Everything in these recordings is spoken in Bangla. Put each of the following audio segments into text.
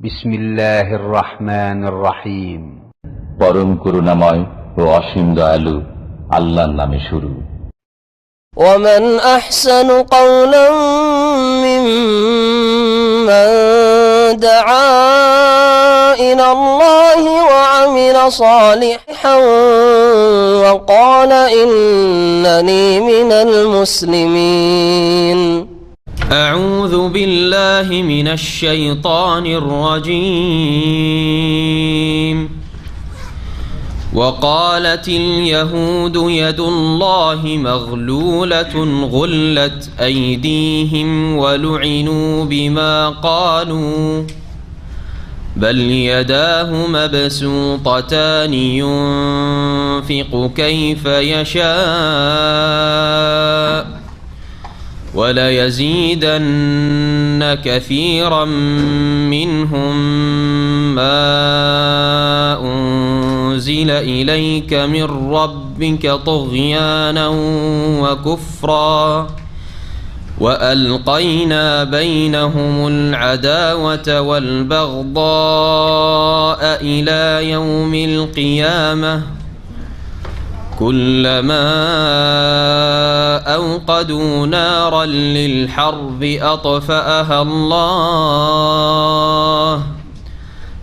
বিসমিল্লাহির রহমানির রহিম। পরম করুণাময় ও অসীম দয়ালু আল্লাহর নামে শুরু। ومن أحسن قولا ممن دعا إلى الله وعمل صالحا وقال إنني من المسلمين. أعوذ بالله من الشيطان الرجيم. وقالت اليهود يد الله مغلولة غلت أيديهم ولعنوا بما قالوا بل يداه مبسوطتان ينفق كيف يشاء وليزيدن كثيرا منهم ما أنزل إليك من ربك طغيانا وكفرا وألقينا بينهم العداوة والبغضاء إلى يوم القيامة كلما أوقدوا نارا للحرب أطفأها الله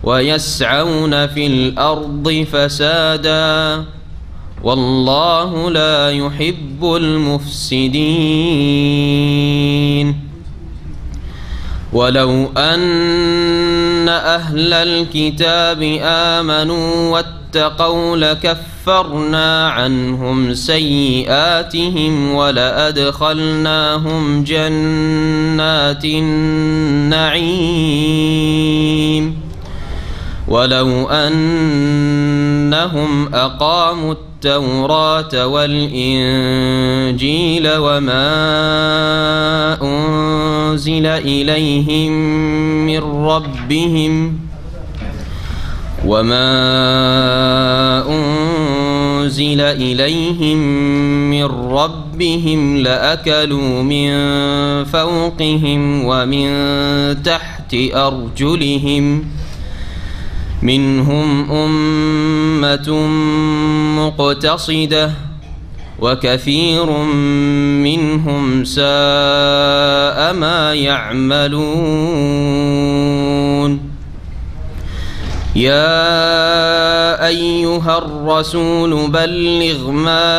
ويسعون في الأرض فسادا والله لا يحب المفسدين. ولو أن أهل الكتاب آمنوا واتقوا لكفرنا عنهم سيئاتهم ولأدخلناهم جنات النعيم ولو أنهم أقاموا التوراة والإنجيل وما أنزل إليهم من ربهم لأكلوا من فوقهم ومن تحت أرجلهم منهم أمة مقتصدة وكثير منهم ساء ما يعملون. يا أيها الرسول بلغ ما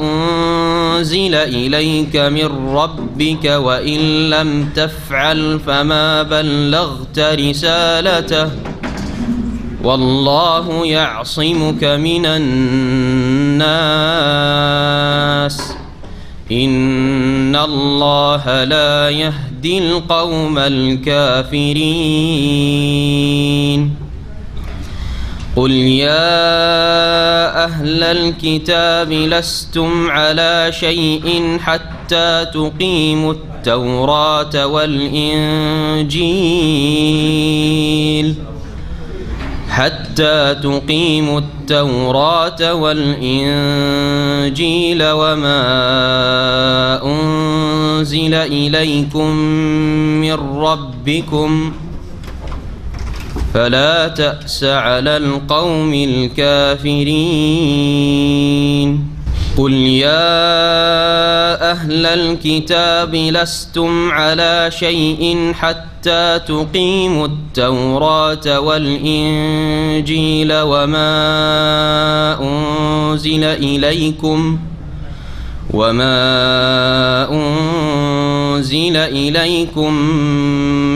أنزل إليك من ربك وإن لم تفعل فما بلغت رسالته والله يعصمك من الناس إن الله لا يهدي القوم الكافرين. قل يا أهل الكتاب لستم على شيء حتى تقيموا التوراة والإنجيل وما أنزل إليكم من ربكم فلا تأس على القوم الكافرين. قل يا أهل الكتاب لستم على شيء حتى تقيموا التوراة والإنجيل وما أنزل إليكم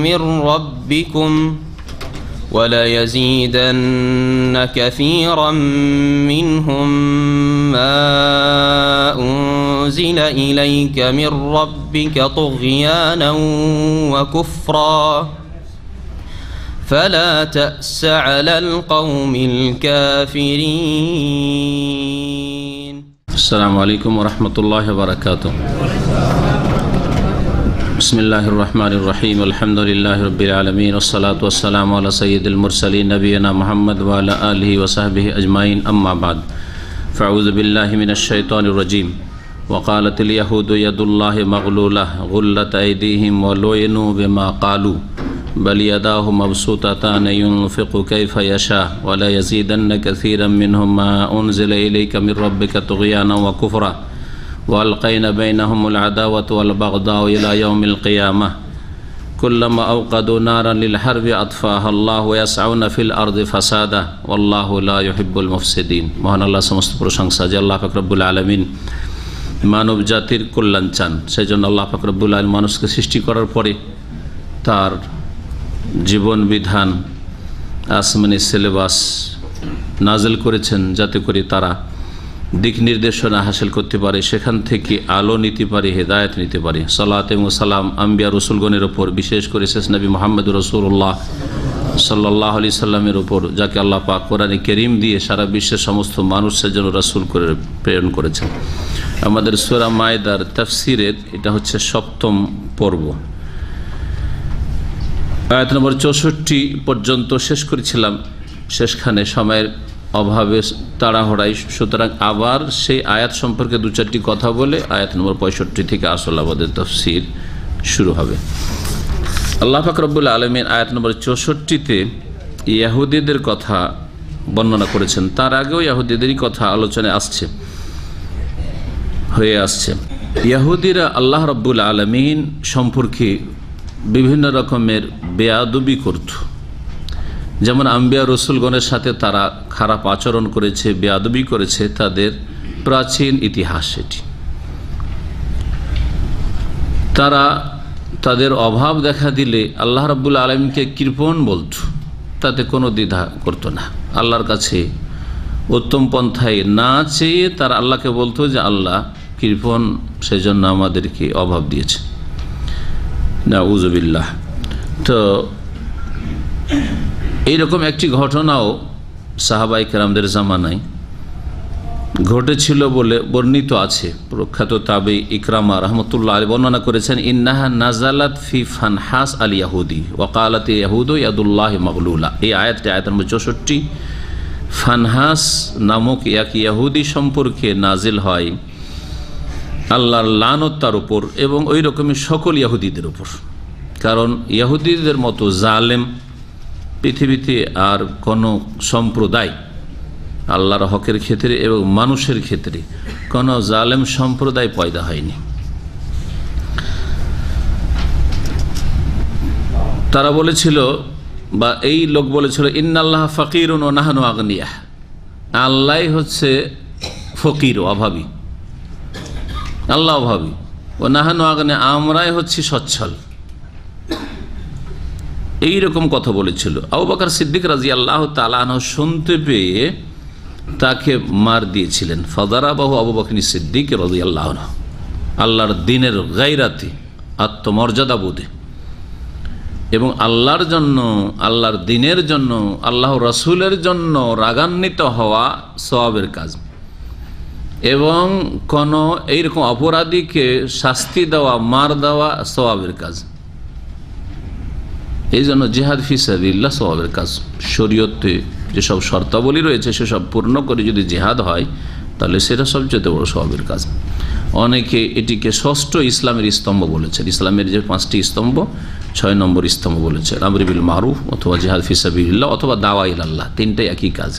من ربكم وليزيدن كثيرا منهم ما أنزل إليك من ربك طغيانا وكفرا فلا تأس على القوم الكافرين. السلام عليكم ورحمة الله وبركاته. بسم الله الرحمن الرحيم. الحمد لله رب العالمين والصلاة والسلام على سيد المرسلين نبينا محمد وعلى آله وصحبه أجمعين. أما بعد فأعوذ بالله من الشيطان الرجيم. وقالت اليهود يد الله مغلولة غلت أيديهم ولعنوا بما قالوا بل يداه مبسوطتان ينفق كيف يشاء ولا يزيدن كثيرا منهم ما أنزل إليك من ربك طغيانا وكفرا وألقينا بينهم العداوة والبغضاء إلى يوم القيامة كلما أوقدوا نارا للحرب أطفاها الله ويسعون في الأرض فسادا والله لا يحب المفسدين মহান আল্লাহ সমস্ত প্রশংসা যে আল্লাহ পাক রব্বুল আলামিন মানব জাতির কল্যাণ চান। সেই জন্য আল্লাহ পাক রব্বুল আলামিন মানুষকে সৃষ্টি করার পরে তার জীবন বিধান আসমানি সিলেবাস নাজিল করেছেন যাতে করে তারা দিক নির্দেশনা হাসিল করতে পারে, সেখান থেকে আলো নিতে পারে, হেদায়েত নিতে পারে। সালাত এবং সালাম আম্বিয়া রসুলগণের ওপর, বিশেষ করে শেষ নবী মুহাম্মদ রাসূলুল্লাহ সাল্লাল্লাহু আলাইহি সাল্লামের ওপর, যাকে আল্লাহ পাক কোরআনে কারীম দিয়ে সারা বিশ্বের সমস্ত মানুষের জন্য রাসূল করে প্রেরণ করেছেন। আমাদের সূরা মায়দার তাফসীরের এটা হচ্ছে 7ম পর্ব, আয়াত নম্বর 64 পর্যন্ত শেষ করেছিলাম। শেষখানে সময়ের অভাবে তাড়াহুড়াই, সুতরাং আবার সেই আয়াত সম্পর্কে 2-4টি কথা বলে আয়াত নম্বর 65 থেকে আসল আমাদের তাফসীর শুরু হবে। আল্লাহ পাক রব্বুল আলামিন আয়াত নম্বর 64-তে ইহুদিদের কথা বর্ণনা করেছেন। তার আগেও ইহুদিদেরই কথা আলোচনায় হয়ে আসছে। ইহুদিরা আল্লাহ রব্বুল আলামিন সম্পর্কে বিভিন্ন রকমের বেয়াদবি করত, যেমন আম্বিয়া রসুলগণের সাথে তারা খারাপ আচরণ করেছে, বেয়াদবি করেছে, তাদের প্রাচীন ইতিহাস এটি। তারা তাদের অভাব দেখা দিলে আল্লাহ রাব্বুল আলামিনকে কৃপণ বলত, তাতে কোনো দ্বিধা করত না। আল্লাহর কাছে উত্তম পন্থায় না চেয়ে তারা আল্লাহকে বলতো যে আল্লাহ কৃপণ, সেই জন্য আমাদেরকে অভাব দিয়েছে, নাউযুবিল্লাহ। তো এইরকম একটি ঘটনাও সাহাবায়ে কেরামদের জামানায় ঘটেছিল বলে বর্ণিত আছে। প্রখ্যাত তাবেঈ ইকরামা রাহমাতুল্লাহ আলাইহি বর্ণনা করেছেন, ইন্নাহা নাজালাত ফি ফানহাস আল ইয়াহুদি ওয়া ক্বালাত ইয়াহুদু ইয়াদুল্লাহি মাগলুলা। এই আয়াতটি আয়াত নম্বর 64 ফানহাস নামক এক ইহুদি সম্পর্কে নাজিল হয়, আল্লাহর লানত তার উপর এবং ওই রকমই সকল ইহুদিদের উপর। কারণ ইহুদিদের মতো জালেম পৃথিবীতে আর কোনো সম্প্রদায়, আল্লাহর হকের ক্ষেত্রে এবং মানুষের ক্ষেত্রে কোনো জালেম সম্প্রদায় পয়দা হয়নি। তারা বলেছিল, বা এই লোক বলেছিল, ইন্নাল্লাহ ফাকিরুন ওয়া নাহনু আগনিয়া, আল্লাহ হচ্ছে ফকির, অভাবী, আল্লাহ অভাবী, ও নাহনু আগনিয়া, আমরাই হচ্ছি সচ্ছল। এইরকম কথা বলেছিল। আবু বকর সিদ্দিক রাদিয়াল্লাহু তাআলা আনহু শুনতে পেয়ে তাকে মার দিয়েছিলেন। ফাদারাবাহু আবু বকর সিদ্দিক রাদিয়াল্লাহু আনহু, আল্লাহর দ্বীনের গায়রাতে, আত্মমর্যাদা বোধে এবং আল্লাহর জন্য, আল্লাহর দ্বীনের জন্য, আল্লাহ রাসূলের জন্য রাগান্বিত হওয়া সওয়াবের কাজ, এবং কোন এইরকম অপরাধীকে শাস্তি দেওয়া, মার দেওয়া সওয়াবের কাজ। এই জন্য জিহাদ ফি সাবিলিল্লাহ সওয়াবের কাজ। শরীয়তে যেসব শর্তাবলী রয়েছে সেসব পূর্ণ করে যদি জিহাদ হয় তাহলে সেটা সবচেয়ে বড় সওয়াবের কাজ। অনেকে এটিকে ষষ্ঠ ইসলামের স্তম্ভ বলেছেন। ইসলামের যে 5টি স্তম্ভ, 6 নম্বর স্তম্ভ বলেছেন আমর বিল মারুফ অথবা জিহাদ ফি সাবিলিল্লাহ অথবা দাওয়া ইলাল্লাহ। 3টাই একই কাজ,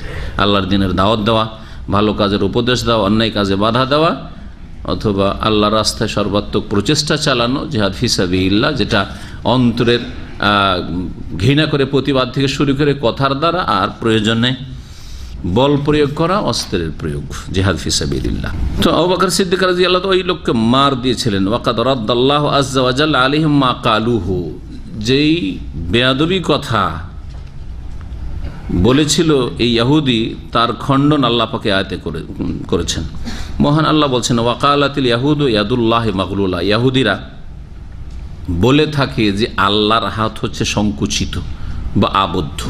আল্লাহর দ্বীনের দাওয়াত দেওয়া, ভালো কাজের উপদেশ দেওয়া, অন্যায় কাজে বাধা দেওয়া, অথবা আল্লাহর রাস্তায় সর্বাত্মক প্রচেষ্টা চালানো, জিহাদ ফি সাবিলিল্লাহ, যেটা অন্তরের ঘৃণা করে প্রতিবাদ থেকে শুরু করে কথার দ্বারা, আর প্রয়োজনে বল প্রয়োগ করা, অস্ত্রের প্রয়োগ, জিহাদ ফি সাবিলিল্লাহ। তো আবু বকর সিদ্দিক রাদিয়াল্লাহু তাআলা ওই লোককে মার দিয়েছিলেন। ওয়াকাদ রাদ্দাল্লাহু আযজা ওয়া জাল্লা আলাইহিম মা কালুহু, যেই বেয়াদবি কথা বলেছিল এই ইহুদি, তার খণ্ডন আল্লাহ পাকে আয়াতে করেছেন। মহান আল্লাহ বলছেন, ওয়াকালাতিল ইয়াহুদু ইয়াদুল্লাহি মাগলুলা, ইহুদিরা বলে থাকে যে আল্লাহর হাত হচ্ছে সংকুচিত বা আবদ্ধ,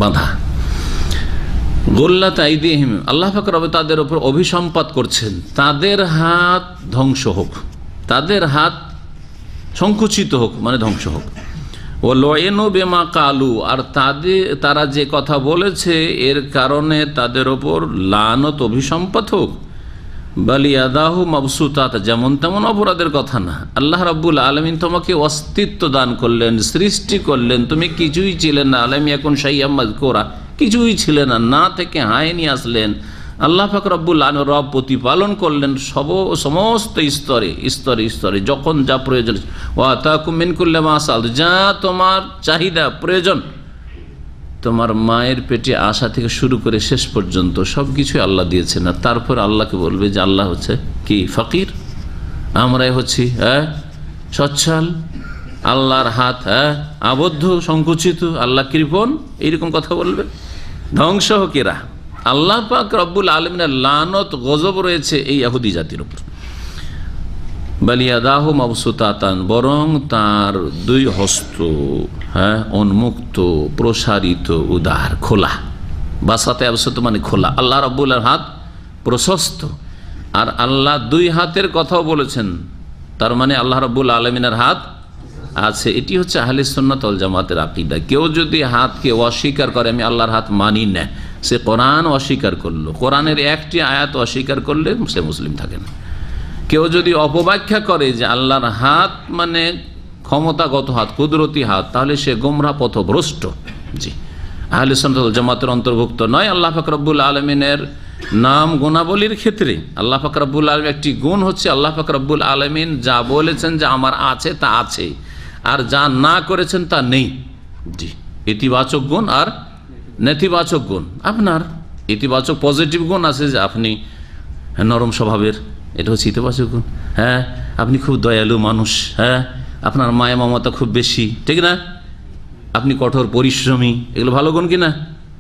বাঁধা। গোল্লাত আইদিহিম, আল্লাহ পাক রব তাদের উপর অভিসম্পাত করছেন, তাদের হাত ধ্বংস হোক, তাদের হাত সংকুচিত হোক, মানে ধ্বংস হোক। ও লয়েনু বেমা কালু, আর তারা যে কথা বলেছে এর কারণে তাদের ওপর লানত, অভিসম্পাত হোক। বালিয়াদাহু মাবসুতাত, যেমন তেমন অপরাধের কথা না। আল্লাহ রাব্বুল আলামিন তোমাকে অস্তিত্ব দান করলেন, সৃষ্টি করলেন, তুমি কিছুই ছিলেন না। আলাম ইয়াকুন শাইআম মাযকুরা, কিছুই ছিলেন না, না থেকে হায় নিয়ে আসলেন। আল্লাহ পাক রব্বুল আলামিন রব প্রতিপালন করলেন সমস্ত স্তরে স্তরে স্তরে, যখন যা প্রয়োজন। ওয়া আতাকুম মিন কুল্লি মা সাআল, যা তোমার চাহিদা প্রয়োজন, তোমার মায়ের পেটে আসা থেকে শুরু করে শেষ পর্যন্ত সব কিছুই আল্লাহ দিয়েছেন। আর তারপর আল্লাহকে বলবে যে আল্লাহ হচ্ছে কি ফকির, আমরাই হচ্ছি সচ্ছল, আল্লাহর হাত আবদ্ধ সংকুচিত, আল্লাহ কৃপণ, এইরকম কথা বলবে। ধ্বংস হোক এরা। আল্লাহ পাক রব্বুল আলামিনের লানত গজব রয়েছে এই ইহুদি জাতির উপর। বালিয়াদাহু মাবসুতাতান, বরং তার দুই হস্ত উন্মুক্ত, প্রসারিত, উদার, খোলা। বাসাতে আবসত মানে খোলা। আল্লাহ রাব্বুল হাত প্রশস্ত, আর আল্লাহ দুই হাতের কথাও বলেছেন, তার মানে আল্লাহ রাব্বুল আলামিনের হাত আছে। এটি হচ্ছে আহলে সুন্নাত ওয়াল জামাতের আকীদা। কেউ যদি হাতকে অস্বীকার করে, আমি আল্লাহর হাত মানি না, সে কোরআন অস্বীকার করলো, কোরআনের একটি আয়াত অস্বীকার করলে সে মুসলিম থাকে না। কেউ যদি অপব্যাখ্যা করে যে আল্লাহর হাত মানে ক্ষমতাগত হাত, কুদরতি হাত, তাহলে সে গোমরাহ পথভ্রষ্ট। জি, আহলে সুন্নাত ওয়াল জামাতের অন্তর্ভুক্ত নয়। আল্লাহ পাক রব্বুল আলামিনের নাম গুণাবলীর ক্ষেত্রে আল্লাহ পাক রব্বুল আলামিন একটি গুণ হচ্ছে, আল্লাহ পাক রব্বুল আলামিন যা বলেছেন যে আমার আছে তা আছে, আর যা না করেছেন তা নেই। জি, ইতিবাচক গুণ আর নেতিবাচক গুণ। আপনার ইতিবাচক পজিটিভ গুণ আছে যে আপনি নরম স্বভাবের, এটা হচ্ছে ইতিবাচক গুণ। আপনি খুব দয়ালু মানুষ, আপনার মায়া মমতা খুব বেশি, ঠিক না? আপনি কঠোর পরিশ্রমী, এগুলো ভালো গুণ কিনা?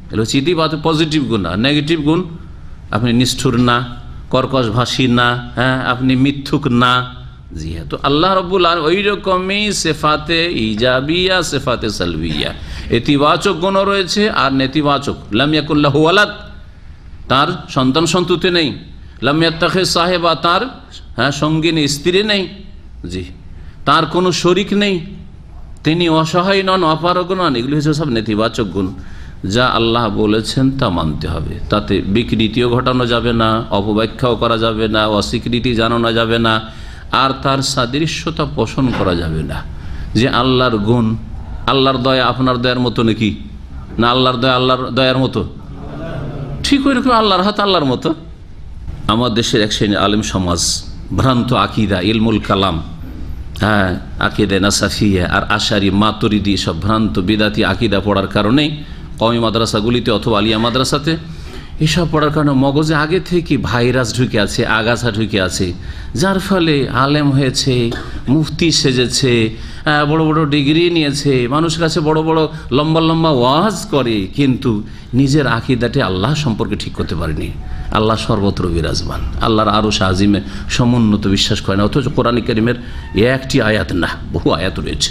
এগুলো হচ্ছে ইতিবাচক পজিটিভ গুণ। আর নেগেটিভ গুণ, আপনি নিষ্ঠুর না, কর্কশ ভাষী না, আপনি মিথ্যুক না। জি হ্যাঁ, তো আল্লাহ রাব্বুল আলামিন ওই রকমই সেফাতে ইজাবিয়া, সেফাতে সালবিয়া, ইতিবাচক গুণও রয়েছে আর নেতিবাচক। লাম ইয়াকুল লাহু ওয়ালাদ, তার সন্তান সন্ততি নেই। লাম ইয়াত্তাখিজ সাহেবা, তার সঙ্গিনী স্ত্রী নেই। জি, তার কোনো শরিক নেই, তিনি অসহায় নন, অপারগ নন। এগুলি হচ্ছে সব নেতিবাচক গুণ। যা আল্লাহ বলেছেন তা মানতে হবে, তাতে বিকৃতিও ঘটানো যাবে না, অপব্যাখ্যাও করা যাবে না, অস্বীকৃতি জানানো যাবে না, আর তার সাদৃশ্যতা পোষণ করা যাবে না। যে আল্লাহর গুণ, আল্লাহর দয়া আপনার দয়ার মতো নাকি? না আল্লাহর দয়া আল্লাহর দয়ার মতো? ঠিক ওই রকম আল্লাহর হাত আল্লাহর মতো। আমার দেশের এক শ্রেণীর আলেম সমাজ ভ্রান্ত আকিদা, ইলমুল কালাম, আকিদা নাসাফিয়া আর আশারি মাতুরিদি, সব ভ্রান্ত বিদাতি আকিদা পড়ার কারণেই কওমি মাদ্রাসাগুলিতে অথবা আলিয়া মাদ্রাসাতে এসব পড়ার কারণে মগজে আগে থেকে ভাইরাস ঢুকে আছে, আগাছা ঢুকে আছে, যার ফলে আলেম হয়েছে, মুফতি সেজেছে, বড় বড় ডিগ্রি নিয়েছে, মানুষের কাছে বড় বড় লম্বা লম্বা ওয়াজ করে, কিন্তু নিজের আকিদাতে আল্লাহ সম্পর্কে ঠিক করতে পারেনি। আল্লাহ সর্বত্র বিরাজমান, আল্লাহর আরশ আজিমে সমুন্নত বিশ্বাস করে না। অথচ কোরআন কারীমের একটি আয়াত না, বহু আয়াত রয়েছে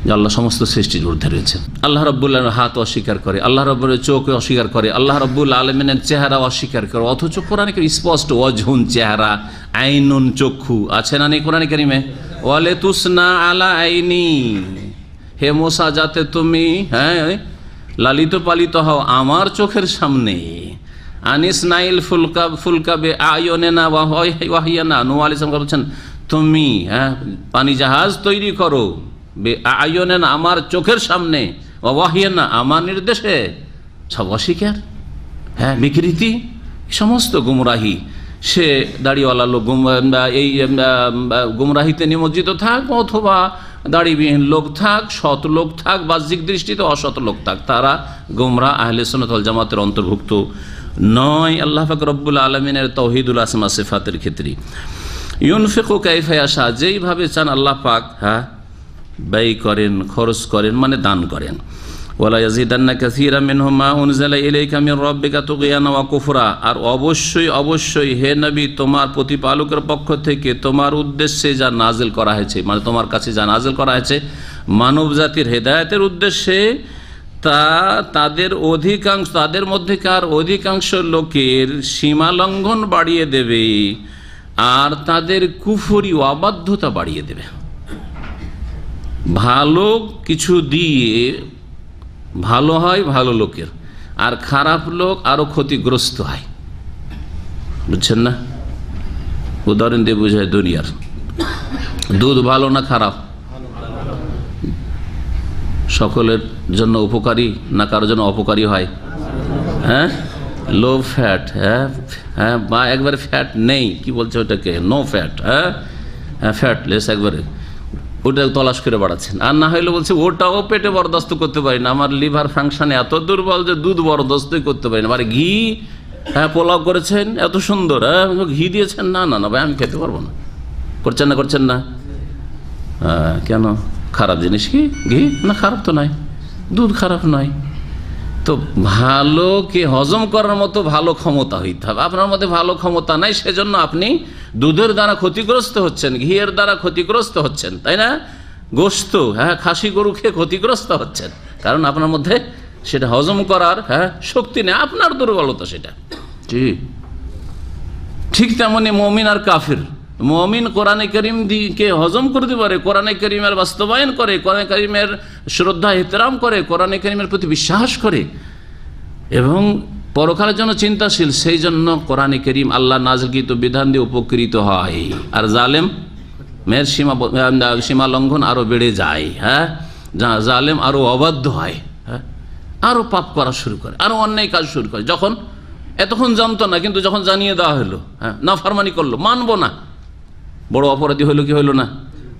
যে আল্লাহ সমস্ত সৃষ্টির ঊর্ধ্বে রয়েছে। আল্লাহ রাব্বুল আলামিনের হাত অস্বীকার করে, আল্লাহ রাব্বুল চোখ অস্বীকার করে, আল্লাহ রাব্বুল আলামিনের চেহারা অস্বীকার করে। অথচ কোরআন কারীমে স্পষ্ট ওয়াজহুন চেহারা, আইনুন চক্ষু আছে না নেই কোরআন কারীমে? ওয়ালে তুসনা আলা আইনি, হে মুসা যাতে তুমি লালিত পালিত হও আমার চোখের সামনে। আনিস নাইল ফুলকা ফুলকা বে আয়নেনা ওয়াহিয়ানা, নূহ আলাইহিস সালাম বলছেন তুমি পানি জাহাজ তৈরি করো, বে আয়নেনা আমার চোখের সামনে, ওয়াহিয়ানা আমার নির্দেশে। সব অস্বীকার, বিকৃতি, সমস্ত গুমরাহি। সে দাড়িওয়ালা লোক এই গুমরাহিতে নিমজ্জিত থাক, অথবা দাড়িবিহীন লোক থাক, সৎ লোক থাক, বাহ্যিক দৃষ্টিতে অসৎ লোক থাক, তারা গুমরাহ আহলে সুন্নাত ওয়াল জামাতের অন্তর্ভুক্ত নয়। আল্লাহ পাক রব্বুল আলামিনের তাওহীদুল আসমা সিফাতের ক্ষেত্রে ইউনফিকু কাইফা ইয়াশা, যেইভাবে চান আল্লাহ পাক ব্যয় করেন, খরচ করেন, মানে দান করেন। ওয়ালা ইয়াজিদান্না কাসীরাম মিনহুম মা উনজিলা ইলাইকা মির রাব্বিকা তুগয়ানা ওয়া কুফরা, আর অবশ্যই অবশ্যই হে নবী তোমার প্রতিপালকের পক্ষ থেকে তোমার উদ্দেশ্যে যা নাজিল করা হয়েছে, মানে তোমার কাছে যা নাজিল করা হয়েছে মানব জাতির হেদায়েতের উদ্দেশ্যে, তা তাদের মধ্যেকার অধিকাংশ লোকের সীমা লঙ্ঘন বাড়িয়ে দেবে, আর তাদের কুফরি অবাধ্যতা বাড়িয়ে দেবে। ভালো কিছু দিয়ে ভালো হয় ভালো লোকের, আর খারাপ লোক আরো ক্ষতিগ্রস্ত হয়, বুঝছেন না? উদাহরণ দিয়ে বোঝায় দুনিয়ার। দুধ ভালো না খারাপ? সকলের জন্য উপকারী না কারোর জন্য অপকারী হয়? হ্যাঁ, লো ফ্যাট, হ্যাঁ হ্যাঁ, বা একবারে ফ্যাট নেই, কি বলছে ওটাকে, নো ফ্যাট, হ্যাঁ হ্যাঁ, ফ্যাটলেস একবারে, ওটা তলাশ করে বাড়াচ্ছেন। আর না হইলে বলছে ওটাও পেটে বরদাস্ত করতে পারি না, আমার লিভার ফাংশন এত দুর্বল যে দুধ বরদাস্তই করতে পারি না। মানে ঘি, হ্যাঁ পোলাও করেছেন এত সুন্দর, হ্যাঁ ঘি দিয়েছেন, না না না ভাই আমি খেতে পারবো না। করছেন না, করছেন না? কেন? খারাপ জিনিস কি ঘি? না খারাপ তো নয়, দুধ খারাপ নয়। তো ভালোকে হজম করার মতো ভালো ক্ষমতা হইতে হবে। আপনার মধ্যে ভালো ক্ষমতা নাই, সেজন্য আপনি দুধের দ্বারা ক্ষতিগ্রস্ত হচ্ছেন, ঘিয়ের দ্বারা ক্ষতিগ্রস্ত হচ্ছেন, তাই না? গোশত, হ্যাঁ খাসি গরু খেয়ে ক্ষতিগ্রস্ত হচ্ছেন, কারণ আপনার মধ্যে সেটা হজম করার শক্তি নেই, আপনার দুর্বলতা সেটা। ঠিক তেমনি মমিন আর কাফির। মমিন কোরআনে কারীম কে হজম করতে পারে, কোরআনে কারীমের বাস্তবায়ন করে, কোরআনে কারীমের শ্রদ্ধা ইহতিরাম করে, কোরআনে কারীমের প্রতি বিশ্বাস করে এবং পরকালের জন্য চিন্তাশীল, সেই জন্য কোরআনে কারীম আল্লাহ নাযিলকৃত বিধান দিয়ে উপকৃত হয়। আর জালেম মেয়ের সীমা লঙ্ঘন আরো বেড়ে যায়, হ্যাঁ জালেম আরো অবাধ্য হয়, হ্যাঁ আরো পাপ করা শুরু করে, আরো অন্যায় কাজ শুরু করে। যখন এতক্ষণ জানতো না, কিন্তু যখন জানিয়ে দেওয়া হলো, হ্যাঁ নাফরমানি করলো, মানবো না, বড় অপরাধী হইলো কি হইলো না?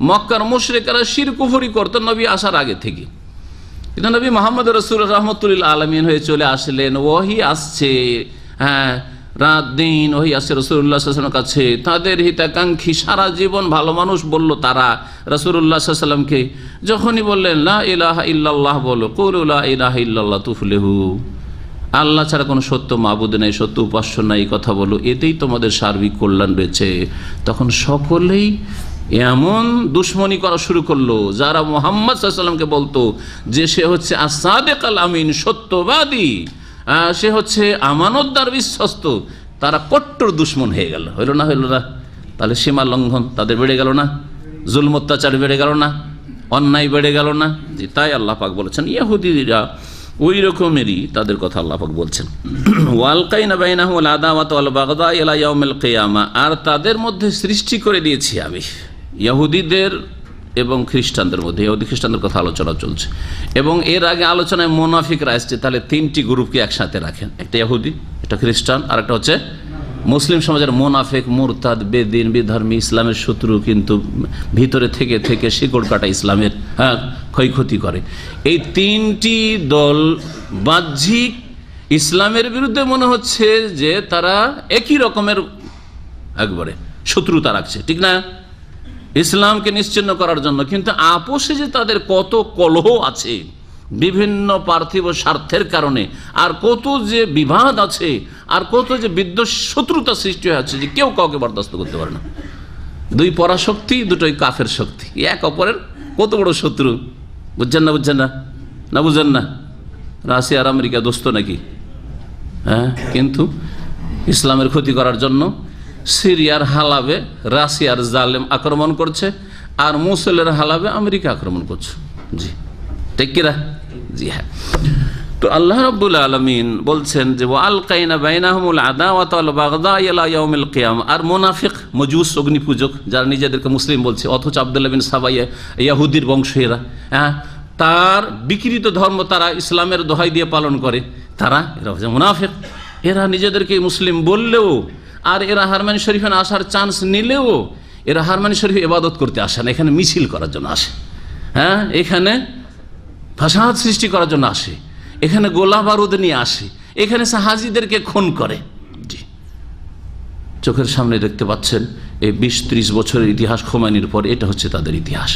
মক্কার মুশরিকরা শিরক কুফরি করতো নবী আসার আগে থেকে, কিন্তু নবী মুহাম্মদ রাসূলুল্লাহ রাহমাতুল্লিল আলামিন হয়ে চলে আসলেন, ওহী আসছে, হ্যাঁ রাত দিন ওহী আসছে রাসূলুল্লাহ সাল্লাল্লাহু আলাইহি ওয়াসাল্লামের কাছে। তাদের হিতাকাঙ্ক্ষী সারা জীবন ভালো মানুষ বলল তারা রাসূলুল্লাহ সাল্লাল্লাহু আলাইহি ওয়াসাল্লামকে, যখনই বললেন লা ইলাহা ইল্লাল্লাহ বলো, কুলু লা ইলাহা ইল্লাল্লাহ তুফলিহু, আল্লাহ ছাড়া কোনো সত্য মাবুদ নেই, সত্য উপাস্য নাই, কথা বলো, এতেই তোমাদের সার্বিক কল্যাণ রয়েছে। তখন সকলেই এমন দুশ্মনী করা শুরু করলো, যারা মুহাম্মদ সাল্লাল্লাহু আলাইহি ওয়াসাল্লামকে বলতো যে সে হচ্ছে আস-সাদিক আল আমিন, সত্যবাদী, সে হচ্ছে আমানতদার, বিশ্বস্ত, তারা কট্টর দুশ্মন হয়ে গেল। হইল না? হইল না? তাহলে সীমা লঙ্ঘন তাদের বেড়ে গেল না? জুলম অত্যাচার বেড়ে গেল না? অন্যায় বেড়ে গেল না? জি, তাই আল্লাহ পাক বলেছেন ইহুদিরা ওই রকমেরই, তাদের কথা আল্লাহ পাক বলছেন ওয়ালকাইনা বাইনাহুল আদাওয়াত ওয়াল বাগদা ইলা ইয়াউমিল কিয়ামা, আর তাদের মধ্যে সৃষ্টি করে দিয়েছি আমি ইহুদিদের এবং খ্রিস্টানদের মধ্যে, ইহুদি খ্রিস্টানদের কথা আলোচনা চলছে, এবং এর আগে আলোচনায় মুনাফিকরা আসছে। তাহলে তিনটি গ্রুপকে একসাথে রাখেন, একটা ইহুদি, একটা খ্রিস্টান, আর একটা হচ্ছে মুসলিম সমাজের মুনাফিক, মুরতাদ, বেদিন, বিধর্মী, ইসলামের শত্রু, কিন্তু ভিতরে থেকে থেকে শিকড় কাটা ইসলামের ক্ষয়ক্ষতি করে। এই তিনটি দল বাহ্যিক ইসলামের বিরুদ্ধে মনে হচ্ছে যে তারা একই রকমের একবারে শত্রুতা রাখছে, ঠিক না, ইসলামকে নিশ্চিহ্ন করার জন্য, কিন্তু আপোষে যে তাদের কত কলহ আছে বিভিন্ন পার্থিব স্বার্থের কারণে, আর কত যে বিবাদ আছে, আর কত যে বিদ্বেষ শত্রুতা সৃষ্টি হয়েছে যে কেউ কাউকে বরদাস্ত করতে পারে না। দুই পরাশক্তি, দুটোই কাফের শক্তি, এক অপরের কত বড় শত্রু, বুঝছেন না? বুঝছেন না? না বুঝেন না? রাশিয়া আর আমেরিকা দোস্ত নাকি? হ্যাঁ, কিন্তু ইসলামের ক্ষতি করার জন্য সিরিয়ার হালাবে রাশিয়ার জালেম আক্রমণ করছে, আর মুসলের হালাবে আমেরিকা আক্রমণ করছে। জি ঠিক কিনা? জি হ্যাঁ। তো আল্লাহ রাব্বুল আলামিন বলছেন যে ওয়ালকাইনা বাইনাহুমুল আদাওয়াত ওয়াল বাগদা ইলা ইয়াউমিল কিয়ামা, আর মুনাফিক, মজুস, অগ্নি পূজক, যারা নিজেদেরকে মুসলিম বলছে অথচ আব্দুল্লাহ বিন সাবা ইহুদির বংশেরা, হ্যাঁ তার বিকৃত ধর্ম তারা ইসলামের দোহাই দিয়ে পালন করে, তারা এরা হচ্ছে মুনাফিক। এরা নিজেদেরকে মুসলিম বললেও, আর এরা হারমানি শরীফে আসার চান্স নিলেও, এরা হারমানি শরীফে ইবাদত করতে আসে না, এখানে মিছিল করার জন্য আসে, হ্যাঁ এখানে ফাসাদ সৃষ্টি করার জন্য আসে, এখানে গোলা বারুদ নিয়ে আসে, এখানে সাহাজিদেরকে খুন করে। জি, চোখের সামনে দেখতে পাচ্ছেন এই 20-30 বছরের ইতিহাস খোমেনির পর এটা হচ্ছে তাদের ইতিহাস।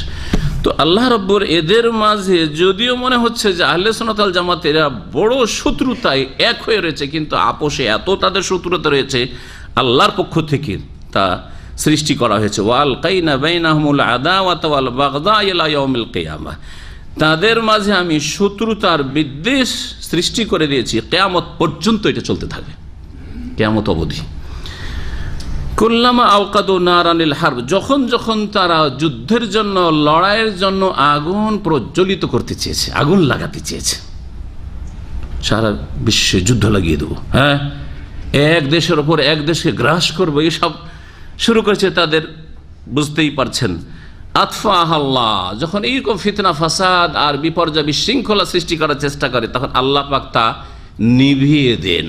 তো আল্লাহ রাব্বুর এদের মাঝে যদিও মনে হচ্ছে যে আহলে সুন্নাত ওয়াল জামাত এরা বড় শত্রুতায় এক হয়ে রয়েছে, কিন্তু আপোষে এত তাদের শত্রুতা রয়েছে, আল্লাহর পক্ষ থেকে তা সৃষ্টি করা হয়েছে ওয়ালকাইনা বাইনাহুমুল আদাওয়াত ওয়াল বাগদা ইলা ইয়াউমিল কিয়ামা, তাদের মাঝে আমি শত্রুতার বিদ্বেষ সৃষ্টি করে দিয়েছি, কিয়ামত পর্যন্ত এটা চলতে থাকবে, কিয়ামত অবধি। কুল্লামা আওকাদু নারানিল হারব, যখন যখন তারা যুদ্ধের জন্য, লড়াইয়ের জন্য আগুন প্রজ্বলিত করতে চেয়েছে, আগুন লাগাতে চেয়েছে, সারা বিশ্বে যুদ্ধ লাগিয়ে দেবো, হ্যাঁ এক দেশের ওপর এক দেশকে গ্রাস করবো, এসব শুরু করেছে তাদের, বুঝতেই পারছেন। আতফাহ আল্লাহ, যখন এইরকম ফিতনা ফাসাদ আর বিপর্যয় বিশৃঙ্খলা সৃষ্টি করার চেষ্টা করে, তখন আল্লাহ পাক তা নিভিয়ে দেন।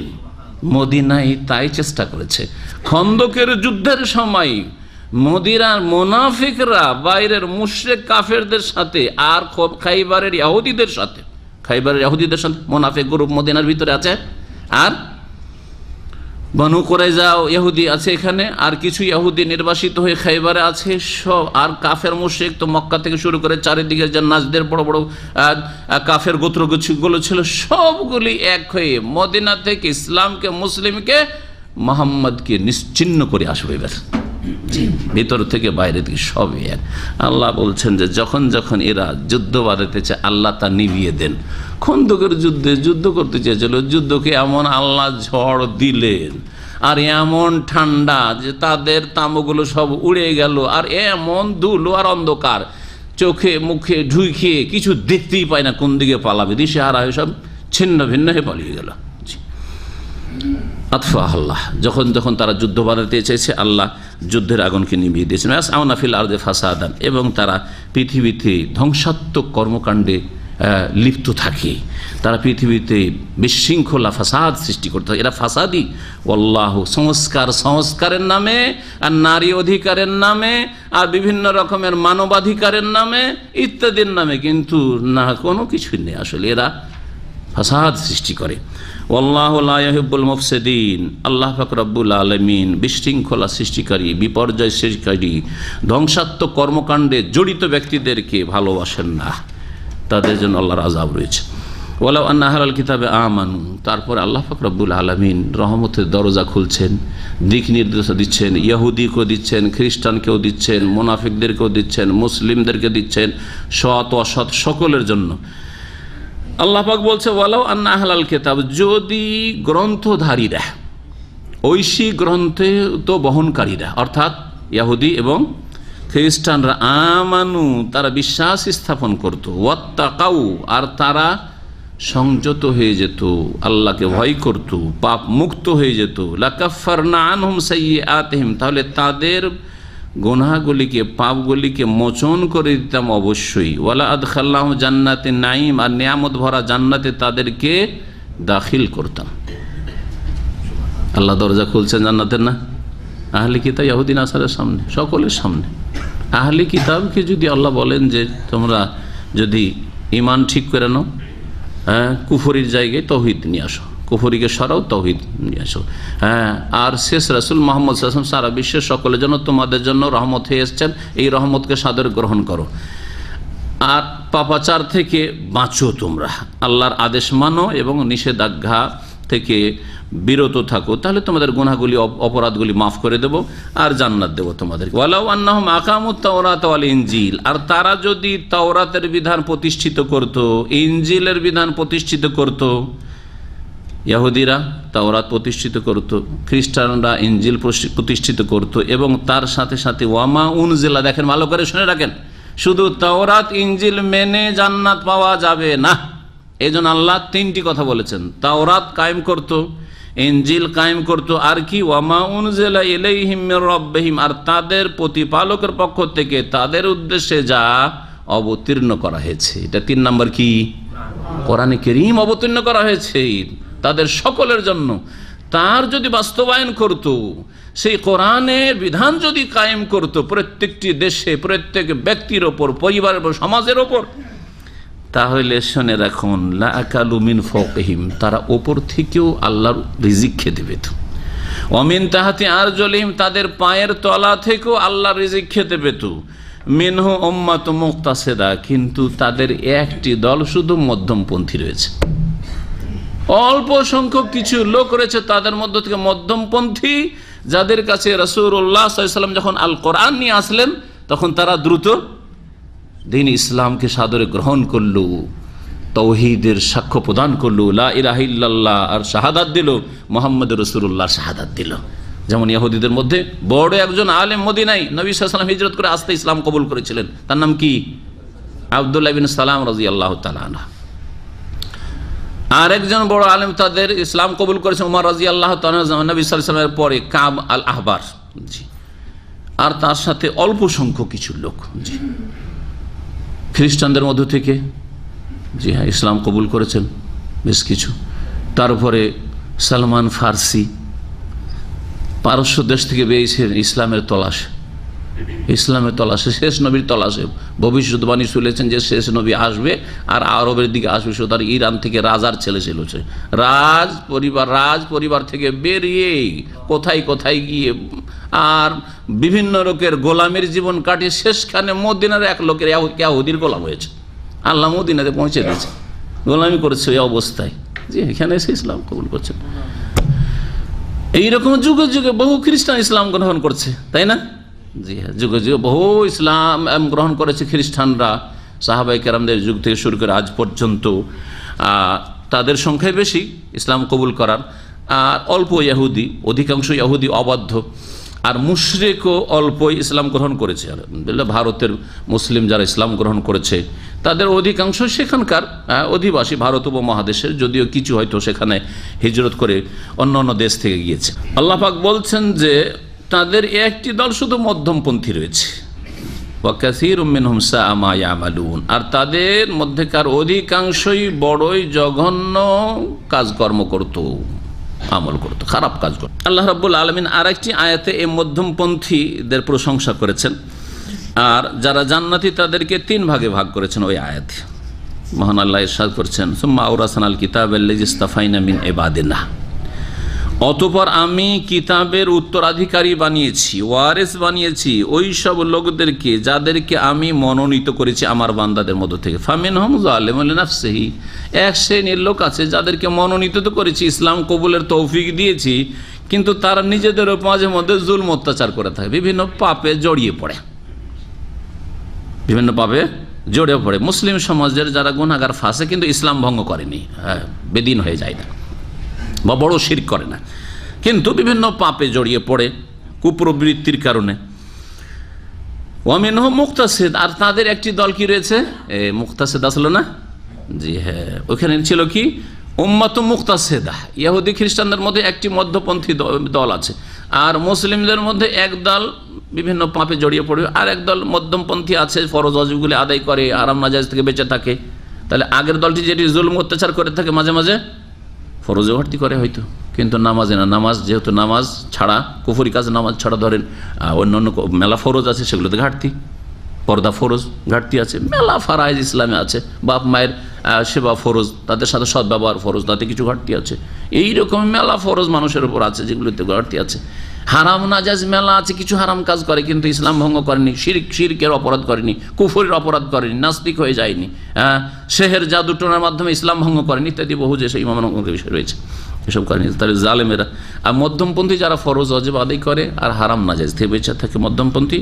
মদিনায় তাই চেষ্টা করেছে। খন্দকের যুদ্ধের সময় মদিনার মুনাফিকরা বাইরের মুশরিক কাফেরদের সাথে আর খাইবারের ইহুদিদের সাথে, মুনাফিক গ্রুপ মদিনার ভিতরে আছে, আর বনু কুরাইজা ইহুদি আছে এখানে, আর কিছু ইহুদি নির্বাসিত হয়ে খাইবারে আছে সব, আর কাফের মুশরিক তো মক্কা থেকে শুরু করে চারিদিকে যে নাজদের বড় বড় কাফের গোত্রগুলো ছিল, সবগুলি এক হয়ে মদিনা থেকে ইসলামকে মুসলিমকে মুহাম্মদকে নিশ্চিহ্ন করে আসবে। ভিতর থেকে বাইরে থেকে সবই এক। আল্লাহ বলছেন যে যখন যখন এরা যুদ্ধ বাঁধাতে চায় আল্লাহ তা নিভিয়ে দেন। খন্দকের যুদ্ধ করতে চেয়েছিল, যুদ্ধকে এমন আল্লাহ ঝড় দিলেন আর এমন ঠান্ডা যে তাদের তামগুলো সব উড়ে গেল, আর এমন ধুলো আর অন্ধকার, চোখে মুখে ঢুকিয়ে কিছু দেখতেই পায় না, কোন দিকে পালাবে, দিশেহারা হয়ে সব ছিন্ন ভিন্ন হয়ে পালিয়ে গেল। আতফা আল্লাহ, যখন যখন তারা যুদ্ধ বাঁধাতে চেয়েছে আল্লাহ যুদ্ধের আগুনকে নিভিয়ে দিয়েছেন। আউনাফিল আরদে ফাসাদান, এবং তারা পৃথিবীতে ধ্বংসাত্মক কর্মকাণ্ডে লিপ্ত থাকে, তারা পৃথিবীতে বিশৃঙ্খলা ফাসাদ সৃষ্টি করতে থাকে। এরা ফাসাদি আল্লাহ সংস্কারের নামে আর নারী অধিকারের নামে আর বিভিন্ন রকমের মানবাধিকারের নামে ইত্যাদির নামে, কিন্তু না কোনো কিছুই নেই, আসলে এরা ফাসাদ সৃষ্টি করে। ওয়াল্লাহু লা ইউহিব্বুল মুফসিদিন, আল্লাহ পাক রব্বুল আলামিন বিশৃঙ্খলা সৃষ্টিকারী, বিপর্যয় সৃষ্টিকারী, ধ্বংসাত্মক কর্মকাণ্ডে জড়িত ব্যক্তিদেরকে ভালোবাসেন না, তাদের জন্য আল্লাহর আযাব রয়েছে। ওয়ালাউ আন্না আহলাল কিতাবে আমানু, তারপর আল্লাহ পাক রব্বুল আলামিন রহমতের দরজা খুলছেন, দিক নির্দেশ দিচ্ছেন, ইহুদিকেও দিচ্ছেন, খ্রিস্টানকেও দিচ্ছেন, মুনাফিকদেরকেও দিচ্ছেন, মুসলিমদেরকে দিচ্ছেন, সৎ অসৎ সকলের জন্য। আল্লাহ পাক বলছে ওয়ালাউ আন্না আহলাল কিতাব, যদি গ্রন্থধারীরা, ঐশী গ্রন্থে তো বহনকারীরা, অর্থাৎ ইহুদি এবং খ্রিস্টানরা, আমানু তারা বিশ্বাস স্থাপন করত, ওয়াত্তাকাউ আর তারা সংযত হয়ে যেত, আল্লাহকে ভয় করত, পাপ মুক্ত হয়ে যেত, লাকাফারনা আনহুম সাইয়্যাতিহিম, তাহলে তাদের গুনাহগুলিকে পাপগুলিকে মোচন করে দিতাম অবশ্যই। ওয়ালা আদখালনাহুম জান্নাতিন নাঈম, আর নিয়ামত ভরা জান্নাতে তাদেরকে দাখিল করতাম। আল্লাহ দরজা খুলছেন জান্নাতের, না আহলে কিতাব ইহুদি নাসারের সামনে, সকলের সামনে। আহলে কিতাবকে যদি আল্লাহ বলেন যে তোমরা যদি ঈমান ঠিক করে নাও, কুফরির জায়গায় তৌহিদ নিয়ে আসো, কুফরিকে সরাও, তৌহিদ নিয়ে আসো, আর শেষ রাসূল মুহাম্মদ সাল্লাল্লাহু আলাইহি ওয়াসাল্লাম সারা বিশ্বের সকলের জন্য তোমাদের জন্য রহমত হয়ে এসেছেন, এই রহমতকে সাদরে গ্রহণ করো, আর পাপাচার থেকে বাঁচো, তোমরা আল্লাহর আদেশ মানো এবং নিষেধাজ্ঞা থেকে বিরত থাকো, তাহলে তোমাদের গুনাহগুলি অপরাধগুলি মাফ করে দেব আর জান্নাত দেব তোমাদের। ওয়ালাউ আন্নাহুম আকামুত তাওরাত ওয়াল ইনজিল, আর তারা যদি তাওরাতের বিধান প্রতিষ্ঠিত করত, ইনজিলের বিধান প্রতিষ্ঠিত করত, ইহুদিরা তাওরাত প্রতিষ্ঠিত করত, খ্রিস্টানরা ইনজিল প্রতিষ্ঠিত করত, এবং তার সাথে সাথে ওয়ামা উনজিলা, দেখেন ভালো করে শুনে রাখেন, শুধু তাওরাত ইনজিল মেনে জান্নাত পাওয়া যাবে না, এই জন্য আল্লাহ তিনটি কথা বলেছেন। তাওরাত কায়েম করত, ইনজিল কায়েম করত, আর কি ওয়ামা উনজিলা ইলাইহিম মির রাব্বিহিম, আর তাদের প্রতিপালকের পক্ষ থেকে তাদের উদ্দেশ্যে যা অবতীর্ণ করা হয়েছে। এটা 3 নম্বর কি, কোরআনে কারীম অবতীর্ণ করা হয়েছে তাদের সকলের জন্য। তার যদি বাস্তবায়ন করত, সেই কোরআনের বিধান যদি কায়েম করত প্রত্যেকটি দেশে, প্রত্যেক ব্যক্তির ওপর, পরিবারের ওপর, সমাজের ওপর, তাহলে শুনে রাখুন লা আকালু মিন ফাওকিহিম, তারা ওপর থেকেও আল্লাহর রিজিক খেতে পেত। ওমিন তাহাতি আরজুলিহিম, তাদের পায়ের তলা থেকেও আল্লাহর রিজিক খেতে পেত। মিনহু উম্মাতুম মুক্তাসিদা, কিন্তু তাদের একটি দল শুধু মধ্যমপন্থী রয়েছে, অল্প সংখ্যক কিছু লোক রয়েছে তাদের মধ্য থেকে মধ্যমপন্থী, যাদের কাছে রাসূলুল্লাহ সাল্লাল্লাহু আলাইহি ওয়াসাল্লাম যখন আল কোরআন নিয়ে আসলেন তখন তারা দ্রুত দ্বীন ইসলামকে সাদরে গ্রহণ করলো, তাওহীদের সাক্ষ্য প্রদান করলো, লা ইলাহা ইল্লাল্লাহ আর শাহাদাত দিল, মুহাম্মদুর রাসূলুল্লাহ শাহাদাত দিল। যেমন ইহুদিদের মধ্যে বড় একজন আলেম মদিনায় নবী সাল্লাল্লাহু আলাইহি ওয়াসাল্লাম হিজরত করে আসতে ইসলাম কবুল করেছিলেন, তার নাম কি? আব্দুল্লাহ ইবনে সালাম রাদিয়াল্লাহু তাআলা আনহু। আর একজন বড় আলেম তাদের ইসলাম কবুল করেছেন উমর রাদিয়াল্লাহু তাআলা নবী সাল্লাল্লাহু আলাইহি ওয়াসাল্লামের পরে, কাব আল আহবার। জি, আর তার সাথে অল্প সংখ্যক কিছু লোক খ্রিস্টানদের মধ্য থেকে জি হ্যাঁ ইসলাম কবুল করেছেন বেশ কিছু। তারপরে সালমান ফার্সি পারস্য দেশ থেকে বেরিয়েছেন ইসলামের তলাশে, শেষ নবীর তলাশে। ভবিষ্যৎবাণী শুনেছেন যে শেষ নবী আসবে আর আরবের দিকে আসবে। সুতরাং ইরান থেকে রাজার ছেলে ছিল, রাজ পরিবার থেকে বেরিয়ে কোথায় কোথায় গিয়ে আর বিভিন্ন লোকের গোলামের জীবন কাটিয়ে শেষখানে মদিনার এক লোকের ইয়াহুদির গোলাম হয়েছে। আল্লাহ মদিনাতে পৌঁছে দিয়েছে, গোলামি করেছে ওই অবস্থায়, যে এখানে এসে ইসলাম কবুল করছেন। এইরকম যুগে যুগে বহু খ্রিস্টান ইসলাম গ্রহণ করছে, তাই না? জি হ্যাঁ, যুগে যুগে বহু ইসলাম গ্রহণ করেছে খ্রিস্টানরা, সাহাবায়ে কেরামদের যুগ থেকে শুরু করে আজ পর্যন্ত। তাদের সংখ্যায় বেশি ইসলাম কবুল করার, আর অল্প ইহুদি, অধিকাংশ ইহুদি অবাধ্য, আর মুশরিকও অল্পই ইসলাম গ্রহণ করেছে। আলহামদুলিল্লাহ ভারতের মুসলিম যারা ইসলাম গ্রহণ করেছে তাদের অধিকাংশ সেখানকার অধিবাসী, ভারত উপমহাদেশের, যদিও কিছু হয়তো সেখানে হিজরত করে অন্য অন্য দেশ থেকে গিয়েছে। আল্লাহ পাক বলছেন যে তাদের একটি দল শুধু মধ্যমপন্থী রয়েছে, ওয়া কাসীরুম মিনহুম সাআ মা ইয়ামালুন, আর তাদের মধ্যেকার অধিকাংশই বড়ই জঘন্য কাজকর্ম করত, আমল করত, খারাপ কাজ করত। আল্লাহ রাব্বুল আলামিন আরেকটি আয়াতে এই মধ্যমপন্থীদের প্রশংসা করেছেন, আর যারা জান্নাতি তাদেরকে 3 ভাগে ভাগ করেছেন ওই আয়াতে। মহান আল্লাহ ইরশাদ করছেন, সুম্মা আওরাসানাল কিতাবাল্লাযী ইসতাফাইনা মিন ইবাদিনা, অতঃপর আমি কিতাবের উত্তরাধিকারী বানিয়েছি, ওয়ারিস বানিয়েছি ওই সব লোকদেরকে যাদেরকে আমি মনোনীত করেছি আমার বান্দাদের মধ্য থেকে। ফামিনহুম যালিমুন লিনাফসিহি, এক শ্রেণীর লোক আছে যাদেরকে মনোনীত তো করেছি, ইসলাম কবুলের তৌফিক দিয়েছি, কিন্তু তারা নিজেদের মাঝে মধ্যে জুলম অত্যাচার করে থাকে, বিভিন্ন পাপে জড়িয়ে পড়ে। মুসলিম সমাজের যারা গুনাহগার ফাঁসে কিন্তু ইসলাম ভঙ্গ করেনি, বেদিন হয়ে যায় না বা বড় শিরক করে না, কিন্তু বিভিন্ন পাপে জড়িয়ে পড়ে কুপ্রবৃত্তির কারণে। ওয়ামিনহুম মুক্তাসিদ, আর তাদের একটি দল কি রয়েছে, মুক্তাসিদ আসলো না? জি হ্যাঁ, ওখানে ছিল কি উম্মাতুম মুক্তাসিদা, ইহুদি খ্রিস্টানদের মধ্যে একটি মধ্যপন্থী দল আছে, আর মুসলিমদের মধ্যে এক দল বিভিন্ন পাপে জড়িয়ে পড়ে, আর এক দল মধ্যমপন্থী আছে, ফরজ ওয়াজিবগুলি আদায় করে, আরাম নাজায়েজ থেকে বেঁচে থাকে। তাহলে আগের দলটি যেটি জুলম অত্যাচার করে থাকে, মাঝে মাঝে ফরজে ঘাটতি করে হয়তো, কিন্তু নামাজে না। নামাজ যেহেতু নামাজ ছাড়া, কুফরি কাজ নামাজ ছাড়া ধরেন অন্যান্য মেলা ফরজ আছে, সেগুলোতে ঘাটতি, পর্দা ফরজ ঘাটতি আছে, মেলা ফারাইজ ইসলামে আছে, বাপ মায়ের সেবা ফরজ, তাদের সাথে সদ্ব্যবহার ফরজ, তাতে কিছু ঘাটতি আছে। এইরকম মেলা ফরজ মানুষের উপর আছে যেগুলোতে ঘাটতি আছে। হারাম নাজায়েজ মেলা আছে, কিছু হারাম কাজ করে কিন্তু ইসলাম ভঙ্গ করেনি, শিরকের অপরাধ করেনি, কুফরের অপরাধ করেনি, নাস্তিক হয়ে যায়নি, সেহের জাদু টোনার মাধ্যমে ইসলাম ভঙ্গ করেনি, ইত্যাদি বহু যে সেই ইমামের বিষয় রয়েছে, এসব করেনি। তাহলে জালেমেরা। আর মধ্যমপন্থী যারা ফরজ ওয়াজিব আদায় করে আর হারাম নাজায়েজ থেকে বেঁচে থাকে মধ্যমপন্থী,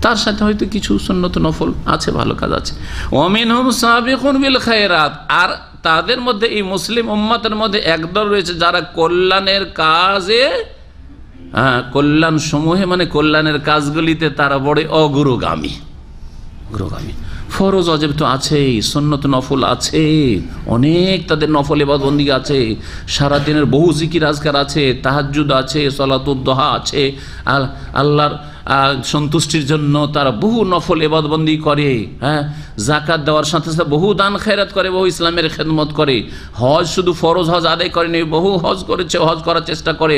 তার সাথে হয়তো কিছু সুন্নত নফল আছে, ভালো কাজ আছে। ওয়ামিনহুম সাবিকুন বিল খায়রাত, আর তাদের মধ্যে এই মুসলিম উম্মতের মধ্যে একদল রয়েছে যারা কল্যাণের কাজে, কল্যাণ সমূহে মানে কল্যাণের কাজগুলিতে তারা বড় অগ্রগামী। ফরজ ওয়াজিব তো আছেই, সুন্নত নফল আছে, অনেক তাদের নফল ইবাদত বন্দেগী আছে, সারাদিনের বহু জিকির আজকার আছে, তাহাজ্জুদ আছে, সালাতুদ দুহা আছে, আল্লাহর সন্তুষ্টির জন্য তারা বহু নফল ইবাদত বন্দেগী করে, যাকাত দেওয়ার সাথে সাথে বহু দান খেরাত করে, বহু ইসলামের খেদমত করে, হজ শুধু ফরজ হজ আদায় করেনি, বহু হজ করেছে, হজ করার চেষ্টা করে,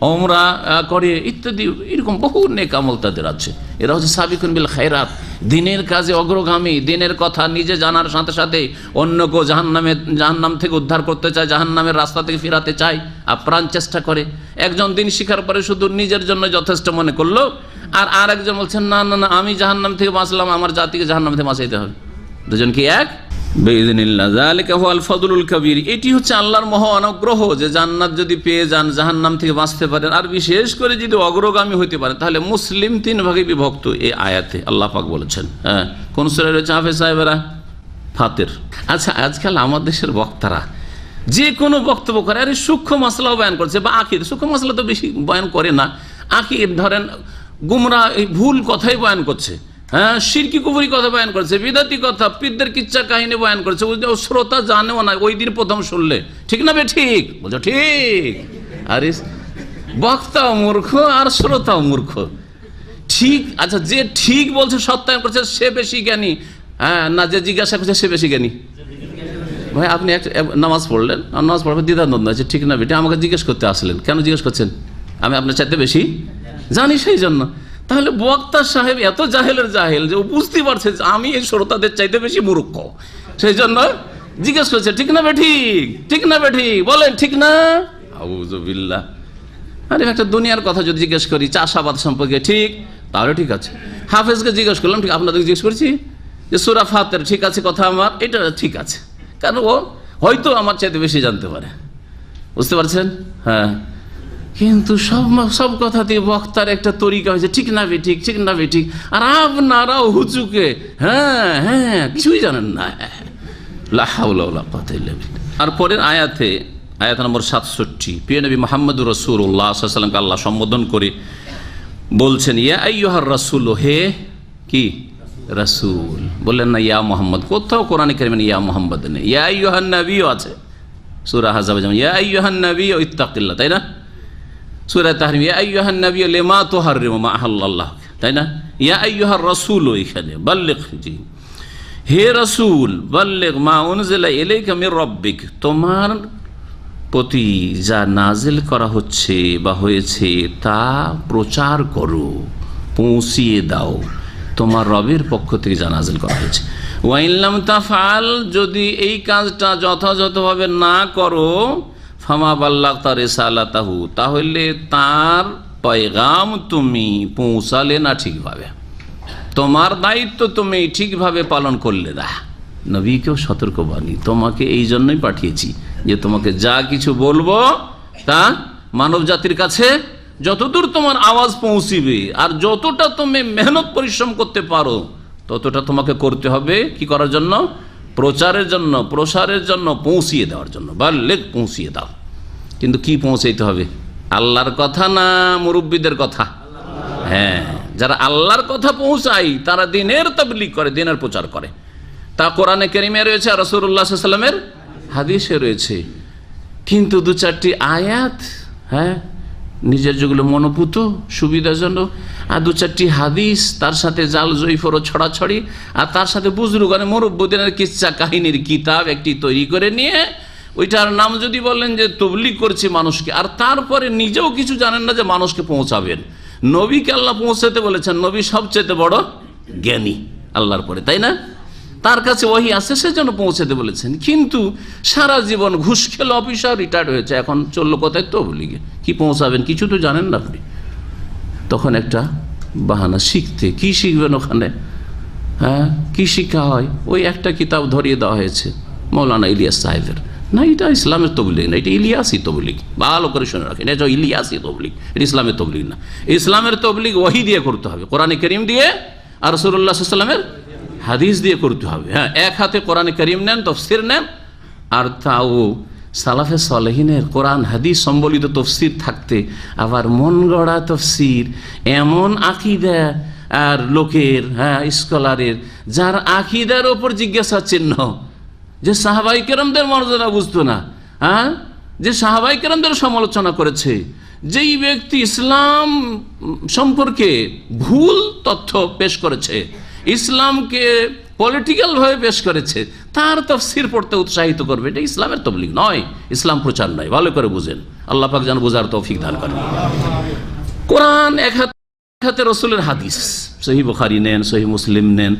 ওমরা করে, ইত্যাদি। এরকম বহু নেক আমল তাদের আছে। এরা হচ্ছে সাবিকুন বিল খায়রাত, দিনের কাজে অগ্রগামী, দিনের কথা নিজে জানার সাথে সাথে অন্যকে জাহান্নাম থেকে উদ্ধার করতে চায়, জাহান্নামের রাস্তা থেকে ফিরাতে চায়, আপ্রাণ চেষ্টা করে। একজন দিন শিখার পরে শুধু নিজের জন্য যথেষ্ট মনে করলো, আর আরেকজন বলছেন না না না, আমি জাহান্নাম থেকে বাঁচলাম, আমার জাতিকে জাহান্নাম থেকে বাঁচাইতে হবে। দুজন কি এক? বিইذنিল্লাহ, যালিকা হুয়াল ফাদলুল কাবীর। এটি হচ্ছে আল্লাহর মহা অনুগ্রহ যে জান্নাত যদি পেয়ে যান, জাহান্নাম থেকে বাঁচতে পারেন, আর বিশেষ করে যদি অগ্রগামী হতে পারেন, তাহলে মুসলিম 3 ভাগে বিভক্ত এই আয়াতে আল্লাহ পাক বলেছেন। কোন সূরা রয়েছে হাফেজ সাহেবেরা? ফাতির। আচ্ছা, আজকাল আমাদের দেশের বক্তারা যে কোনো বক্তব্য করে, আরে সূক্ষ্ম মাসলাও বয়ান করছে, বা আকিদ, সূক্ষ্ম মাসলা তো বেশি বয়ান করে না, আকিদ ধরেন গুমরাহ ভুল কথাই বয়ান করছে, শিরকি কুফরি কথা বয়ান করছে, বিদাতি কথা, পীরদের কিচ্ছা কাহিনী বয়ান করছে, শ্রোতা জানেও না, ওই দিন প্রথম শুনলে, ঠিক না বে? ঠিক বলছো, ঠিক। আরে বক্তাও মূর্খ আর শ্রোতাও মূর্খ, ঠিক, আচ্ছা যে ঠিক বলছে সত্যায়ন করছে সে বেশি জ্ঞানী, হ্যাঁ, না যে জিজ্ঞাসা করছে সে বেশি জ্ঞানী? ভাই আপনি একটা নামাজ পড়লেন, নামাজ পড়বে দ্বিধাদ্বন্দ্ব আছে, ঠিক না বেটা, আমাকে জিজ্ঞেস করতে আসলেন, কেন জিজ্ঞেস করছেন? আমি আপনার চাইতে বেশি জানি সেই জন্য। তাহলে বক্তা সাহেব এত জাহেলের জাহেল যে ও বুঝতে পারছে যে আমি এই শ্রোতাদের চাইতে বেশি মূর্খ, সেই জন্য জিজ্ঞেস করছে, ঠিক না বেঠিক, ঠিক না বেঠিক, বলেন ঠিক না? আউযুবিল্লাহ। আরে একটা দুনিয়ার কথা যদি জিজ্ঞেস করি চাষাবাদ সম্পর্কে, ঠিক, তাহলে ঠিক আছে। হাফেজকে জিজ্ঞেস করলাম, ঠিক, আপনাদের জিজ্ঞেস করছি যে সূরা ফাতির ঠিক আছে কথা আমার, এটা ঠিক আছে, কারণ ও হয়তো আমার চাইতে বেশি জানতে পারে, বুঝতে পারছেন? হ্যাঁ, কিন্তু সব কথাতে বক্তার একটা তরিকা হয়েছে, ঠিক না বেঠিক, ঠিক না বেঠিক, আর আপনারাও হুচুকে হ্যাঁ হ্যাঁ কিছুই জানেন না। লা হাওলা ওয়ালা কুওয়াতা ইল্লা বিল্লাহ। আর পরের আয়াতে, আয়াত নম্বর 67, প্রিয় নবী মুহাম্মদুর রাসূলুল্লাহ সাল্লাল্লাহু আলাইহি ওয়াসাল্লামকে আল্লাহ সম্বোধন করে বলছেন, ইয়া আইয়ুহার রাসূল, হে কি রাসূল, বললেন না ইয়া মুহাম্মদ। কোথাও কোরআনে কারিমে ইয়া মুহাম্মদ নেই, ইয়া আইয়ুহান নবীও আছে। সূরা আহজাবে যেমন ইয়া আইয়ুহান নবী ইত্তাকিল্লাহ, তাই না? সূরা তাহরিম ইয়া আইয়ুহান নবী লিমা তুহাররিমু মা আহাল্লাল্লাহ, তাই না? ইয়া আইয়ুহার রাসূল, এখানে বাল্লিগ, জি, হে রাসূল, বাল্লিগ মা উনজিলা ইলাইকা মির রাব্বিক, তোমার প্রতি যা নাজিল করা হচ্ছে বা হয়েছে তা প্রচার করো, পৌঁছিয়ে দাও, তোমার রবের পক্ষ থেকে যা নাজিল করা হয়েছে। ওয়া ইন লাম তাফআল, যদি এই কাজটা যথাযথভাবে না করো, ফামা বাল্লাগতা রিসালাতাহু, তাহলে তার পয়গাম তুমি পৌঁছালে না ঠিকভাবে, তোমার দায়িত্ব তুমি ঠিকভাবে পালন করলে না। নবীকেও সতর্কবাণী, তোমাকে এই জন্যই পাঠিয়েছি যে তোমাকে যা কিছু বলবো তা মানব জাতির কাছে যতদূর তোমার আওয়াজ পৌঁছিবে আর যতটা তুমি মেহনত পরিশ্রম করতে পারো ততটা তোমাকে করতে হবে, কি করার জন্য? প্রচারের জন্য, প্রসারের জন্য, পৌঁছিয়ে দেওয়ার জন্য। বাল্লিগ, পৌঁছিয়ে দাও। কিন্তু কি পৌঁছাইতে হবে? আল্লাহর কথা না মুরব্বীদের কথা? হ্যাঁ, যারা আল্লাহর কথা পৌঁছায় তারা দ্বীনের তাবলীগ করে, দ্বীনের প্রচার করে। তা কোরআনে কারিমে রয়েছে, আর রাসূলুল্লাহ সাল্লাল্লাহু আলাইহি ওয়াসাল্লামের হাদিসে রয়েছে। কিন্তু দু চারটি আয়াত, হ্যাঁ, নিজের যেগুলো মনোপুত সুবিধাজনক, আর দু চারটি হাদিস, তার সাথে জাল জয়ফর ছড়াছড়ি, আর তার সাথে বুজরুগানে মুরব্বিদের কিচ্ছা কাহিনীর কিতাব একটি তৈরি করে নিয়ে ওইটার নাম যদি বলেন যে তাবলীগ করছে মানুষকে, আর তারপরে নিজেও কিছু জানেন না যে মানুষকে পৌঁছাবেন। নবীকে আল্লাহ পৌঁছাতে বলেছেন, নবী সবচেয়ে বড় জ্ঞানী আল্লাহর পরে, তাই না? তার কাছে ওহী আছে, সেজন্য পৌঁছাতে বলেছেন। কিন্তু সারা জীবন ঘুষ খেলো অফিসার, রিটায়ার্ড হয়েছে, এখন চললো কোথায়? তাবলীগে। কি পৌঁছাবেন? কিছু তো জানেন না আপনি। তখন একটা বাহানা, শিখতে। কি শিখবেন ওখানে? হ্যাঁ, কি শিক্ষা হয়? ওই একটা কিতাব ধরিয়ে দেওয়া হয়েছে মৌলানা ইলিয়াস সাহেবের। না, এটা ইসলামের তবলীগ না, এটা ইলিয়াসি তবলীগ। ভালো করে শুনে রাখেন, এটা ইলিয়াসি তবলীগ, এটা ইসলামের তবলীগ না। ইসলামের তবলীগ ওহী দিয়ে করতে হবে, কোরআনে কারীম দিয়ে আর রাসূলুল্লাহ সাল্লাল্লাহু আলাইহি ওয়াসাল্লামের হাদিস দিয়ে করতে হবে। হ্যাঁ, এক হাতে কোরআনে কারীম নেন, তাফসীর নেন, আর তাও সালাফে সালেহিনের কোরআন হাদিস সম্বলিত তফসির থাকতে আবার মন গড়া তফসির, এমন আকীদা আর লোকের, হ্যাঁ, স্কলারের, যার আকীদার ওপর জিজ্ঞাসা চিহ্ন, যে সাহাবাই কেরামদের মর্যাদা বুঝতো না, হ্যাঁ, যে সাহাবাই কেরামদের সমালোচনা করেছে, যেই ব্যক্তি ইসলাম সম্পর্কে ভুল তথ্য পেশ করেছে, ইসলামকে পলিটিক্যাল ভাবে পেশ করেছে, তার তাফসীর পড়তে উৎসাহিত করবে, এটা ইসলামের তবলীগ নয়, ইসলাম প্রচার নয়। ভালো করে বুঝেন, আল্লাহ পাক যেন বোঝার তৌফিক দান করেন। কোরআন এক হাতে, রাসূলের হাদিস, সহিহ বুখারী নেন, সহিহ মুসলিম নেন,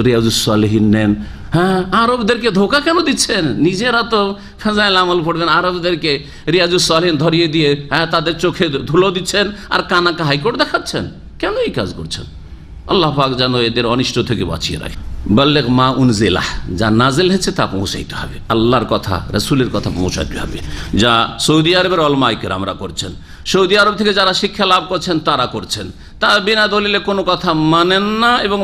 রিয়াজুস সালিহিন নেন। হ্যাঁ, আরবদেরকে ধোঁকা কেন দিচ্ছেন? নিজেরা তো ফাজাইল আমল পড়বেন, আরবদেরকে রিয়াজুস সালিহিন ধরিয়ে দিয়ে, হ্যাঁ, তাদের চোখে ধুলো দিচ্ছেন আর কানাকা হাইকোর্ট দেখাচ্ছেন। কেন এই কাজ করছেন? আল্লাহ পাক যেন এদের অনিষ্ট থেকে বাঁচিয়ে রাখে। বাল্লিগ মা উনজিলা, যা নাজিল হয়েছে তা পৌঁছাইতে হবে, আল্লাহর কথা, রাসূলের কথা পৌঁছাতে হবে। যা সৌদি আরবের উলামায়ে কেরামরা করছেন, সৌদি আরব থেকে যারা শিক্ষা লাভ করছেন তারা করছেন, তা বিনা দলিলে কোনো কথা মানেন না এবং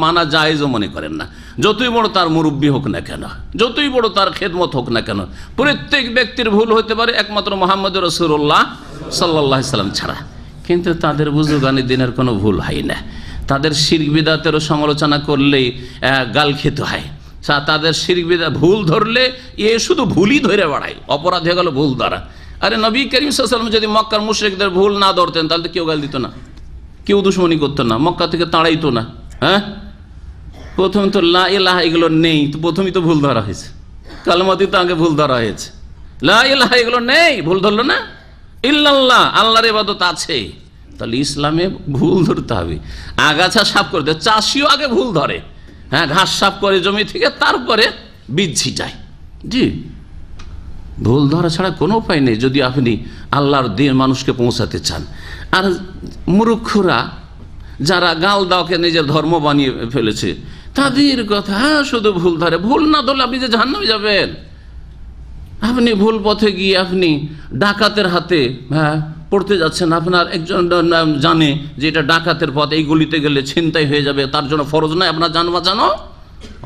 মানা জায়েজও মনে করেন না। যতই বড় তার মুরব্বী হোক না কেন, যতই বড় তার খেদমত হোক না কেন, প্রত্যেক ব্যক্তির ভুল হতে পারে একমাত্র মুহাম্মদ রাসূলুল্লাহ সাল্লাল্লাহু আলাইহি ওয়াসাল্লাম ছাড়া। কিন্তু তাদের বুজুর্গানি দিনের কোনো ভুল হয় না। তাদের শিরক বিদআতেরও সমালোচনা করলেই গাল খেতে হয়। তাদের শিরক বিদআত ভুল ধরলে এ শুধু ভুলই ধরে বেড়ায়, অপরাধ হয়ে গেল ভুল দ্বারা। আরে নবী করিম সাল্লাল্লাহু আলাইহি ওয়াসাল্লাম যদি মক্কার মুশরিকদের ভুল না ধরতেন তাহলে তো কেউ গাল দিত না, কেউ দুশ্মনী করতো না, মক্কা থেকে তাড়াইতো না। হ্যাঁ, প্রথমে তো লা ইলাহা এগুলো নেই, তো প্রথমেই তো ভুল ধরা হয়েছে, কালেমাতেই তো আগে ভুল ধরা হয়েছে। লা ইলাহা এগুলো নেই, ভুল ধরলো না। ইল্লাল্লাহ, আল্লাহর ইবাদত আছে। তাহলে ইসলামে ভুল ধরতে হবে। আগাছা সাফ করতে চাষিও আগে ভুল ধরে, হ্যাঁ, ঘাস সাফ করে জমি থেকে, তারপরে বীজ ছিটায়। জি, ভুল ধরা ছাড়া কোনো উপায় নেই যদি আপনি আল্লাহর দিন মানুষকে পৌঁছাতে চান। আর মূর্খরা যারা গাল দাওকে নিজের ধর্ম বানিয়ে ফেলেছে, তাদের কথা শুধু ভুল ধরে। ভুল না ধরলে আপনি যে জাহান্নামে যাবেন। আপনি ভুল পথে গিয়ে আপনি ডাকাতের হাতে পড়তে যাচ্ছেন, আপনার একজন জানে যে এটা ডাকাতের পথ, এই গলিতে গেলে ছিনতাই হয়ে যাবে, তার জন্য ফরজ নয় আপনার জান বাঁচানো?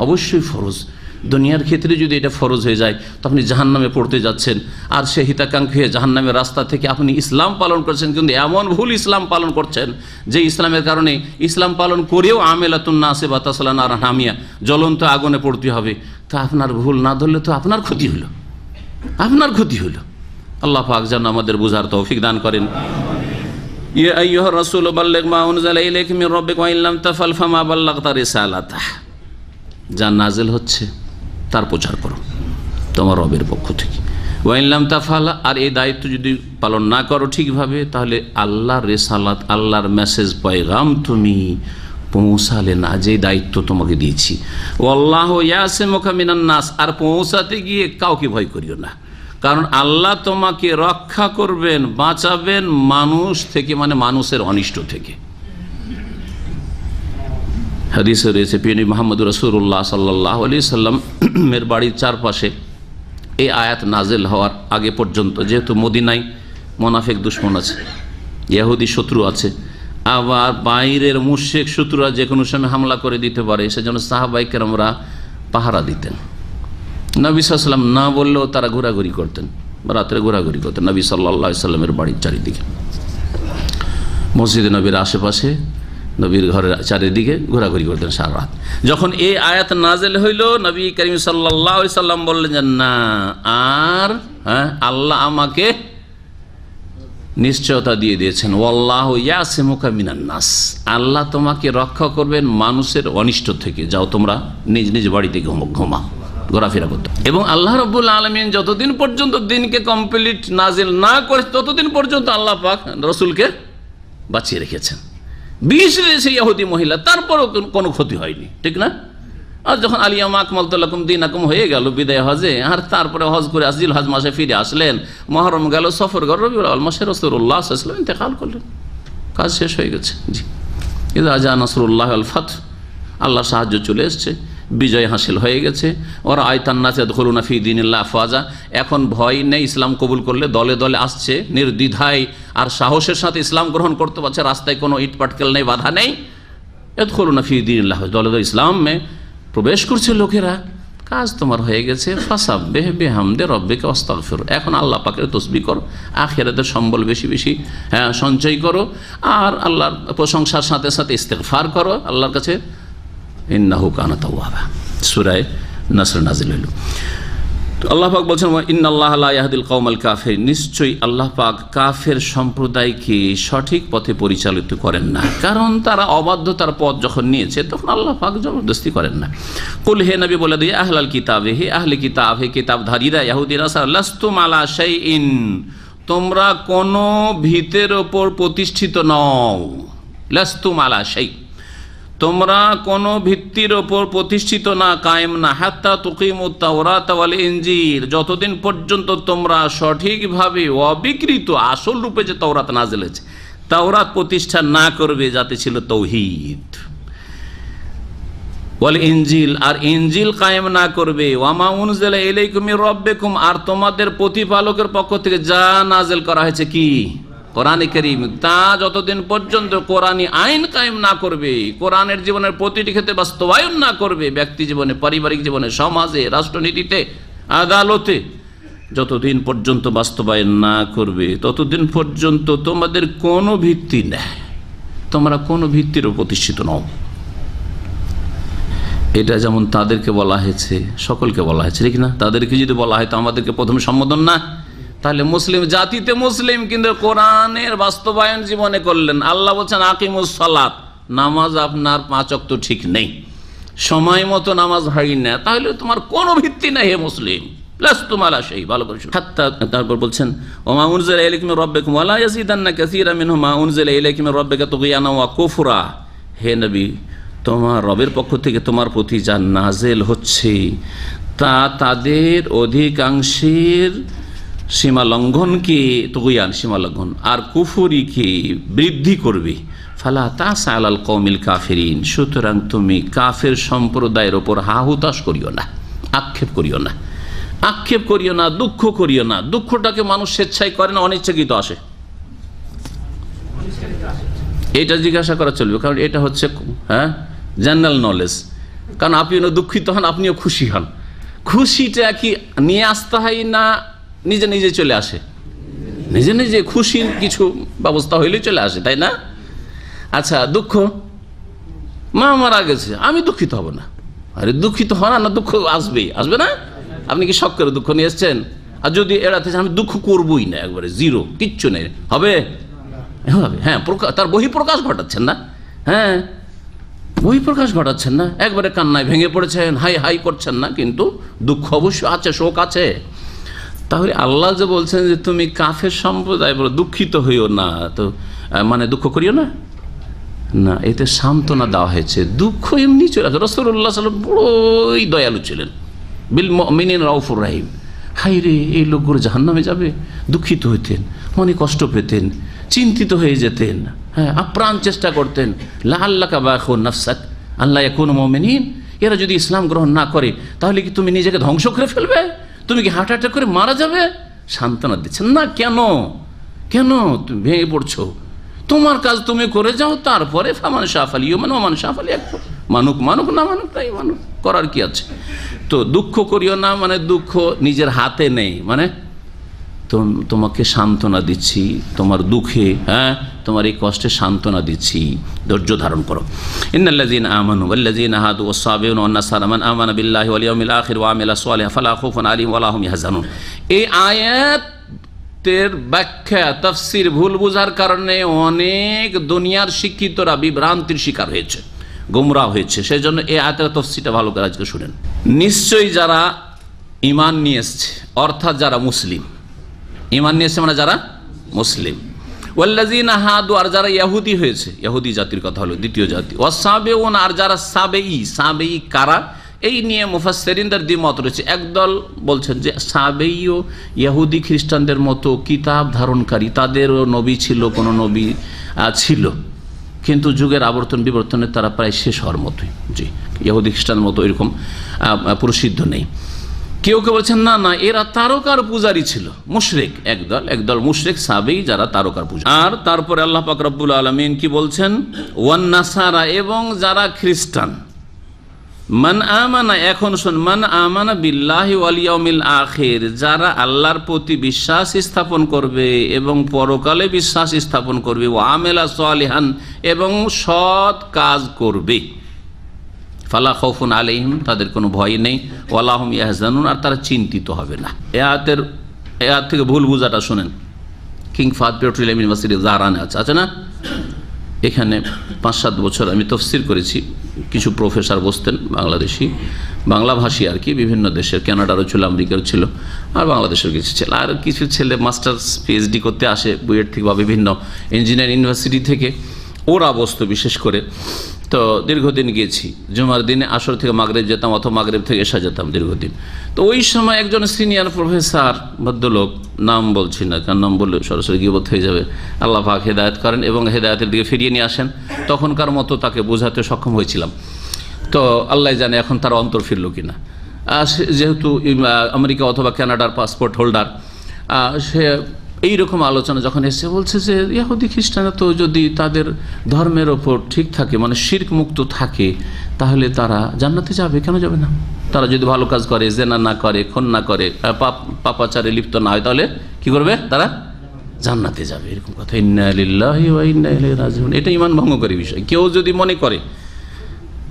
অবশ্যই ফরজ। দুনিয়ার ক্ষেত্রে যদি এটা ফরজ হয়ে যায় তো আপনি জাহান্নামে পড়তে যাচ্ছেন। আর সে হিতাকাঙ্ক্ষী হয়ে জাহান্নামের রাস্তা থেকে আপনি ইসলাম পালন করছেন, কিন্তু এমন ভুল ইসলাম পালন করছেন যে ইসলামের কারণে ইসলাম পালন করেও আমেলাতুন নাসিবা তাসলা নারান হামিয়া, জ্বলন্ত আগুনে পড়তে হবে। তা আপনার ভুল না ধরলে তো আপনার ক্ষতি হলো, আপনার ক্ষতি হলো। আল্লাহ পাক যেন আমাদের বুঝার তৌফিক দান করেন। ইয়া আইয়ুহার রাসূল বাল্লিগ মা উনজিলা ইলাইকা মির রাব্বিকা ওয়া ইন লাম তাফআল ফামা বাল্লাগতা রিসালাতাহ। যা নাজিল হচ্ছে তার প্রচার করো তোমার রবের পক্ষ থেকে। ওয়া ইন লাম তাফআল, আর এই দায়িত্ব যদি পালন না করো ঠিকভাবে, তাহলে আল্লাহর রিসালাত, আল্লাহর মেসেজ পয়গাম তুমি পৌঁছালে না, যে দায়িত্ব তোমাকে দিয়েছি। ওয়াল্লাহু ইয়াসিমুকা মিনান নাস, আর পৌঁছাতে গিয়ে কাউকে ভয় করিও না, কারণ আল্লাহ তোমাকে রক্ষা করবেন, বাঁচাবেন মানুষ থেকে, মানে মানুষের অনিষ্ট থেকে। হাদিসে রয়েছে প্রিয় মুহাম্মদ রাসূলুল্লাহ সাল্লাল্লাহু আলাইহি সাল্লামের বাড়ির চারপাশে এই আয়াত নাজিল হওয়ার আগে পর্যন্ত, যেহেতু মদিনায় মুনাফিক দুশমন আছে, ইহুদি শত্রু আছে, আবার বাইরের মুশরিক শত্রুরা যে কোনো সময় হামলা করে দিতে পারে, সেজন্য সাহাবায়ে কেরামরা পাহারা দিতেন। নবী সাল্লাল্লাহু আলাইহি সাল্লাম না বললেও তারা ঘোরাঘুরি করতেন, রাত্রে ঘোরাঘুরি করতেন নবী সাল্লাল্লাহু আলাইহি সাল্লামের বাড়ির চারিদিকে, মসজিদে নবীর আশেপাশে, নবীর ঘরের চারিদিকে ঘোরাঘুরি করতেন সারা রাত। যখন এই আয়াত নাজিল হইল, নবী করিম সাল্লাল্লাহু আলাইহি সাল্লাম বললেন যে না, আর আল্লাহ আমাকে নিশ্চয়তা দিয়ে দিয়েছেন, ওয়াল্লাহু ইয়াসিমুকা মিনান নাস, আল্লাহ তোমাকে রক্ষা করবেন মানুষের অনিষ্ট থেকে। যাও তোমরা নিজ নিজ বাড়িতে ঘুমাও, ঘোরাফেরা করতে। এবং আল্লাহ রাব্বুল আলামিন যতদিন পর্যন্ত দিনকে কমপ্লিট নাজিল না করে, ততদিন পর্যন্ত আল্লাহ পাক রাসূলকে বাঁচিয়ে রেখেছেন। 20 রয়েছে ইহুদি মহিলা, তারপরও কোনো ক্ষতি হয়নি, ঠিক না? আর যখন আলিয়ামা আকমালতু লাকুম দীনাকুম হয়ে গেল বিদায় হজে, আর তারপরে হজ করে জিল হজ মাসে ফিরে আসলেন, মুহররম গেল, সফর গেল, রবিউল আউয়াল মাসে রাসূলুল্লাহ সাল্লাল্লাহু আলাইহি ওয়াসাল্লাম ইন্তেকাল করলেন, কাজ শেষ হয়ে গেছে। জি, ইযা জা নাসরুল্লাহ ওয়াল ফাত, আল্লাহর সাহায্য চলে এসছে, বিজয় হাসিল হয়ে গেছে। ওরা আয়তান নাস ইয়াদখুলুনা ফি দীনিল্লাহ আফওয়াজা, এখন ভয় নেই, ইসলাম কবুল করলে দলে দলে আসছে নির্দ্বিধায় আর সাহসের সাথে ইসলাম গ্রহণ করতে পারছে, রাস্তায় কোনো ইট পাটকেল নেই, বাধা নেই। ইয়াদখুলুনা ফি দীনিল্লাহ, দলে দলে ইসলামে প্রবেশ করছে লোকেরা। কাজ তোমার হয়ে গেছে। ফাসাব্বিহ বিহামদি রাব্বিকা ওয়াস্তাগফির, এখন আল্লাহ পাকের তাসবিহ করো, আখিরাতের সম্বল বেশি বেশি সঞ্চয় করো, আর আল্লাহর প্রশংসার সাথে সাথে ইস্তিগফার করো আল্লাহর কাছে। ইন্নাহু কানা তাওয়াবা, সূরা নাসর নাজিল হলো। তো আল্লাহ পাক বলছেন ইন্নাল্লাহা লা ইয়াহদিল কওমাল কাফিরিন, নিশ্চয়ই আল্লাহ পাক কাফের সম্প্রদায়কে সঠিক পথে পরিচালিত করেন না, কারণ তারা অবাধ্যতার পথ যখন নিয়েছে তখন আল্লাহ পাক জবরদস্তি করেন না। কুল, হে নবী বলে দিয়ে, আহলাল কিতাবে, হে আহলে কিতাব, হে কিতাবধারীরা, ইহুদি নাসারা, লাস্তুম আলা শাইইন, তোমরা কোনো ভিতের ওপর প্রতিষ্ঠিত নও। লাস্তুম আলা শাই, তোমরা কোনো ভিত্তির ওপর প্রতিষ্ঠিত না, কায়েম না, হাত্তা তুকিমুত তাওরাত ওয়াল ইনজিল, যতদিন পর্যন্ত তোমরা সঠিকভাবে অবিকৃত আসল রূপে যে তাওরাত নাজিল হয়েছে, তাওরাত প্রতিষ্ঠা না করবে, যাতে ছিল তৌহিদ। ওয়াল ইনজিল, আর ইনজিল কায়েম না করবে। ওয়ামা উনজিলা ইলাইকুম মির রাব্বিকুম, আর তোমাদের প্রতিপালকের পক্ষ থেকে যা নাজিল করা হয়েছে, কি? কোরআনে কারীম, তা যতদিন পর্যন্ত কোরআনী আইন কায়েম না করবে, কোরআনের জীবনের প্রতিটি ক্ষেত্রে বাস্তবায়ন না করবে, ব্যক্তি জীবনে, পারিবারিক জীবনে, সমাজে, রাষ্ট্রনীতিতে, আদালতে, যতদিন পর্যন্ত বাস্তবায়ন না করবে ততদিন পর্যন্ত তোমাদের কোনো ভিত্তি নেই, তোমরা কোনো ভিত্তির প্রতিষ্ঠিত নও। এটা যেমন তাদেরকে বলা হয়েছে, সকলকে বলা হয়েছে, ঠিক না? তাদেরকে যদি বলা হয় তো আমাদেরকে প্রথম সম্বোধন না, তাহলে মুসলিম জাতিতে মুসলিম, কিন্তু কোরআনের বাস্তবায়ন জীবনে করলেন। আল্লাহ বলছেন আকিমুস সালাত, নামাজ আপনার 5 ওয়াক্ত ঠিক নেই, সময় মতো নামাজ হয় না, তাহলে তোমার কোনো ভিত্তি নেই হে মুসলিম। তোমালা সেই ভালো করে তারপর বলছেন ওমা উনজিলা ইলাইকুম মির রাব্বিকুম ওয়া লা ইয়াজিদান্না কাসীরাম মিনহুম মা উনজিলা ইলাইকুম মির রাব্বিকা তুগয়ানা ওয়া কুফরা। হে নবী, তোমার রবের পক্ষ থেকে তোমার প্রতি যা নাজেল হচ্ছে তা তাদের অধিকাংশের সীমালঙ্ঘনকে, তুগয়ান সীমালঙ্ঘন, আর কুফরিকে বৃদ্ধি করবে। ফালা তাসা আলাল কওমিল কাফিরিন, সুতরাং তুমি কাফের সম্প্রদায়ের ওপর হাহুতাশ করিও না, আক্ষেপ করিও না, আক্ষেপ করিও না, দুঃখ করিও না। দুঃখটাকে মানুষ স্বেচ্ছায় করে না, অনিচ্ছাকৃত আসে। এটা জিজ্ঞাসা করা চলবে, কারণ এটা হচ্ছে জেনারেল নলেজ। কারণ আপনিও দুঃখিত হন, আপনিও খুশি হন। খুশিটা কি নিয়ে আসতে হয় না নিজে নিজে চলে আসে? নিজে নিজে খুশির কিছু ব্যবস্থা হইলেই চলে আসে, তাই না? আচ্ছা, দুঃখ, মা মারা গেছে, আমি দুঃখিত হব না। আরে দুঃখিত হন না, দুঃখ আসবেই, আসবে না? আপনি কি শখ করে দুঃখ নিয়ে এসছেন? আর যদি এড়াতে আমি দুঃখ করবই না, একবারে জিরো, কিচ্ছু নেই, হবে? হবে, হ্যাঁ। তার বহিঃপ্রকাশ ঘটাচ্ছেন না, হ্যাঁ, বহিঃপ্রকাশ ঘটাচ্ছেন না, একবারে কান্নায় ভেঙে পড়েছেন, হাই হাই করছেন না, কিন্তু দুঃখ অবশ্য আছে, শোক আছে। তাহলে আল্লাহ যে বলছেন যে তুমি কাফের সম্প্রদায় বলো দুঃখিত হইও না, তো মানে দুঃখ করিও না, না, এতে সান্ত্বনা দেওয়া হয়েছে। দুঃখ এমনি চলে আসে। রাসূলুল্লাহ সাল্লাল্লাহু আলাইহি ওয়াসাল্লাম বড়ই দয়ালু ছিলেন, বিল মুমিনিন রাউফুর রহিম। হাই রে, এই লোকগুলো জাহান্নামে যাবে, দুঃখিত হইতেন, মনে কষ্ট পেতেন, চিন্তিত হয়ে যেতেন, হ্যাঁ, আপ্রাণ চেষ্টা করতেন। লাআল্লাকা বাখিউন নাফসাক আল্লা ইয়াকুনু মুমিনিন, এরা যদি ইসলাম গ্রহণ না করে তাহলে কি তুমি নিজেকে ধ্বংস করে ফেলবে? তুমি কি হার্ট অ্যাটাক করে মারা যাবে? সান্ত্বনা দিচ্ছেন না। কেন কেন তুমি ভেঙে পড়ছো? তোমার কাজ তুমি করে যাও, তারপরে ফামান শাফালি মানে ওমান শাফালি, মানুক মানুক, না মানুক তাই মানুক, করার কি আছে? তো দুঃখ করিও না মানে দুঃখ নিজের হাতে নেই, মানে তোমাকে সান্ত্বনা দিচ্ছি তোমার দুঃখে, হ্যাঁ, তোমার এই কষ্টে সান্ত্বনা দিচ্ছি, ধৈর্য ধারণ করো। ইন্নাল্লাযীনা আমানু ওয়াল্লাযীনা হাদু ওয়াস-সাবিউনা ওয়ান-নাসারা মান আমানা বিল্লাহি ওয়াল ইয়াউমিল আখির ওয়া আমিলা সালিহান ফালা খাউফুন আলাইহিম ওয়া লা হুম ইয়াহজানুন। এই আয়াতের ব্যাখ্যা তাফসীর ভুল বুঝার কারণে অনেক দুনিয়ার শিক্ষিতরা বিভ্রান্তির শিকার হয়েছে, গোমরাহ হয়েছে। সেই জন্য এই আয়াতের তাফসীরটা ভালো করে আজকে শুনেন। নিশ্চয়ই যারা ঈমান নিয়ে এসেছে, অর্থাৎ যারা মুসলিম, ঈমান নিয়ে এসেছে মানে যারা মুসলিম, ওয়াল্লাযীনা হাদু, আর যারা ইহুদি হয়েছে, ইহুদি জাতির কথা হলো দ্বিতীয় জাতি, ওয়াস-সাবিউন, আর যারা সাবেঈ। সাবেঈ কারা? এই নিয়ে মুফাসসিরিনদের দ্বিমত রয়েছে। একদল বলছেন যে সাবেঈও ইহুদি খ্রিস্টানদের মতো কিতাব ধারণকারী, তাদেরও নবী ছিল, কোনো নবী ছিল, কিন্তু যুগের আবর্তন বিবর্তনে তারা প্রায় শেষ হওয়ার মতোই। জি, ইহুদি খ্রিস্টানের মতো এরকম প্রসিদ্ধ নেই। কেউ কেউ বলছেন না না, এরা তারকার পূজারী ছিল, মুশরিক। একদল মুশরিক সাবেঈ যারা তারকার পূজা। আর তারপরে আল্লাহ পাক রব্বুল আলামিন কি বলছেন? ওয়ান নাসারা, এবং যারা খ্রিস্টান। মান আমানা, এখন শোন, মান আমানা বিল্লাহি ওয়াল ইয়াউমিল আখির, যারা আল্লাহর প্রতি বিশ্বাস স্থাপন করবে এবং পরকালে বিশ্বাস স্থাপন করবে, ওয়া আমিলা সালিহান, এবং সৎ কাজ করবে, ফালা খাউফুন আলাইহিম, তাদের কোনো ভয় নেই, ওয়া লা হুম ইয়াহজানুন, আর তারা চিন্তিত হবে না। এই আয়াত থেকে ভুল বুঝাটা শোনেন। কিং ফাহাদ পেট্রোলিয়াম ইউনিভার্সিটি জাহরানে আছে না, এখানে 5-7 বছর আমি তাফসীর করেছি। কিছু প্রফেসর বসতেন, বাংলাদেশি, বাংলাভাষী আর কি, বিভিন্ন দেশের, কানাডারও ছিল, আমেরিকারও ছিল, আর বাংলাদেশের কিছু ছেলে, আর কিছু ছেলে মাস্টার্স পিএইচডি করতে আসে বুয়েট থেকে বা বিভিন্ন ইঞ্জিনিয়ারিং ইউনিভার্সিটি থেকে, ওরা বসতো বিশেষ করে। তো দীর্ঘদিন গিয়েছি, জুমার দিনে আসর থেকে মাগরিব যেতাম, অথবা মাগরিব থেকে এশা যেতাম দীর্ঘদিন। তো ওই সময় একজন সিনিয়র প্রফেসর, ভদ্রলোক, নাম বলছি না কারণ নাম বললে সরাসরি গীবত হয়ে যাবে, আল্লাহ পাক হেদায়েত করেন এবং হেদায়েতের দিকে ফিরিয়ে নিয়ে আসেন, তখনকার মতো তাকে বোঝাতে সক্ষম হয়েছিলাম। তো আল্লাহ জানে এখন তার অন্তর ফিরল কিনা। যেহেতু আমেরিকা অথবা কানাডার পাসপোর্ট হোল্ডার, সে এইরকম আলোচনা যখন এসে বলছে যে ইহুদি খ্রিস্টানরা তো যদি তাদের ধর্মের ওপর ঠিক থাকে, মানে শিরক মুক্ত থাকে, তাহলে তারা জান্নাতে যাবে, কেন যাবে না? তারা যদি ভালো কাজ করে, জেনা না করে, খুন না করে, পাপাচারে লিপ্ত না হয়, তাহলে কি করবে? তারা জান্নাতে যাবে, এরকম কথা। ইন্না লিল্লাহি ওয়া ইন্না ইলাইহি রাজিউন, এটা ঈমান ভঙ্গকারী বিষয়। কেউ যদি মনে করে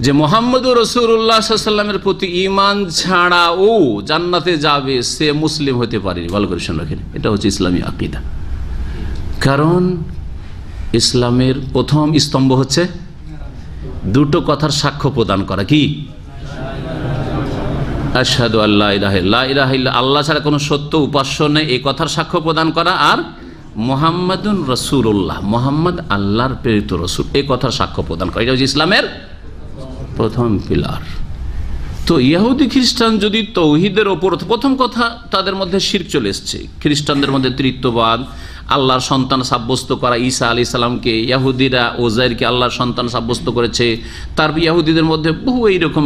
যে মুহাম্মদুর রাসূলুল্লাহ সাল্লাল্লাহু আলাইহি ওয়াসাল্লামের প্রতি ঈমান ছাড়াও জান্নাতে যাবে সে মুসলিম হতে পারেনি। ভালো করে শুনে রাখেন, এটা হচ্ছে ইসলামী আকীদা। কারণ ইসলামের প্রথম স্তম্ভ হচ্ছে দুটো কথার সাক্ষ্য প্রদান করা। কি? আশহাদু আল্লা ইলাহা ইল্লাল্লাহ, আল্লাহ ছাড়া কোনো সত্য উপাস্য নেই এই কথার সাক্ষ্য প্রদান করা, আর মুহাম্মাদুর রাসূলুল্লাহ, মুহাম্মদ আল্লাহর প্রেরিত রাসূল, এই কথার সাক্ষ্য প্রদান করা। এটা হচ্ছে ইসলামের প্রথম পিলার। তো ইহুদি খ্রিস্টান যদি তৌহিদের ওপর, প্রথম কথা তাদের মধ্যে শিরক চলে এসছে। খ্রিস্টানদের মধ্যে তৃতীয়বাদ, আল্লাহর সন্তান সাব্যস্ত করা, ঈসা আলাইহিস সালামকে, ইহুদিরা ওজাইরকে আল্লাহর সন্তান সাব্যস্ত করেছে। তারপর ইহুদিদের মধ্যে বহু এইরকম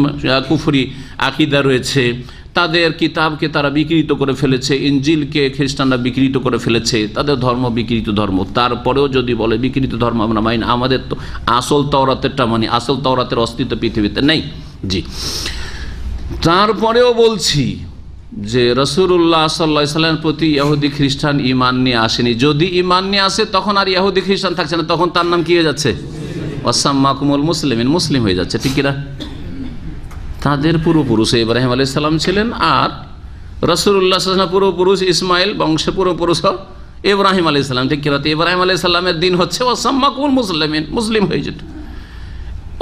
কুফরি আকীদা রয়েছে। তাদের কিতাবকে তারা বিকৃত করে ফেলেছে, ইনজিলকে খ্রিস্টানরা বিকৃত করে ফেলেছে, তাদের ধর্ম বিকৃত ধর্ম। তারপরেও যদি বলে বিকৃত ধর্ম আমরা মানি, আমাদের তো আসল তাওরাতেরটা মানি, আসল তাওরাতের অস্তিত্ব পৃথিবীতে নেই। জি, তারপরেও বলছি যে রাসূলুল্লাহ সাল্লাল্লাহু আলাইহি ওয়াসাল্লামের প্রতি ইহুদি খ্রিস্টান ঈমান নিয়ে আসেনি। যদি ঈমান নিয়ে আসে তখন আর ইহুদি খ্রিস্টান থাকছে না, তখন তার নাম কি হয়ে যাচ্ছে? ওয়াসাম্মাকুমুল মুসলিমিন, মুসলিম হয়ে যাচ্ছে। ঠিক কিনা? তাদের পূর্বপুরুষ ইব্রাহিম আলাইহিস সালাম ছিলেন, আর রাসূলুল্লাহ সাল্লাল্লাহু আলাইহি ওয়াসাল্লাম পূর্বপুরুষ ইসমাইল বংশে পূর্বপুরুষ ইব্রাহিম আলাইহিস সালাম। ঠিক কিনা? তো ইব্রাহিম আলাইহিস সালামের দিন হচ্ছে ওয়াসাম্মাকুমুল মুসলিমিন, মুসলিম হয়ে যেত।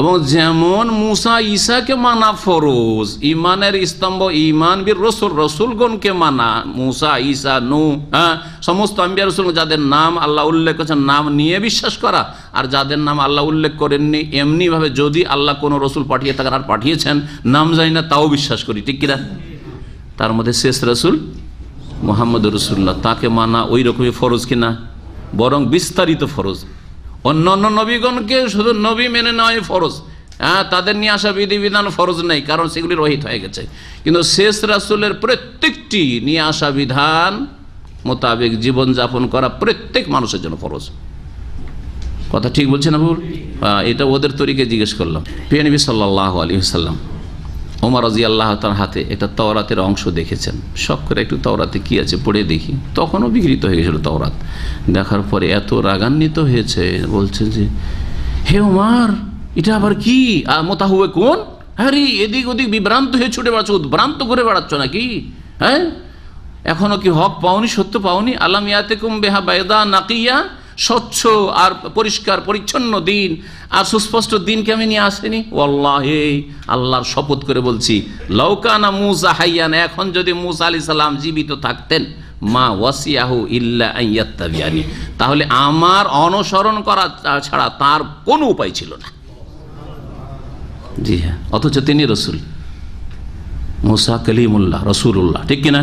এবং যেমন মুসা ঈসাকে মানা ফরজ, ইমানের স্তম্ভ ইমান বির রসুল, রসুলগণকে মানা, মুসা ঈসা নূহ, সমস্ত আম্বিয়া রসুল যাদের নাম আল্লাহ উল্লেখ করেছেন নাম নিয়ে বিশ্বাস করা, আর যাদের নাম আল্লাহ উল্লেখ করেননি এমনিভাবে যদি আল্লাহ কোনো রসুল পাঠিয়ে থাকেন আর পাঠিয়েছেন নাম জানি না তাও বিশ্বাস করি। ঠিক কিনা? তার মধ্যে শেষ রসুল মুহাম্মদুর রাসূলুল্লাহ, তাকে মানা ওই রকমই ফরজ কিনা? বরং বিস্তারিত ফরজ। অন্য অন্য নবীগণকে শুধু নবী মেনে নেওয়াই ফরজ, তাদের নিয়ে আসা বিধিবিধান ফরজ নেই, কারণ সেগুলি রহিত হয়ে গেছে। কিন্তু শেষ রাসূলের প্রত্যেকটি নিয়ে আসা বিধান মোতাবেক জীবনযাপন করা প্রত্যেক মানুষের জন্য ফরজ। কথা ঠিক বলছে না ভুল? এটা ওদের তরিকে জিজ্ঞেস করলাম। প্রিয় নবী সাল্লাল্লাহু আলাইহি ওয়াসাল্লাম ওমর রাদিয়াল্লাহু তাআলা হাতে একটা তাওরাতের অংশ দেখেছেন, শখ করে একটু তাওরাতে কি আছে পড়ে দেখি। তখনও বিকৃত হয়ে গেছিল তাওরাত। দেখার পরে এত রাগান্বিত হয়েছে, বলছে যে হে ওমর, এটা আবার কি? মোতাহুয়ে কোন? আরে এদিক ওদিক বিভ্রান্ত হয়ে ছুটে বেড়াচ্ছ, উদ্ভ্রান্ত করে বেড়াচ্ছ নাকি? হ্যাঁ, এখনো কি হক পাওনি, সত্য পাওনি? আলাম ইয়াতিকুম বিহা বাইদা নাকিয়া, স্বচ্ছ আর পরিষ্কার পরিচ্ছন্ন দিন আর সুস্পষ্ট দিনকে আমি নিয়ে আসেনি? ওয়াল্লাহি, আল্লাহর শপথ করে বলছি, লাউ কানা মূসা হাইয়ান, এখন যদি মূসা আলাইহিস সালাম জীবিত থাকতেন, মা ওয়াসিয়াহু ইল্লা আন ইয়াত্তাবিআনি, তাহলে আমার অনুসরণ করা ছাড়া তার কোনো উপায় ছিল না। জি হ্যাঁ, অথচ তিনি রসুল, মূসা কালিমুল্লাহ, রসুলুল্লাহ। ঠিক কিনা?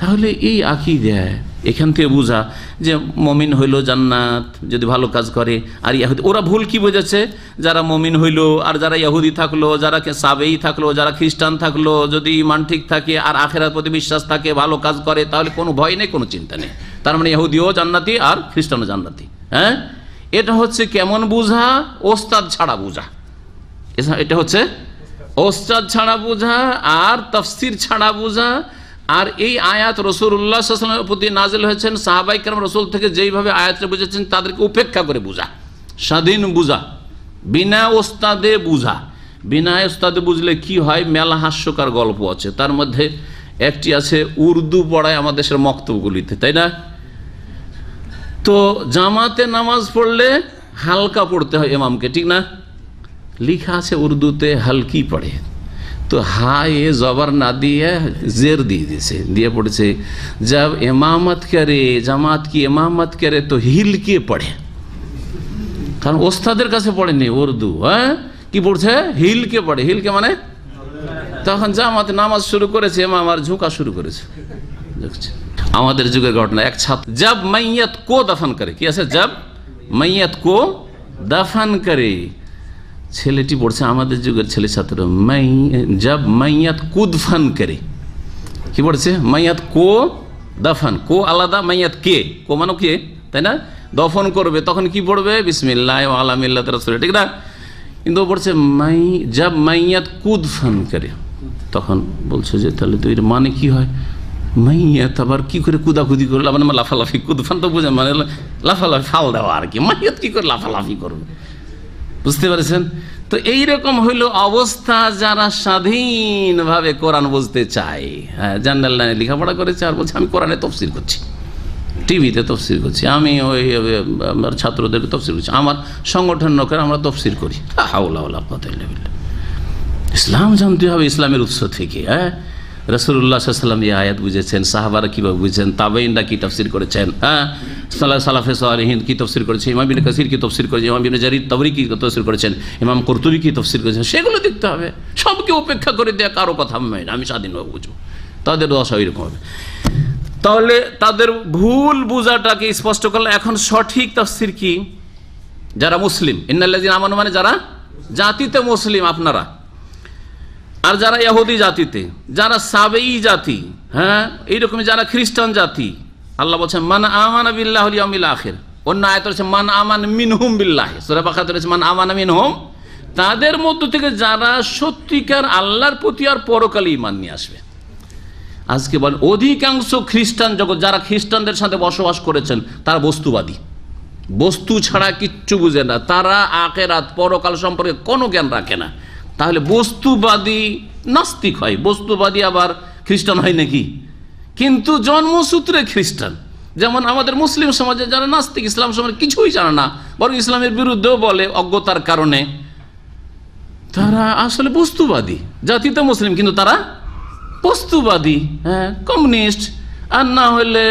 তাহলে এই আকীদা এখান থেকে বোঝা যে মমিন হইল জান্নাত যদি ভালো কাজ করে, আর ইহুদি ওরা ভুল কি বোঝাচ্ছে, যারা মমিন হইল আর যারা ইহুদি থাকলো, যারা সাবেই থাকলো, যারা খ্রিস্টান থাকলো, যদি ঈমান ঠিক থাকে আর আখিরাত প্রতি বিশ্বাস থাকে, ভালো কাজ করে, তাহলে কোনো ভয় নেই, কোনো চিন্তা নেই। তার মানে ইহুদিও জান্নাতি আর খ্রিস্টানও জান্নাতি। হ্যাঁ, এটা হচ্ছে কেমন বোঝা? ওস্তাদ ছাড়া বোঝা। এটা হচ্ছে ওস্তাদ ছাড়া বোঝা আর তাফসীর ছাড়া বোঝা। আর এই আয়াত রাসূলুল্লাহ সাল্লাল্লাহু আলাইহি ওয়াসাল্লামের প্রতি নাযিল হয়েছেন, সাহাবায়ে কেরাম রাসূল থেকে যেইভাবে আয়াতটা বুঝেছেন তাদেরকে উপেক্ষা করে বোঝা, স্বাধীন বোঝা, বিনা ওস্তাদে বোঝা। বিনা ওস্তাদে বুঝলে কি হয়? মেলা হাস্যকর গল্প আছে। তার মধ্যে একটি আছে, উর্দু পড়ায় আমাদের দেশের মক্তবগুলিতে, তাই না? তো জামাতে নামাজ পড়লে হালকা পড়তে হয় ইমামকে, ঠিক না? লিখা আছে উর্দুতে হালকি পড়ে, তো হায় জবর না দিয়ে জের দিয়ে দিয়েছে, দিয়ে পড়েছে जब इमामत करे জামাত কি ইমামত করে তো হিল কে পড়ে, কারণ ওস্তাদের কাছে পড়েনি উর্দু। হ্যাঁ, কি পড়ছে? হিল কে পড়ে। হিল কে মানে তখন জামাতে নামাজ শুরু করেছে, ইমাম আর ঝুঁকা শুরু করেছে। দেখছে আমাদের যুগের ঘটনা। এক ছাত্র जब मैयत को दफन करे, কি আছে? जब मैयत को दफन करे, ছেলেটি পড়ছে আমাদের যুগের ছেলে ছাত্র, जब मैयत कुदफन करे, কি পড়ছে? মাইয়াত কো দফন, কো আলাদা, মাইয়াত কে, কো মানে কে, তাই না? দফন করবে তখন কি পড়বে? বিসমিল্লাহ ওয়া আলা মিল্লাতি রাসূল, ঠিক না? কিন্তু পড়ছে जब मैयत कुदफन करे, তখন বলছে যে তাহলে তো এর মানে কি হয়? মাইয়াত আবার কি করে কুদাকুদি করে, মানে লাফালাফি, কুদফান তো বোঝেন মানে লাফালাফি, ফাল দেওয়া আর কি। মাইয়াত কি করে লাফালাফি করবে? বুঝতে পারছেন? তো এইরকম হইল অবস্থা যারা স্বাধীনভাবে কোরআন বুঝতে চায়। হ্যাঁ, জার্নাল লাইনে লেখাপড়া করেছে আর বলছে আমি কোরআনে তফসির করছি, টিভিতে তফসির করছি, আমি ওই আমার ছাত্রদের তফসির করছি, আমার সংগঠন লোকের আমরা তফসির করি। হাওলা কথা, ইসলাম জানতে হবে ইসলামের উৎস থেকে। হ্যাঁ, রাসূলুল্লাহ সাল্লাল্লাহু আলাইহি ওয়াসাল্লাম এই আয়াত বুঝেছেন, সাহাবারা কীভাবে বুঝেছেন, তাবেঈনরা কী তাফসীর করেছেন, হ্যাঁ, সালাফে সালেহিন কী তাফসীর করেছেন, ইমাম ইবনে কাসির কী তাফসীর করেছেন, ইমাম ইবনে জারির তাবরি কী তাফসীর করেছেন, ইমাম কুরতুবী কী তাফসীর করেছেন, সেগুলো দেখতে হবে। সবকে উপেক্ষা করে দেয়া কারো কথা আমি স্বাধীনভাবে বুঝবো, তাদের দশা এরকম হবে। তাহলে তাদের ভুল বুঝাটাকে স্পষ্ট করলে এখন সঠিক তাফসীর কি? যারা মুসলিম, ইন্নাল্লাযীনা আমানু মানে যারা জাতিতে মুসলিম আপনারা, আর যারা ইহুদি জাতিতে, যারা সাবেঈ জাতি, হ্যাঁ এইরকম যারা খ্রিস্টান জাতি, আল্লাহ বলছেন মান আমানা বিল্লাহি ওয়াল ইয়াউমিল আখির। অন্য আয়াতে রয়েছে মান আমান মিনহুম বিল্লাহি, সূরা বাকারাতে রয়েছে মান আমানা মিনহুম। তাদের মধ্য থেকে যারা সত্যিকার আল্লাহর প্রতি আর পরকালে ঈমান নিয়ে আসবে। আজকে বল অধিকাংশ খ্রিস্টান জগৎ যারা খ্রিস্টানদের সাথে বসবাস করেছেন তারা বস্তুবাদী, বস্তু ছাড়া কিচ্ছু বুঝে না, তারা আখিরাত পরকাল সম্পর্কে কোনো জ্ঞান রাখে না। তাহলে বস্তুবাদী নাস্তিক হয়, বস্তুবাদী আবার খ্রিস্টান হয় নাকি? কিন্তু জন্মসূত্রে খ্রিস্টান। যেমন আমাদের মুসলিম সমাজে যারা নাস্তিক, ইসলাম সম্পর্কে কিছুই জানে না, বরং ইসলামের বিরুদ্ধেও বলে অজ্ঞতার কারণে, তারা আসলে বস্তুবাদী। জাতিতে মুসলিম কিন্তু তারা বস্তুবাদী, হ্যাঁ, কমিউনিস্ট, আর না হলে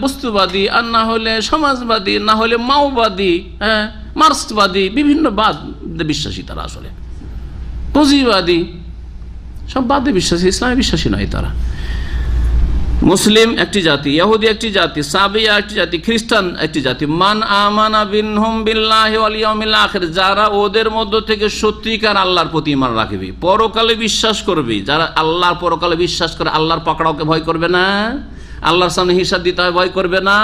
বস্তুবাদী, আর না হলে সমাজবাদী, না হলে মাওবাদী, হ্যাঁ, মার্ক্সবাদী, বিভিন্ন বাদ বিশ্বাসী তারা, আসলে পুঁজিবাদী, সব বাদে বিশ্বাসী, ইসলামে বিশ্বাসী নয় তারা। মুসলিম একটি জাতি, ইহুদি একটি জাতি, সাবিয়া একটি জাতি, খ্রিস্টান একটি জাতি। মান আমানা বিনহুম বিল্লাহি ওয়াল ইয়াউমিল আখির, যারা ওদের মধ্য থেকে সত্যিকার আল্লাহর প্রতি ঈমান রাখবে, পরকালে বিশ্বাস করবে, যারা আল্লাহর পরকালে বিশ্বাস করে, আল্লাহর পাকড়াওকে ভয় করবে না, আল্লাহর সামনে হিসাব দিতে হয় ভয় করবে না,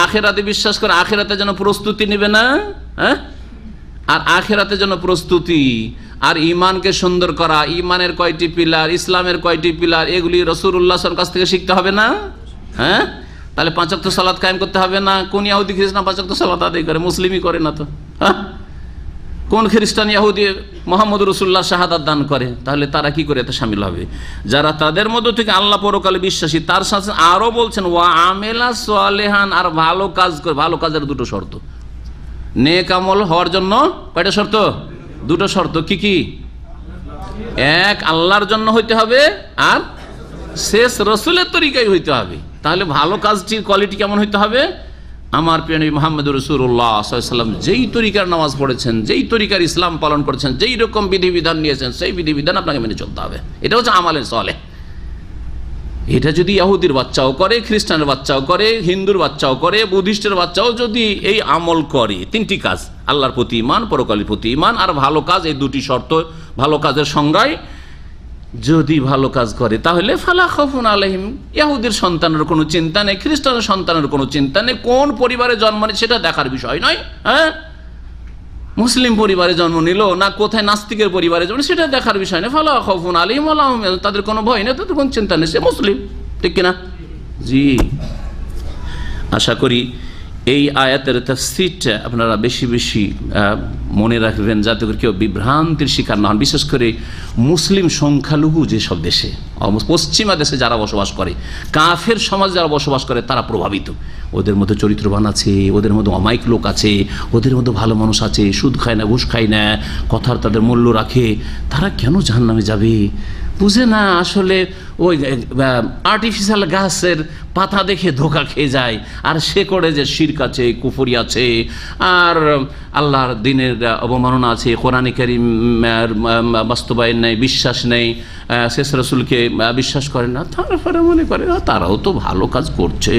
আখিরাতে বিশ্বাস করে আখিরাতে যেন প্রস্তুতি নেবে না, হ্যাঁ, আর আখিরাতে যেন প্রস্তুতি, আর ঈমানকে সুন্দর করা, ঈমানের কয়টি পিলার, ইসলামের কয়টি পিলার, এগুলি রাসূলুল্লাহ সাল্লাল্লাহু আলাইহি ওয়াসাল্লামের কাছ থেকে শিখতে হবে না? হ্যাঁ, তাহলে 5 ওয়াক্ত সালাত কায়েম করতে হবে না? কোন ইহুদি খ্রিস্টান 5 ওয়াক্ত সালাত আদায় করে? মুসলিমই করে না তো। হ্যাঁ, কোন খ্রিস্টান ইহুদি মুহাম্মদ রাসূলুল্লাহ শাহাদাত দান করে? তাহলে তারা কি করে এতে শামিল হবে? যারা তাদের মধ্য থেকে আল্লাহ পরকালে বিশ্বাসী, তার সাথে আরো বলছেন ওয়া আমিলা সালিহান, আর ভালো কাজ করে। ভালো কাজের দুটো শর্ত, নেক আমল হওয়ার জন্য কয়টা শর্ত? দুটো শর্ত। কি কি? এক, আল্লাহর জন্য হইতে হবে, আর শেষ রসুলের তরিকায় হইতে হবে। তাহলে ভালো কাজটির কোয়ালিটি কেমন হইতে হবে? আমার প্রিয় নবী মুহাম্মদ রাসূলুল্লাহ সাল্লাল্লাহু আলাইহি ওয়াসাল্লাম যেই তরিকার নামাজ পড়েছেন, যেই তরিকার ইসলাম পালন করেছেন, যেই রকম বিধিবিধান নিয়েছেন, সেই বিধিবিধান আপনাকে মেনে চলতে হবে। এটা হচ্ছে আমালে সালেহ। এটা যদি ইহুদির বাচ্চাও করে, খ্রিস্টানের বাচ্চাও করে, হিন্দুর বাচ্চাও করে, বুদ্ধিস্টের বাচ্চাও যদি এই আমল করে, তিনটি কাজ, আল্লাহর প্রতি ঈমান, পরকালের প্রতি ঈমান আর ভালো কাজ, এই দুটি শর্ত ভালো কাজের সংজ্ঞায় যদি ভালো কাজ করে, তাহলে ফালা খাউফুন আলাইহিম, ইহুদির সন্তানের কোনো চিন্তা নেই, খ্রিস্টানের সন্তানের কোনো চিন্তা নেই। কোন পরিবারে জন্ম নেয় সেটা দেখার বিষয় নয়। হ্যাঁ, মুসলিম পরিবারে জন্ম নিল না কোথায় নাস্তিকের পরিবারে জন্ম, সেটা দেখার বিষয় নেই। ফালা খাউফুন আলাইহিম ওয়া লা হুম ইয়াহজানুন, তাদের কোনো ভয় নেই, তাদের কোনো চিন্তা নেই, সে মুসলিম। ঠিক কিনা? জি, আশা করি এই আয়াতের তাফসীরটা আপনারা বেশি বেশি মনে রাখবেন, যাতে করে কেউ বিভ্রান্তির শিকার না হন। বিশেষ করে মুসলিম সংখ্যালঘু যেসব দেশে, পশ্চিমা দেশে যারা বসবাস করে, কাফের সমাজ যারা বসবাস করে, তারা প্রভাবিত। ওদের মধ্যে চরিত্রবান আছে, ওদের মধ্যে অমায়িক লোক আছে, ওদের মধ্যে ভালো মানুষ আছে, সুদ খায় না, ঘুষ খায় না, কথার তাদের মূল্য রাখে। তারা কেন জাহান্নামে যাবে? বুঝে না আসলে ওই আর্টিফিশিয়াল গাছের পাতা দেখে ধোকা খেয়ে যায়, আর সে করে যে শিরক আছে, কুফরি আছে, আর আল্লাহর দিনের অবমাননা আছে, কোরআনে কারীম বাস্তবায়ন নেই, বিশ্বাস নেই, শেষ রাসূলকে বিশ্বাস করে না। তারপরে মনে করে তারাও তো ভালো কাজ করছে,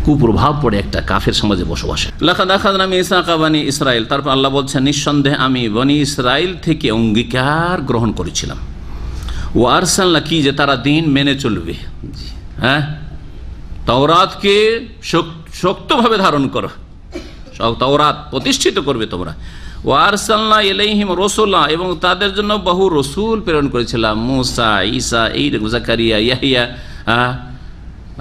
কুপ্রভাব পড়ে একটা কাফের সমাজে বসবাসে। লাকাদ আখাযনা মিসাকা বানি ইসরাইল, তারপর আল্লাহ বলছেন নিঃসন্দেহে আমি বনি ইসরাইল থেকে অঙ্গীকার গ্রহণ করেছিলাম। ও আরসালনা, কি যে তারা দিন মেনে চলবে, হ্যাঁ, তাওরাতকে শক্তভাবে ধারণ করো, তাওরাত প্রতিষ্ঠিত করবে তোমরা। ও আরসালনা ইলাইহিম রাসূলা, এবং তাদের জন্য বহু রসুল প্রেরণ করেছিলাম, মুসা, ঈসা, এই জাকারিয়া, ইয়াহইয়া,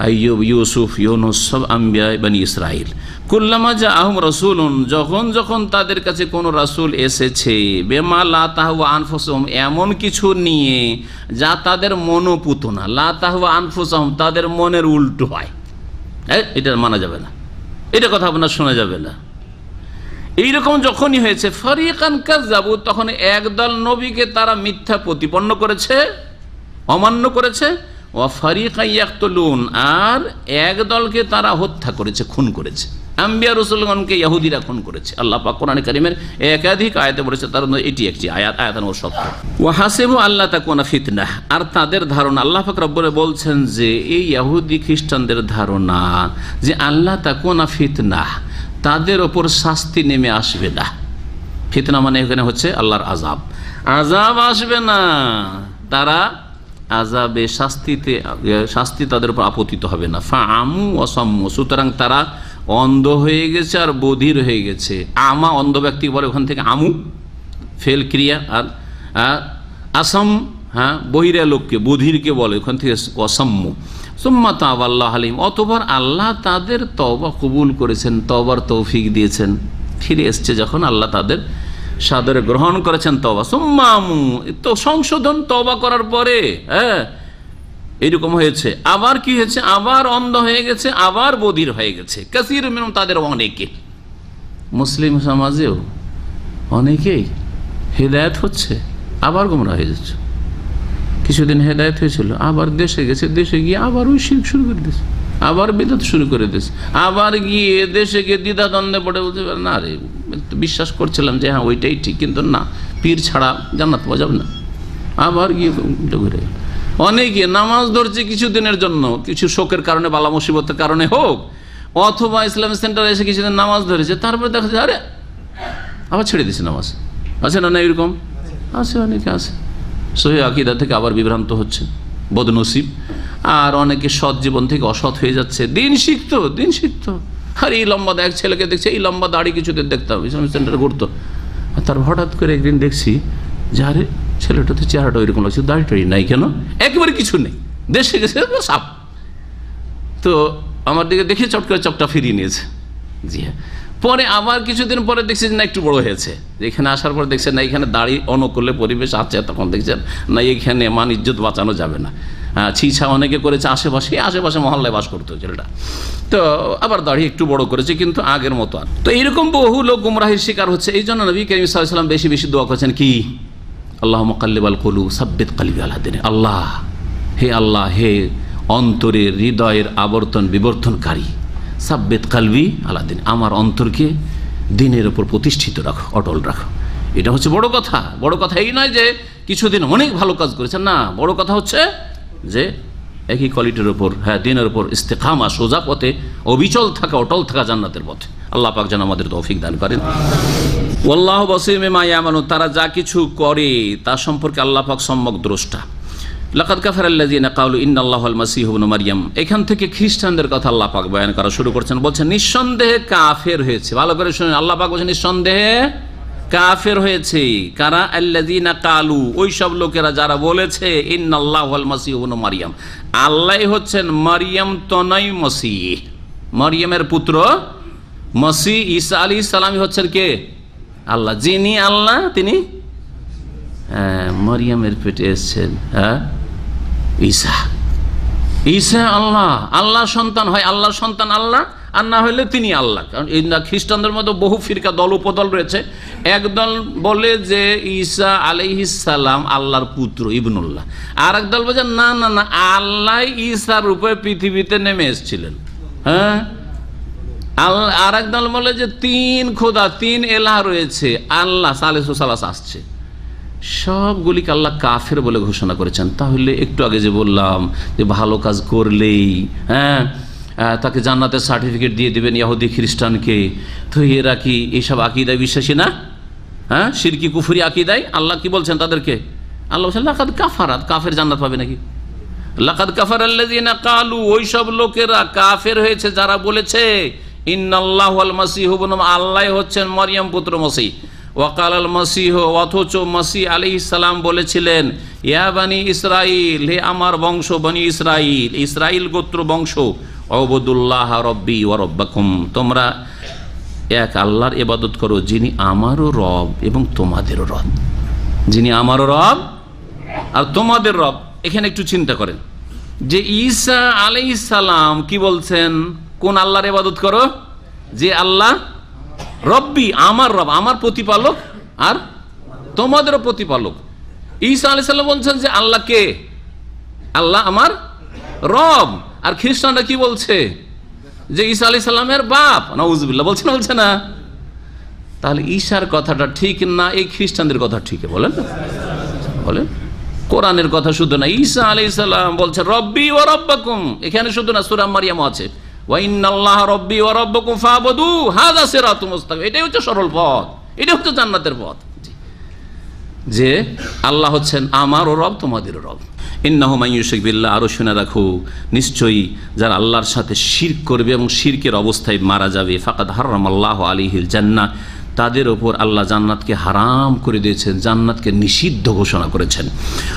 আইয়ুব, ইউসুফ, ইউনুস, সব আম্বিয়া বনি ইসরাইল। কুল্লামা জাআহুম রাসূলুন, যখন যখন তাদের কাছে কোনো রাসূল এসেছে, বিমা লা তাহওয়া আনফুসুহুম, এমন কিছু নিয়ে যা তাদের মনোপুত না, লা তাহওয়া আনফুসুহুম, তাদের মনের উল্টো হয়, এটা মানা যাবে না, এটা কথা আপনার শোনা যাবে না। এইরকম যখনই হয়েছে, ফারিকান কাযাবু, তখন একদল নবীকে তারা মিথ্যা প্রতিপন্ন করেছে, অমান্য করেছে, ওয়া ফারিকান ইয়াকতুলুন, আর এক দলকে তারা হত্যা করেছে, খুন করেছে। আম্বিয়া রাসূলগণকে ইহুদিরা খুন করেছে। আল্লাহ পাক কোরআনে কারীমের একাধিক আয়াতে বলেছে, তার মধ্যে এটি একটি আয়াত, আয়াত নম্বর 70। ওয়া হাসিবু আল্লা তাকুনা ফিতনাহ, আর তাদের ধারণা, আল্লাহ পাক রব্বুল বলছেন যে এই ইহুদি খ্রিস্টানদের ধারণা যে আল্লাহ তাকুনা ফিতনাহ, তাদের ওপর শাস্তি নেমে আসবে না। ফিতনা মানে এখানে হচ্ছে আল্লাহর আযাব, আযাব আসবে না, তারা আযাবে শাস্তি তাদের উপর আপতিত হবে না। ফাআমু ওয়া সাম্মু, সুতরাং তারা অন্ধ হয়ে গেছে আর বধির হয়ে গেছে। আমা অন্ধ ব্যক্তি বলে, ওখান থেকে আমু ফেল ক্রিয়া, আর আসাম বহিরা লোককে, বধিরকে বলে, ওখান থেকে অসাম্মু। সুম্মা তাওয়াল্লাহু আলাইহিম, অতঃপর আল্লাহ তাদের তওবা কবুল করেছেন, তওবার তৌফিক দিয়েছেন, ফিরে এসছে যখন আল্লাহ তাদের সাদরে গ্রহণ করেছেন তওবা। সুম্মা আমু, তো সংশোধন, তওবা করার পরে এইরকম হয়েছে। আবার কি হয়েছে? আবার অন্ধ হয়ে গেছে, আবার বধির হয়ে গেছে। কাসীর মিনহুম, তাদের অনেকে, মুসলিম সমাজেও অনেকেই হেদায়েত হচ্ছে, আবার গোমরাহ হয়ে যাচ্ছে। কিছুদিন হেদায়েত হয়েছিল, আবার দেশে গেছে, দেশে গিয়ে আবার ওই শিরক শুরু করে দিয়েছে, আবার বিদআত শুরু করে দিয়েছে, আবার গিয়ে দেশে গিয়ে দ্বিধাদ্বন্দ্বে পড়ে বলতে পারে, না রে, বিশ্বাস করছিলাম যে হ্যাঁ ওইটাই ঠিক, কিন্তু না, পীর ছাড়া জান্নাত পাওয়া যাবে না, আবার গিয়ে ঘুরে। অনেকে নামাজ ধরছে কিছুদিনের জন্য, কিছু শোকের কারণে, বালা মুসিবতের কারণে হোক, অথবা ইসলামিক সেন্টারে এসে কিছুদিন নামাজ ধরেছে, তারপরে দেখা যায় আরে আবার ছেড়ে দিয়েছে নামাজ। আছে না, না এরকম আছে, অনেকে আছে, সহিহ আকীদা থেকে আবার বিভ্রান্ত হচ্ছে, বদনসিব। আর অনেকে সৎ জীবন থেকে অসৎ হয়ে যাচ্ছে, দিন শিখতো। আর এই লম্বা এক ছেলেকে দেখছে, এই লম্বা দাড়ি কিছুদিন দেখতাম, ইসলামিক সেন্টারে ঘুরতো, আর তার হঠাৎ করে একদিন দেখছি যে আরে ছেলেটা তো চেহারাটা ওইরকম লাগছে, দাড়ি নাই কেন, একেবারে কিছু নেই, দেশে গেছে সাপ। তো আমার দিকে দেখে চট করে চপটা ফিরিয়ে নিয়েছে। জি হ্যাঁ, পরে আবার কিছুদিন পরে দেখছি না একটু বড় হয়েছে, এখানে আসার পর দেখছেন না এখানে দাড়ি অনুকূলে পরিবেশ আছে, তখন দেখছেন না এখানে মান ইজ্জত বাঁচানো যাবে না, ছিছা অনেকে করেছে, আশেপাশে মহল্লায় বাস করতো ছেলেটা, তো আবার দাড়ি একটু বড় করেছে, কিন্তু আগের মতো আর। তো এইরকম বহু লোক গুমরাহির শিকার হচ্ছে। এই জন্য নবী কারীম সাল্লাল্লাহু আলাইহি ওয়াসাল্লাম বেশি বেশি দোয়া করেছেন কি, আল্লাহ মুকাল্লিবাল কুলুব সাব্বিত কলবি আলা দীনিক, আল্লাহ, হে আল্লাহ, হে অন্তরের হৃদয়ের আবর্তন বিবর্তনকারী, সাব্বিত কলবি আলা দীনিক, আমার অন্তরকে দিনের উপর প্রতিষ্ঠিত রাখো, অটল রাখো। এটা হচ্ছে বড় কথা। বড় কথা এই নয় যে কিছুদিন অনেক ভালো কাজ করেছেন, না, বড় কথা হচ্ছে যে একই কোয়ালিটির উপর, দিনের উপর ইস্তেকামা, সোজা পথে অবিচল থাকা, অটল থাকা জান্নাতের পথে। আল্লাহ পাক যেন আমাদের তৌফিক দান করেন। ওয়াল্লাহু বাসীরুম বিমা ইয়ামালুন, তারা যা কিছু করে তা সম্পর্কে আল্লাহ পাক সম্যক দ্রষ্টা। লাকাদ কাফারাল্লাযীনা ক্বালু ইন্নাল্লাহাল মাসীহু ইবনু মারইয়াম, এখান থেকে খ্রিস্টানদের কথা আল্লাহ পাক বয়ান করা শুরু করছেন। বলছেন নিঃসন্দেহে কাফের হয়েছে, ভালো করে শুনুন, আল্লাহ পাক বলছেন নিঃসন্দেহে কাফের হয়েছে। কারা? আল্লাযীনা ক্বালু, ওই সব লোকেরা যারা বলেছে ইন্নাল্লাহাল মাসীহু ইবনু মারইয়াম, আল্লাহ হচ্ছেন মারইয়াম তনয় মসিহ, মারইয়ামের পুত্র মসিহ ঈসা আলাইহিস সালাম হচ্ছেন কে? আল্লাহ। যিনি আল্লাহ তিনি মারইয়ামের পেটে এসেছেন, ঈসা আল্লাহ, আল্লাহর সন্তান হয়, আল্লাহর সন্তান আল্লাহ, আর না হলে তিনি আল্লাহ। কারণ এই খ্রিস্টানদের মধ্যে বহু ফিরকা, দল উপদল রয়েছে। একদল বলে যে ঈসা আলাইহিস সালাম আল্লাহর পুত্র ইবনুল্লাহ, আর এক দল বলে না না না, আল্লাহ ঈসার রূপে পৃথিবীতে নেমে এসেছিলেন। আর এক দল বলে যে তিন খোদা, তিন এলাহ রয়েছে, আল্লাহ সালেসু সালাস আসছে। সবগুলিকে আল্লাহ কাফের বলে ঘোষণা করেছেন। তাহলে একটু আগে যে বললাম যে ভালো কাজ করলেই তাকে জান্নাতের সার্টিফিকেট দিয়ে দিবেন ইহুদি খ্রিস্টানকে, তো এরা কি এইসব আকীদায় বিশ্বাসী না? শিরকি কুফরি আকীদায়। আল্লাহ কি বলছেন তাদেরকে? আল্লাহ বলছেন লাকাদ কাফারাত, কাফের জান্নাত পাবে নাকি? লাকাদ কাফারাল্লাযীনা ক্বালু, ওই সব লোকেরা কাফের হয়েছে যারা বলেছে ইন্নাল্লাহুল মাসীহু ইবনু, আল্লাহ হচ্ছেন মরিয়ম পুত্র মসিহ। ওয়াকাল আল মাসীহ, অথচ মসিহ আলাইহিস সালাম বলেছিলেন ইয়া বানি ইসরাইল, হে আমার বংশ বনি ইসরাইল, ইসরাইল গোত্র বংশ, উবুদুল্লাহ রব্বি ওয়া রব্বাকুম, তোমরা এক আল্লাহর ইবাদত করো যিনি আমারও রব এবং তোমাদেরও রব, যিনি আমারও রব আর তোমাদের রব। এখানে একটু চিন্তা করেন যে ঈসা আলাইহিস সালাম কি বলছেন, কোন আল্লাহর ইবাদত করো? যে আল্লাহ রব্বি, আমার রব, আমার প্রতিপালক আর তোমাদেরও প্রতিপালক। ঈসা আলাইহিস সালাম বলছেন যে আল্লাহ কে? আল্লাহ আমার রব। আর খ্রিস্টানরা কি বলছে? যে ঈসা আলাইহিস সালামের বাপ। নাউজুবিল্লাহ, বলছে না? বলছে না? তাহলে ঈসার কথাটা ঠিক না এই খ্রিস্টানদের কথা ঠিক? বলেন বলেন, কোরআনের কথা শুধু না, ঈসা আলাইহিস সালাম বলছে রব্বি ওয়া রব্বাকুম, এখানে শুধু না, সূরা মারইয়াম আছে ওয়া ইন্নাল্লাহা রব্বি ওয়া রব্বাকুম ফাবুদু হাযা সিরাতুম মুস্তাকিম। এটাই হচ্ছে সরল পথ, এটাই হচ্ছে জান্নাতের পথ, যে আল্লাহ হচ্ছেন আমারও রব তোমাদেরও রব। ইন্নাহু মান ইউশরিক বিল্লাহ, আরো শুনে রাখো, নিশ্চয়ই যারা আল্লাহর সাথে শিরক করবে এবং শিরকের অবস্থায় মারা যাবে, ফাকাদ হারামাল্লাহু আলাইহিল জান্নাহ, তাদের ওপর আল্লাহ জান্নাতকে হারাম করে দিয়েছেন, জান্নাতকে নিষিদ্ধ ঘোষণা করেছেন।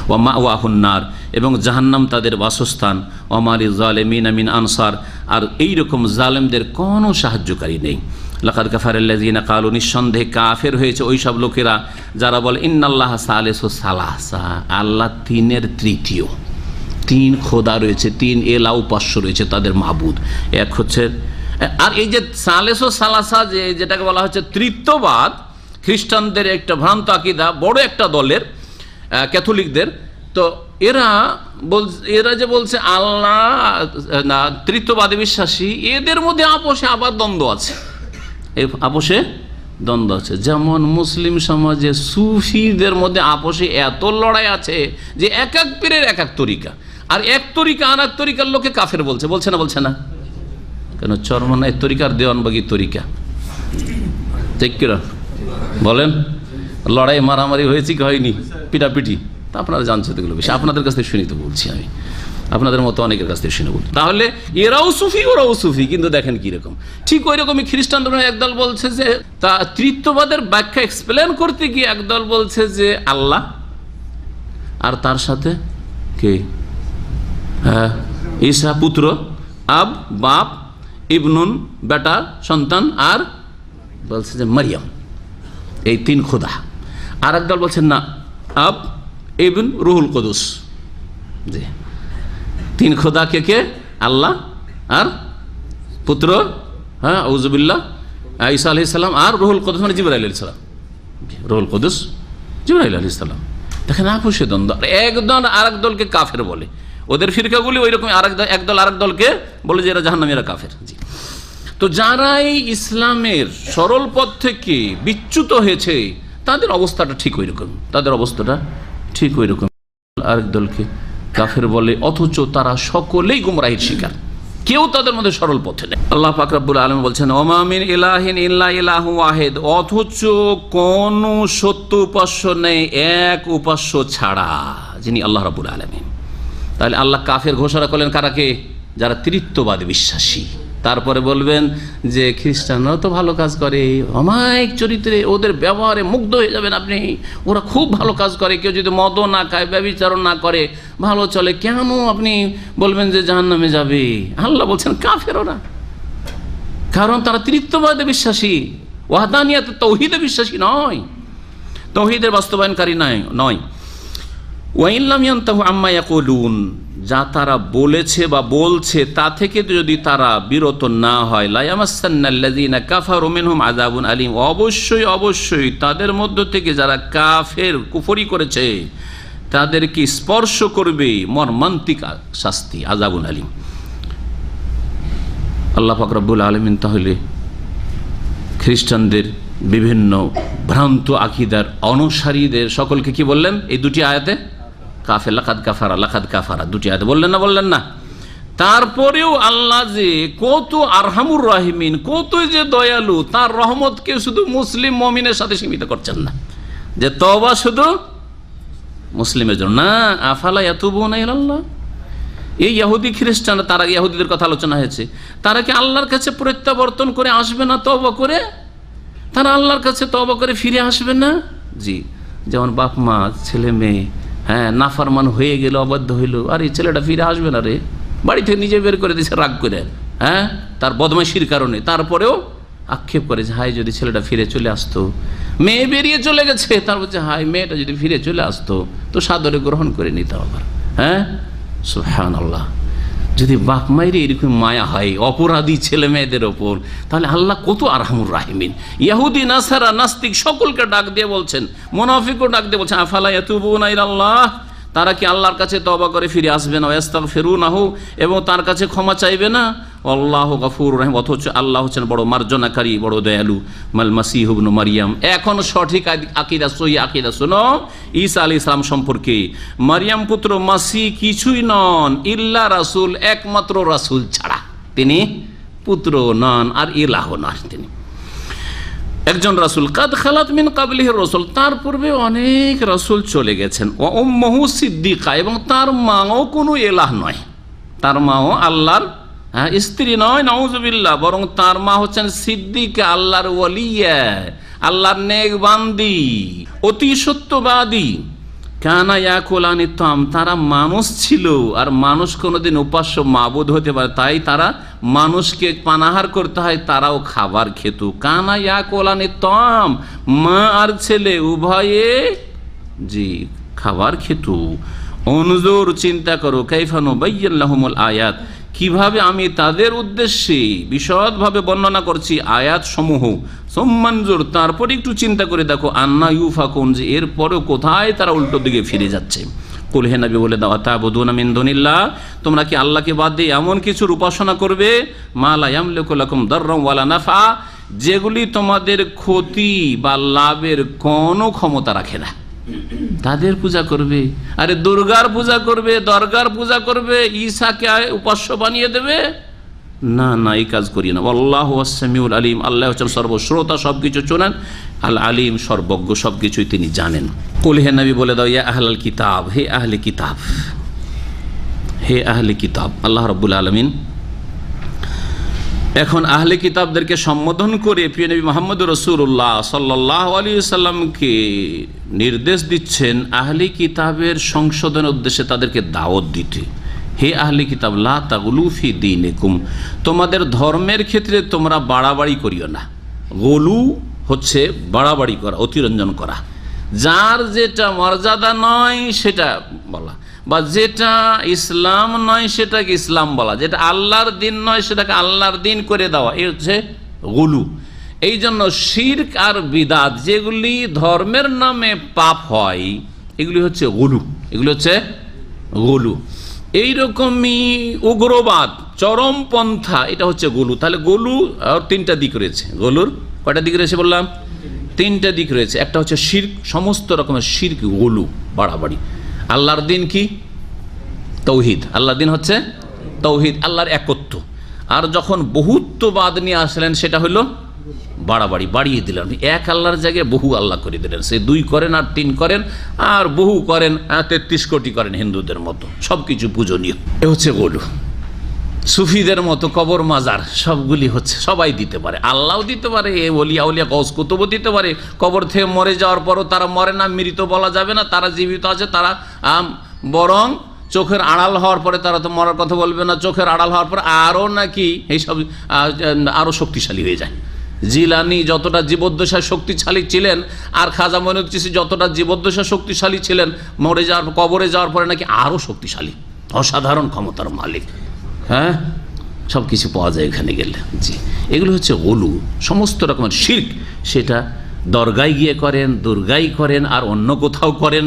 ওয়া মাওয়াহুন নার, এবং জাহান্নাম তাদের বাসস্থান। ওয়া মা লিয-যালিমিনা মিন আনসার, আর এইরকম জালেমদের কোনো সাহায্যকারী নেই। লাকাদ কাফারাল্লাযীনা ক্বালু, নিঃসন্দেহে কাফের হয়েছে ওই সব লোকেরা যারা বলে ইন্নাল্লাহা সালিসু সালাসা, আল্লাহ তিনের তৃতীয়, তিন খোদা রয়েছে, তিন এলা উপাস্য রয়েছে তাদের মাবুদ, এক হচ্ছে। আর এই যে সালেসো সালাসা, যেটাকে বলা হচ্ছে তৃতীয়বাদ, খ্রিস্টানদের একটা ভ্রান্ত আকীদা, বড় একটা দলের ক্যাথলিকদের, তো এরা যে বলছে আল্লাহ না তৃতীয়বাদে বিশ্বাসী, এদের মধ্যে আপোষে আবার দ্বন্দ্ব আছে, এই আপোষে দ্বন্দ্ব আছে। যেমন মুসলিম সমাজে সুফিদের মধ্যে আপোষে এত লড়াই আছে যে এক এক পীরের এক এক তরিকা, আর এক তরিকা আর এক তরিকার লোকে কাফের বলছে, বলছে না? বলছে না? কেন? চরমনাই তরিকার দেওয়ানবাগির তরিকা, ঠিক কিনা বলেন? লড়াই মারামারি হয়েছে কি হয়নি? পিটাপিটি, তা আপনারা জানছেন এগুলো বেশি, আপনাদের কাছ থেকে শুনি তো বলছি আমি, আপনাদের মতো অনেকের কাছ থেকে শুনে বলছি। তাহলে এরাও সুফি ওরাও সুফি, কিন্তু দেখেন কিরকম। ঠিক ওই রকমই খ্রিস্টানরা একদল বলছে যে তা তৃতীয়বাদের ব্যাখ্যা এক্সপ্লেন করতে গিয়ে একদল বলছে যে আল্লাহ আর তার সাথে কে? হ্যাঁ, ঈসা পুত্র, আব বাপ, ইবনুন বেটা সন্তান, আর বলছে যে মারিয়াম, এই তিন খোদা। আর একদল বলছেন না, আব ইবন রুহুল কুদুস, জি, তিন খোদা কে কে? আল্লাহ আর পুত্র, হ্যাঁ আউযুবিল্লাহ, ঈসা আলাইহিস সালাম, আর রুহুল কুদুস মানে জিবরাইল আলাইহিস সালাম, রুহুল কুদুস জিবরাইল আলাইহিস সালাম। দেখেন আপোষে দ্বন্দ্ব, একদল আরেক দলকে কাফের বলে, ওদের ফিরকাগুলি ওই রকম, একদল আরেক দলকে বলে যে এরা জাহান্নামী, এরা কাফের। জি, তো যারা এই ইসলামের সরল পথ থেকে বিচ্যুত হয়েছে তাদের অবস্থাটা ঠিক ওই রকম, তাদের অবস্থাটা ঠিক ওই রকম, আরেক দলকে কাফের বলে, অথচ তারা সকলেই গুমরাহির শিকার, কেউ তাদের মধ্যে সরল পথে নেই। আল্লাহ পাক রব্বুল আলামিন বলছেন ওমা মিন ইলাহিন ইল্লা ইলাহু ওয়াহিদ, অথচ কোন সত্য উপাস্য নেই এক উপাস্য ছাড়া, যিনি আল্লাহ রাব্বুল আলামিন। তাহলে আল্লাহ কাফের ঘোষণা করলেন কারাকে? যারা তৃতীয়বাদী বিশ্বাসী। তারপরে বলবেন যে খ্রিস্টানরাও তো ভালো কাজ করে, অমায়িক চরিত্রে, ওদের ব্যবহারে মুগ্ধ হয়ে যাবেন আপনি, ওরা খুব ভালো কাজ করে, কেউ যদি মদও না খায়, ব্যভিচারণ না করে, ভালো চলে, কেন আপনি বলবেন যে জাহান্নামে যাবে? আল্লাহ বলছেন কাফের ওরা, কারণ তারা তৃতীয়বাদে বিশ্বাসী, ওয়াহদানিয়াত তাওহীদে বিশ্বাসী নয়, তাওহীদের বাস্তবায়নকারী নয়। ওয়াইন লাম ইয়ানতাহু আম্মা ইয়াকুলুন, যা তারা বলেছে বা বলছে তা থেকে যদি তারা বিরত না হয়, লা ইয়ামাসান্নাল্লাযীনা কাফারু মিনহুম আযাবুন আলীম, অবশ্যই অবশ্যই তাদের মধ্য থেকে যারা কাফের কুফরি করেছে তাদেরকে স্পর্শ করবে মর্মান্তিক শাস্তি, আযাবুন আলীম। আল্লাহ পাক রব্বুল আলামিন তাহলে খ্রিস্টানদের বিভিন্ন ভ্রান্ত আকীদার অনুসারীদের সকলকে কি বললেন এই দুটি আয়াতে? কাফের, লাকাদ কাফারা, লাকাদ কাফারা, দুটি আয়াতে বললেন না? বললেন না? তারপরেও আল্লাহ যে কত আরহামুর রাহিমিন, কত যে দয়ালু, তার রহমতকে শুধু মুসলিম মুমিনের সাথে সীমিত করছেন না, যে তওবা শুধু মুসলিমের জন্য না। আফালা ইয়াতুবুনা ইলাল্লাহ, এই ইহুদি খ্রিস্টান, তারা ইহুদিদের কথা আলোচনা হয়েছে, তারা কি আল্লাহর কাছে প্রত্যাবর্তন করে আসবে না? তওবা করে তারা আল্লাহর কাছে তওবা করে ফিরে আসবে না? জি, যেমন বাপ মা ছেলে মেয়ে হ্যাঁ, নাফরমান হয়ে গেল, অবাধ্য হইল, আর এই ছেলেটা ফিরে আসবে না রে, বাড়ি থেকে নিজে বের করে দিয়েছে রাগ করে, হ্যাঁ, তার বদমাইশির কারণে। তারপরেও আক্ষেপ করে যে হাই যদি ছেলেটা ফিরে চলে আসতো, মেয়ে বেরিয়ে চলে গেছে, তার বলছে হাই মেয়েটা যদি ফিরে চলে আসতো তো সাদরে গ্রহণ করে নিতে আবার। হ্যাঁ, সুবহানাল্লাহ। যদি বাপ মায়ের এরকম মায়া হয় অপরাধী ছেলে মেয়েদের ওপর, তাহলে আল্লাহ কত আরহামুর রাহিমিন। ইহুদি, নাসারা, নাস্তিক সকলকে ডাক দিয়ে বলছেন, মুনাফিকও ডাক দিয়ে বলছেন আফালা ইয়াতুবুনা ইলাল্লাহ, তারা কি আল্লাহর কাছে তওবা করে ফিরে আসবে না, ওয়াস্তাগফিরুনাহু, এবং তার কাছে ক্ষমা চাইবে না। আল্লাহু গফুরুর রহিম, অথচ আল্লাহ হচ্ছেন বড় মার্জনাকারী, বড় দয়ালু। মাল মাসিহ ইবনে মারিয়াম, এখন সঠিক আকীদা, সহিহ আকীদা শোনো ঈসা আলাইহিস সালাম সম্পর্কে। মারিয়াম পুত্র মাসিহ কিছুই নন ইল্লা রাসূল, একমাত্র রাসূল ছাড়া, তিনি পুত্র নন আর ইলাহ নন, তিনি একজন রাসূল। কাদ খালাত মিন কাবলিহি রাসূল, তার পূর্বে অনেক রাসূল চলে গেছেন। ওয়া উম্মুহু সিদ্দিকা, এবং তার মাও কোনো ইলাহ নয়, তার মাও আল্লাহর স্ত্রী নয়, নাউজুবিল্লাহ, বরং তার মা হচ্ছেন সিদ্দিকা, আল্লাহর ওয়ালিয়া, আল্লাহর নেক বান্দি, অতি সত্যবাদী। কানা ইয়াকুলানি তাম, তারা মানুষ ছিল, আর মানুষ কোনোদিন উপাস্য মাবুদ হতে পারে, তাই তারা মানুষকে পানাহার করতে হয়, তারাও খাবার খেত। কানা ইয়াকুলানি তাম, মা আর ছেলে উভয়ে জি খাবার খেত। অনুজুর, চিন্তা করো, কাইফা নুবায়্যিনু লাহুমুল আয়াত, কিভাবে আমি তাদের উদ্দেশ্যে বিশদভাবে বর্ণনা করছি আয়াত সমূহ। সুম্মানজুর, তারপর একটু চিন্তা করে দেখো, আন্না ইউফাকুন, যে এরপরেও কোথায় তারা উল্টো দিকে ফিরে যাচ্ছে। কুল, হে নবী বলে দাও, আতাবুদুনা মিন দুনিল্লাহ, তোমরা কি আল্লাহকে বাদ দিয়ে এমন কিছুর উপাসনা করবে, মা লা ইয়ামলিকু লাকুম দাররান ওয়ালা নাফা, যেগুলি তোমাদের ক্ষতি বা লাভের কোনো ক্ষমতা রাখে না, তাদের পূজা করবে? আরে দুর্গার পূজা করবে, দরগার পূজা করবে, ঈসাকে উপাস্য বানিয়ে দেবে? না না, এই কাজ করি না। আল্লাহু আস-সামিউল আলিম, আল্লাহ হচ্ছেন সর্বশ্রোতা, সবকিছু শোনেন, আল আলিম, সর্বজ্ঞ, সবকিছুই তিনি জানেন। কুল, হে নবী বলে দাও, ইয়া আহলাল কিতাব, হে আহলে কিতাব, হে আহলে কিতাব। আল্লাহ রাব্বুল আলামিন এখন আহলে কিতাবদেরকে সম্বোধন করে প্রিয় নবী মুহাম্মদ রাসূলুল্লাহ সাল্লাল্লাহু আলাইহি ওয়াসাল্লামকে নির্দেশ দিচ্ছেন আহলে কিতাবের সংশোধনের উদ্দেশ্যে তাদেরকে দাওয়াত দিতে। হে আহলে কিতাব, লা তাগলু ফি দীনিকুম, তোমাদের ধর্মের ক্ষেত্রে তোমরা বাড়াবাড়ি করিও না। গলু হচ্ছে বাড়াবাড়ি করা, অতিরঞ্জন করা, যার যেটা মর্যাদা নয় সেটা বলা, বা যেটা ইসলাম নয় সেটাকে ইসলাম বলা, যেটা আল্লাহর দিন নয় সেটাকে আল্লাহর দিন করে দেওয়া, এই হচ্ছে গুলু। এই জন্য শিরক আর বিদাত যেগুলি ধর্মের নামে পাপ হয়, এগুলি হচ্ছে গুলু, এগুলি হচ্ছে গুলু। এইরকমই উগ্রবাদ, চরমপন্থা, এটা হচ্ছে গুলু। তাহলে গুলু আর তিনটা দিক রয়েছে। গুলুর কয়টা দিক রয়েছে বললাম? তিনটা দিক রয়েছে। একটা হচ্ছে শিরক, সমস্ত রকমের শিরক, গুলু, বাড়াবাড়ি। আল্লাহর দিন কি? তৌহিদ। আল্লাহর দিন হচ্ছে তৌহিদ, আল্লাহর একত্ব। আর যখন বহুত্ববাদ নিয়ে আসলেন সেটা হলো বাড়াবাড়ি, বাড়িয়ে দিলেন, এক আল্লাহর জায়গায় বহু আল্লাহ করে দিলেন। সে 2 করেন আর 3 করেন আর বহু করেন, 33 কোটি করেন হিন্দুদের মতো, সব কিছু পূজনীয়। এ হচ্ছে গোলু। সুফিদের মতো কবর মাজার সবগুলি হচ্ছে, সবাই দিতে পারে, আল্লাহও দিতে পারে, ওলিয়া উলিয়া গৌস কুতুবও দিতে পারে। কবর থেকে মরে যাওয়ার পরও তারা মরে না, মৃত বলা যাবে না, তারা জীবিত আছে। তারা বরং চোখের আড়াল হওয়ার পরে, তারা তো মরার কথা বলবে না, চোখের আড়াল হওয়ার পরে আরও নাকি এইসব আরও শক্তিশালী হয়ে যায়। জিলানি যতটা জীবদ্দশায় শক্তিশালী ছিলেন, আর খাজা মঈনুদ্দিন চিশতি যতটা জীবদ্দশায় শক্তিশালী ছিলেন, মরে যাওয়ার কবরে যাওয়ার পরে নাকি আরও শক্তিশালী, অসাধারণ ক্ষমতার মালিক। হ্যাঁ, সব কিছু পাওয়া যায় এখানে গেলে। জি, এগুলো হচ্ছে ওলু, সমস্ত রকমের শিরক। সেটা দরগায় গিয়ে করেন, দুর্গায় করেন, আর অন্য কোথাও করেন,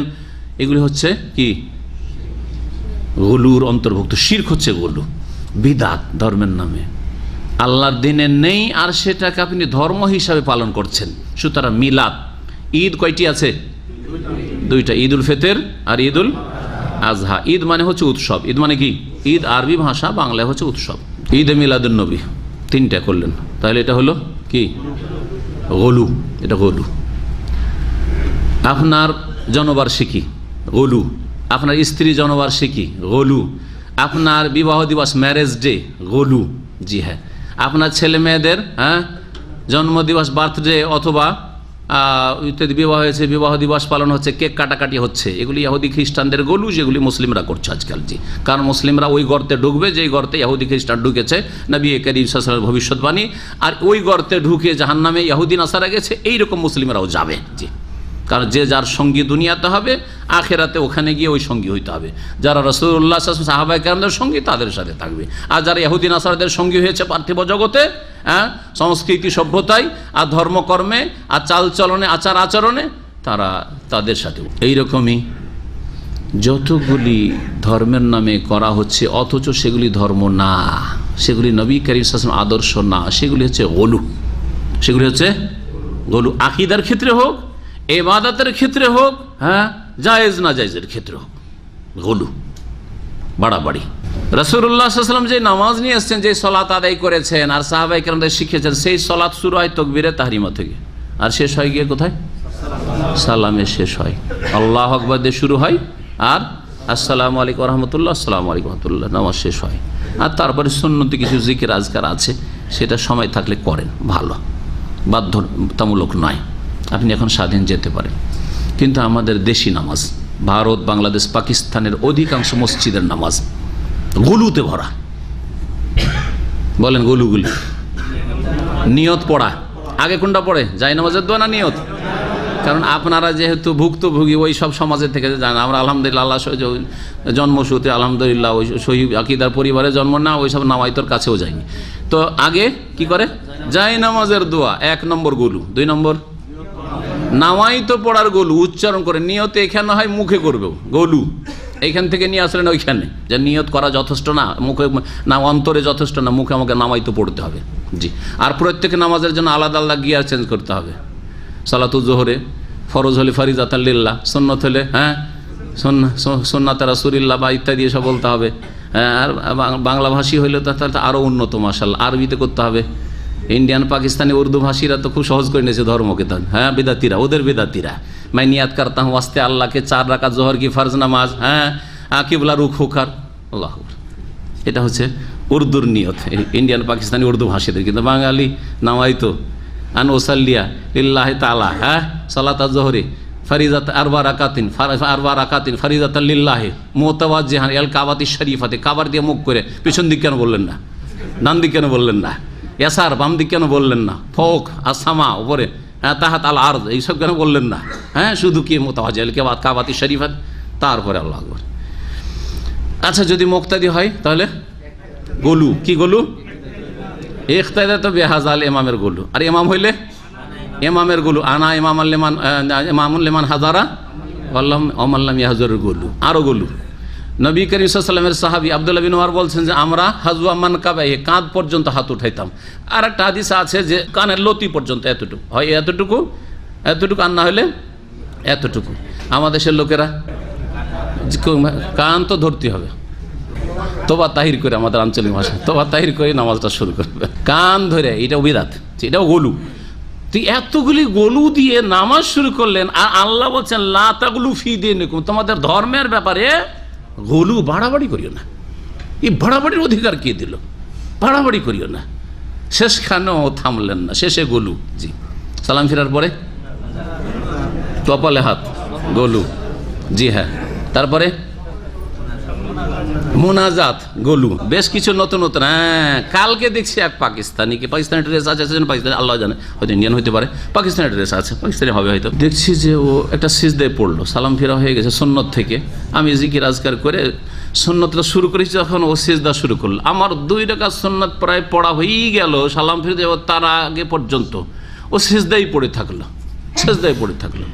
এগুলি হচ্ছে কি গোলুর অন্তর্ভুক্ত। শিরক হচ্ছে গোলু, বিদাত, ধর্মের নামে আল্লাহর দিনে নেই, আর সেটাকে আপনি ধর্ম হিসাবে পালন করছেন। সুতরাং মিলাদ, ঈদ কয়টি আছে? 2টা, ঈদ উল ফিতর আর ঈদ উল আজহা। ঈদ মানে হচ্ছে উৎসব। ঈদ মানে কি? ঈদ আরবি ভাষা, বাংলায় হচ্ছে উৎসব। ঈদে মিলাদুন নবী 3টা করলেন, তাহলে এটা হলো কি? গোলু, এটা গোলু। আপনার জন্মবার্ষিকী গোলু, আপনার স্ত্রী জন্মবার্ষিকী গোলু, আপনার বিবাহ দিবস ম্যারেজ ডে গোলু। জি হ্যাঁ, আপনার ছেলে মেয়েদের জন্মদিবস বার্থডে অথবা ইত্যাদি বিবাহ হয়েছে, বিবাহ দিবস পালন হচ্ছে, কেক কাটাকাটি হচ্ছে, এগুলি ইহুদি খ্রিস্টানদের গলু, যেগুলি মুসলিমরা করছে আজকাল। জি, কারণ মুসলিমরা ওই গর্তে ঢুকবে যেই গর্তে ইহুদি খ্রিস্টান ঢুকেছে, নবী করিম সাল্লাল্লাহু আলাইহি ওয়াসাল্লামের ভবিষ্যৎবাণী, আর ওই গর্তে ঢুকে জাহান্নামে ইহুদি নাসারা গেছে, এইরকম মুসলিমরাও যাবে। জি, কারণ যে যার সঙ্গী দুনিয়াতে হবে, আখেরাতে ওখানে গিয়ে ওই সঙ্গী হইতে হবে। যারা রাসূলুল্লাহ সাল্লাল্লাহু আলাইহি ওয়াসাল্লাম সাহাবায়ে কেরামদের সঙ্গী, তাদের সাথে থাকবে। আর যারা ইহুদি নাসারাদের সঙ্গী হয়েছে পার্থিব জগতে, সংস্কৃতি সভ্যতায় আর ধর্মকর্মে আর চালচলনে আচার আচরণে, তারা তাদের সাথেও এইরকমই যতগুলি ধর্মের নামে করা হচ্ছে, অথচ সেগুলি ধর্ম না, সেগুলি নবী করিম সাল্লাল্লাহু আলাইহি ওয়াসাল্লাম আদর্শ না, সেগুলি হচ্ছে গলু। সেগুলি হচ্ছে গলু, আকীদার ক্ষেত্রে হোক, ইবাদতের ক্ষেত্রে হোক, জায়েজ না জায়েজের ক্ষেত্রে হোক, গলু, বাড়াবাড়ি। রাসূলুল্লাহ সাল্লাল্লাহু আলাইহি ওয়াসাল্লাম যে নামাজ নিয়ে এসেছেন, যে সলাত আদায় করেছেন আর সাহাবায়ে কেরামদের শিখিয়েছেন, সেই সলাত শুরু হয় তাকবীরে তাহরিমা থেকে, আর শেষ হয় গিয়ে কোথায়? সালামে শেষ হয়। আল্লাহু আকবার দিয়ে শুরু হয়, আর আসসালামু আলাইকুম ওয়া রাহমাতুল্লাহ, আসসালামু আলাইকুম ওয়া রাহমাতুল্লাহ, নামাজ শেষ হয়। আর তারপরে সুন্নতি কিছু জিকির আজকার আছে, সেটা সময় থাকলে করেন, ভালো, বাধ্যতামূলক নয়, আপনি এখন স্বাধীন যেতে পারেন। কিন্তু আমাদের দেশি নামাজ, ভারত, বাংলাদেশ, পাকিস্তানের অধিকাংশ মসজিদের নামাজ গুলুতে ভরা। বলেন গুলুগুলি। নিয়ত পড়া আগে কোনটা পড়ে? যাই নামাজের দোয়া না নিয়ত? কারণ আপনারা যেহেতু ভুক্তভোগী ওই সব সমাজের থেকে জানেন, আমরা আলহামদুলিল্লাহ আল্লাহ জন্মসূত্রে আলহামদুলিল্লাহ ওই সহি আকীদার পরিবারে জন্ম না, ওই সব নামাইতর কাছেও যায়নি। তো আগে কি করে? যাই নামাজের দোয়া 1 নম্বর গুলু, 2 নম্বর নামাইতো পড়ার গলু, উচ্চারণ করে। নিয়ত এখানে হয়, মুখে করবেও গলু, এইখান থেকে নিয়ে আসলেন ওইখানে, যে নিয়ত করা যথেষ্ট না, মুখে না, অন্তরে যথেষ্ট না, মুখে আমাকে নামাইতো পড়তে হবে। জি, আর প্রত্যেক নামাজের জন্য আলাদা আলাদা গিয়ার চেঞ্জ করতে হবে। সালাতুল জোহরে ফরজ হলে ফারিজাতাল লিল্লাহ, সুন্নত হলে সুন্নাতে রাসূলিল্লাহ বা ইত্যাদি এসব বলতে হবে। আর বাংলাভাষী হইলে তাহলে আরও উন্নত, মাশাআল্লাহ, আরবিতে করতে হবে। ইন্ডিয়ান, পাকিস্তানি, উর্দু ভাষীরা তো খুব সহজ করে নিয়েছে ধর্মকে, বেদাতিরা, ওদের বেদাতিরা। मैं नियत करता हूँ वास्ते अल्लाह के 4 রাকাত জোহর কি ফরজ নামাজ, কিবলা রুখ হুকার, আল্লাহ, এটা হচ্ছে উর্দুর নিয়ত, ইন্ডিয়ান পাকিস্তানি উর্দু ভাষীদের। কিন্তু বাঙালি নামাইতো আন ওসাল্লিয়া লিল্লাহি তাআলা, সালাত জোহরি ফরিজাত আরবা রাকাতিন ফরিজাতাল লিল্লাহি মুতাওয়াজ্জিহান ইলাল কাবাতি শরীফাতে, কাবার দিয়ে মুখ করে। পিছন দিক কেন বললেন না? ডান দিক কেন বললেন না? ইয়াসার, বাম দিক কেন বললেন না? ফৌক আসামা, উপরে, তাহাত আল আরদ, এইসব কেন বললেন না? শুধু কি মুতাওয়াজ্জিহ কাবাতি শরীফাত, তারপরে আল্লাহু আকবার। আচ্ছা, যদি মুক্তাদি হয় তাহলে গলু, কি গলু? ইখতিদা তো বেহাজাল ইমামের গলু, আর ইমাম হইলে ইমামের গলু, আনা ইমামুল লিমান হাজারা ওয়াল্লাম ইয়াহজুরুল গলু, আরও গলু। নবী করিম সাল্লাল্লাহু আলাইহি ওয়াসাল্লামের সাহাবী আব্দুল্লাহ বিন উমর বলছেন যে আমরা হাজওয়া মানকাবাই, কাঁধ পর্যন্ত হাত উঠাইতাম। আর একটা হাদিস আছে যে কানের লতি পর্যন্ত, এতটুকু হয়, এতটুকু, আর না হলে এতটুকু। আমাদের দেশের লোকেরা কান তো ধরতে হবে, তোবা তাহির করে, আমাদের আঞ্চলিক ভাষায় তোবা তাহির করে নামাজটা শুরু করবে, কান ধরে, এটাও বিদাত, এটাও গলু। তুই এতগুলি গলু দিয়ে নামাজ শুরু করলেন, আর আল্লাহ বলছেন লা তাগলু ফি দীনিকুম, তোমাদের ধর্মের ব্যাপারে গলু, বাড়াবাড়ি করিও না। এই বাড়াবাড়ির অধিকার কে দিল? বাড়াবাড়ি করিও না। শেষখানেও থামলেন না, শেষে গলু। জি, সালাম ফেরার পরে কপালে হাত, গলু। জি হ্যাঁ, তারপরে মোনাজাত, গলু। বেশ কিছু নতুন নতুন। কালকে দেখছি এক পাকিস্তানি ড্রেস আছে, পাকিস্তানি, আল্লাহ জানে, হয়তো ইন্ডিয়ান হইতে পারে, পাকিস্তানি ড্রেস আছে, পাকিস্তানি হবে হয়তো। দেখছি যে ও একটা সিজদায় পড়লো, সালাম ফেরা হয়ে গেছে সুন্নত থেকে। আমি জিকির আজকার করে সুন্নতটা শুরু করেছি, যখন ও সিজদা শুরু করলো, আমার 2 রাকাত সুন্নত প্রায় পড়া হয়েই গেল, সালাম ফিরে যাবো তার আগে পর্যন্ত ও সিজদাই পড়ে থাকলো, সেজদায় পড়ে থাকলো।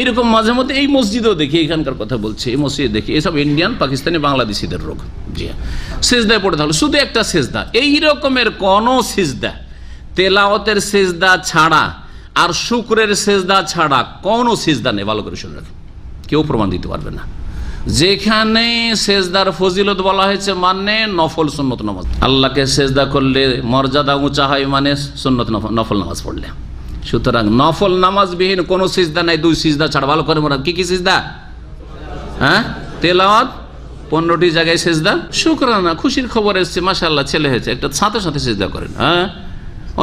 এইরকম মাঝে মধ্যে এই মসজিদেও দেখি, এখানকার কথা বলছি, এই মসজিদে দেখি, এসব ইন্ডিয়ান, পাকিস্তানি, বাংলাদেশিদের রোগ। জি, সেজদায় পড়ে থাকলো, শুধু একটা সেজদা। এই রকমের কোনো সেজদা, তেলাওয়াতের সেজদা ছাড়া আর শুকরের সেজদা ছাড়া কোনো সেজদা নেই। ভালো করে শুনে রাখেন, কেউ প্রমাণ দিতে পারবে না। যেখানে সেজদার ফজিলত বলা হয়েছে মানে নফল সুন্নত নামাজ, আল্লাহকে সেজদা করলে মর্যাদা উঁচা হয়, মানে সুন্নত নফল নামাজ পড়লে। সুতরাং নফল নামাজবিহীন কোনো সিজদা নাই, 2 সিজদা ছাড়া। ভালো করে মনে, কি কি সিজদা? তেলাওয়াত 15টি জায়গায় সিজদা, শুকরানা, খুশির খবর এসছে, মাশাআল্লাহ ছেলে হয়েছে, একটা সাথে সাথে সিজদা করেন।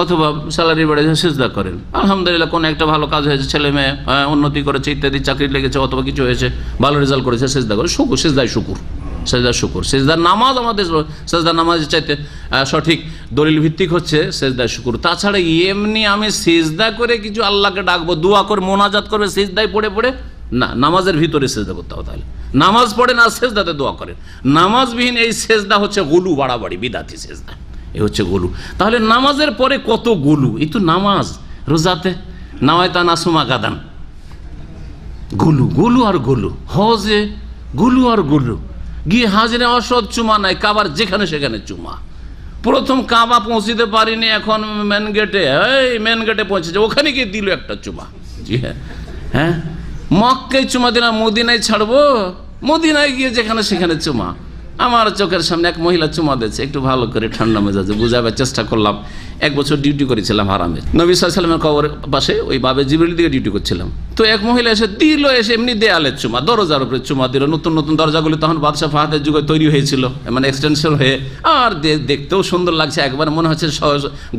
অথবা স্যালারি বেড়েছে সিজদা করেন, আলহামদুলিল্লাহ কোনো একটা ভালো কাজ হয়েছে, ছেলে মেয়ে উন্নতি করেছে ইত্যাদি, চাকরি লেগেছে অথবা কিছু হয়েছে, ভালো রেজাল্ট করেছে, সিজদা করে শুকুর, সিজদায় শুকুর, সেজদার শুকুর। সেজদার নামাজ আমাদের সেজদার নামাজের চাইতে সঠিক দলিল ভিত্তিক হচ্ছে সেজদার শুকুর। তাছাড়া এমনি আমি সিজদা করে কিছু আল্লাহকে ডাকবো, দোয়া করে মোনাজাত করবে সিজদায় পড়ে পড়ে, না, নামাজের ভিতরে সেজদা করতে হবে। তাহলে নামাজ পড়ে না সেজদাতে দোয়া করেন, নামাজবিহীন এই সেজদা হচ্ছে গুলু, বাড়াবাড়ি, বিদাতি সেজদা, এই হচ্ছে গুলু। তাহলে নামাজের পরে কত গুলু, এই তো নামাজ। রোজাতে নাওয়াইতা নাসুমা গাদান, গুলু, গুলু আর গুলু। হজে গুলু আর গুলু। গিয়ে হাজরে অসৎ চুমা নাই, কাবার যেখানে সেখানে চুমা। প্রথম কাবা পৌঁছিতে পারিনি, এখন মেন গেটে, এই মেন গেটে পৌঁছেছে, ওখানে গিয়ে দিল একটা চুমা। জি হ্যাঁ, হ্যাঁ, মক্কায় চুমা দিলাম, মদিনায় ছাড়বো? মদিনায় গিয়ে যেখানে সেখানে চুমা। আমার চোখের সামনে এক মহিলা চুমা দিয়েছে, একটু ভালো করে ঠান্ডা মেজাজে বুঝাবার চেষ্টা করলাম। 1 বছর ডিউটি করেছিলাম হারামে, নবী সাল্লাল্লাহু আলাইহি ওয়াসাল্লামের কবরের পাশে, ওই বাবে জিবরিল দিকে ডিউটি করছিলাম। তো এক মহিলা এসে দিল, এসে এমনি দেয়ালের চুমা, দরজার উপরে চুমা দিল। নতুন নতুন দরজাগুলি তখন বাদশাহ ফাহাদের যুগে তৈরি হয়েছিল, মানে এক্সটেনশন হয়ে, আর দেখতেও সুন্দর লাগছে, একবার মনে হচ্ছে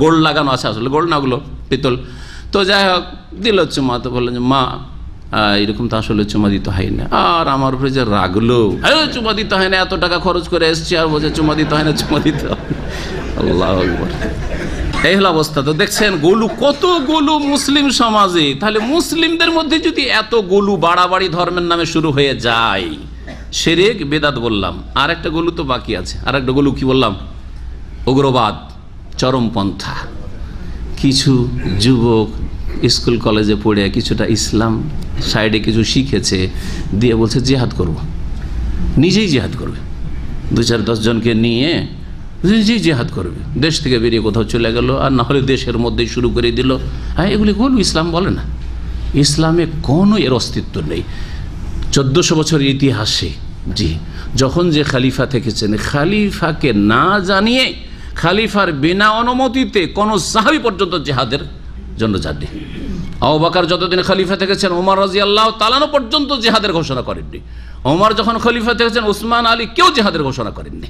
গোল্ড লাগানো আছে, আসলে গোল্ড না, ওগুলো পিতল। তো যাই হোক দিল চুমা। তো বললেন যে মা এরকম তো আসলে চুমা দিতে হয় না। আর আমার উপরে যে রাগলো, চুমা দিতে হয় না, এত টাকা খরচ করে এসছি, আর বলছে চুমা দিতে হয় না, চুমা দিতে হয়। আল্লাহু আকবার। এই হলো অবস্থা। তো দেখছেন গোলু, কত গোলু মুসলিম সমাজে। তাহলে মুসলিমদের মধ্যে যদি এত গোলু বাড়াবাড়ি ধর্মের নামে শুরু হয়ে যায়, শিরক বেদাত বললাম, আর একটা গোলু তো বাকি আছে। আর একটা গোলু কি বললাম? উগ্রবাদ, চরমপন্থা। কিছু যুবক স্কুল কলেজে পড়ে কিছুটা ইসলাম সাইডে কিছু শিখেছে, দিয়ে বলছে জিহাদ করব, নিজেই জিহাদ করবে, 2-4-10 জনকে নিয়ে নিজেই জিহাদ করবে, দেশ থেকে বেরিয়ে কোথাও চলে গেল, আর না হলে দেশের মধ্যেই শুরু করে দিল। হ্যাঁ, এগুলি গোলু, ইসলাম বলে না। ইসলামে কোনো এর অস্তিত্ব নেই। 1400 বছরের ইতিহাসে, জি, যখন যে খালিফা থেকেছেন, খালিফাকে না জানিয়ে, খালিফার বিনা অনুমতিতে কোনো সাহাবী পর্যন্ত জিহাদের জন্য যাননি। আবু বকর যতদিন খলিফা থেকেছেন, ওমর রাদিয়াল্লাহু তাআলা পর্যন্ত জিহাদের ঘোষণা করেননি। ওমর যখন খলিফা থেকেছেন, উসমান, আলী কেউ জিহাদের ঘোষণা করেননি।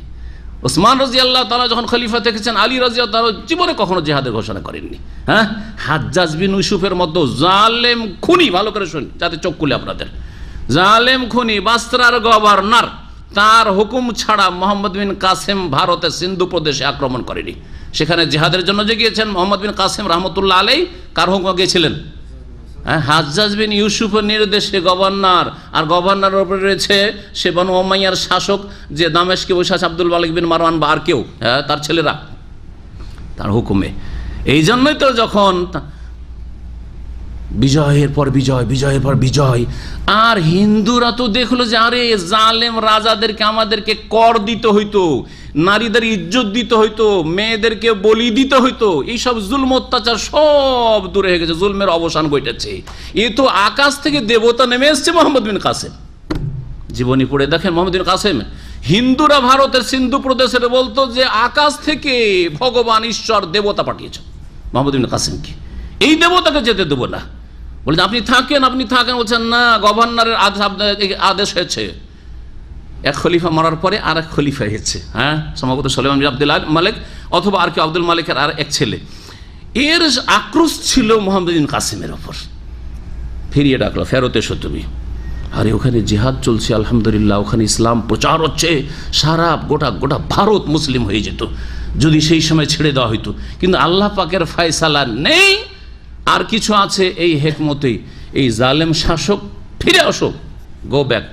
উসমান রাদিয়াল্লাহু তাআলা যখন খলিফা থেকেছেন, আলী রাদিয়াল্লাহু তাআলা জীবনে কখনো জিহাদের ঘোষণা করেননি। হ্যাঁ, হাজ্জাজ বিন ইউসুফের মতো জালেম খুনি, ভালো করে শুনি যাতে চোখ খুলে আপনাদের, জালেম খুনি, বাসরার গভর্নর, তার হুকুম ছাড়া মোহাম্মদ বিন কাসেম ভারতের সিন্ধু প্রদেশে আক্রমণ করেনি। সেখানে জিহাদের জন্য যে গিয়েছেন মোহাম্মদ বিন কাসেম রহমতুল্লাহ আলাইহি, কার হুকুমে গিয়েছিলেন? হাজ্জাজ বিন ইউসুফের নির্দেশে গভর্নর, আর গভর্নরের উপরে রয়েছে সে বনু উমাইয়ার শাসক, যে দামেশকে বসে আছে, আব্দুল মালিক বিন মারওয়ান বা আর কেউ, তার ছেলেরা, তার হুকুমে। এই জন্যই তো যখন বিজয়ের পর বিজয়, বিজয়ের পর বিজয়, আর হিন্দুরা তো দেখলো যে আরে জালেম রাজাদেরকে আমাদেরকে কর দিতে হইতো, নারীদের ইজ্জত দিতে হইতো, মেয়েদেরকে বলি দিতে হইতো, এইসব জুলম অত্যাচার সব দূরে হয়ে গেছে, জুলমের অবসান ঘটেছে। এ তো আকাশ থেকে দেবতা নেমে এসছে। মোহাম্মদ বিন কাসেম জীবনী পড়ে দেখেন, মোহাম্মদ বিন কাসেম, হিন্দুরা ভারতের সিন্ধু প্রদেশের বলতো যে আকাশ থেকে ভগবান ঈশ্বর দেবতা পাঠিয়েছে মোহাম্মদ বিন কাসেমকে, এই দেবতাকে যেতে দেবো না। বলছেন আপনি থাকেন, আপনি থাকেন। বলছেন না, গভর্নরের আদেশ হয়েছে। এক খলিফা মরার পরে আর এক খলিফা হয়েছে, হ্যাঁ, সম্ভবত সুলাইমান বিন আব্দুল মালিক অথবা আর কেউ, আব্দুল মালিকের আর এক ছেলে। এর আক্রোশ ছিল মোহাম্মদ বিন কাসেমের ওপর। ফিরিয়ে ডাকলো, ফেরত এসো তুমি। আরে ওখানে জিহাদ চলছে, আলহামদুলিল্লাহ, ওখানে ইসলাম প্রচার হচ্ছে, সারা গোটা ভারত মুসলিম হয়ে যেত যদি সেই সময় ছেড়ে দেওয়া হইতো। কিন্তু আল্লাহ পাকের ফয়সালা নেই, আর কিছু আছে এই হেকমতেই, এই জালেম শাসক ফিরে আসো, গো ব্যাক।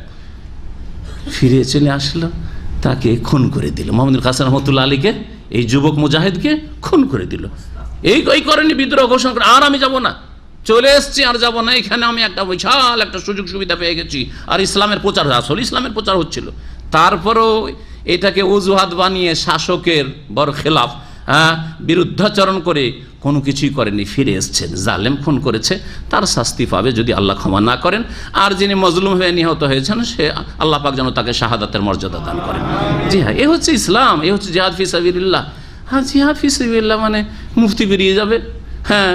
ফিরে চলে আসলো, তাকে খুন করে দিল। মোহাম্মদ বিন কাসেম রহমতুল্লাহ আলীকে, এই যুবক মুজাহিদকে খুন করে দিল। এই করেনি, বিদ্রোহ ঘোষণা করে, আর আমি যাব না, চলে এসছি, আর যাব না, এখানে আমি একটা বিশাল একটা সুযোগ সুবিধা পেয়ে গেছি, আর ইসলামের প্রচার, আসলে ইসলামের প্রচার হচ্ছিল। তারপরেও এটাকে অজুহাত বানিয়ে শাসকের বড় খেলাফ, বিরুদ্ধাচরণ করে কোনো কিছুই করেনি, ফিরে এসছেন। জালেম খুন করেছে, তার শাস্তি পাবে যদি আল্লাহ ক্ষমা না করেন। আর যিনি মজলুম হয়ে নিহত হয়েছেন, সে আল্লাহ পাক যেন তাকে শাহাদাতের মর্যাদা দান করেন। জি হ্যাঁ, এ হচ্ছে ইসলাম, এ হচ্ছে জিহাদ ফি সাবিলিল্লাহ। হ্যাঁ, জিহাদ ফি সাবিলিল্লাহ মানে মুফতি বেরিয়ে যাবে, হ্যাঁ,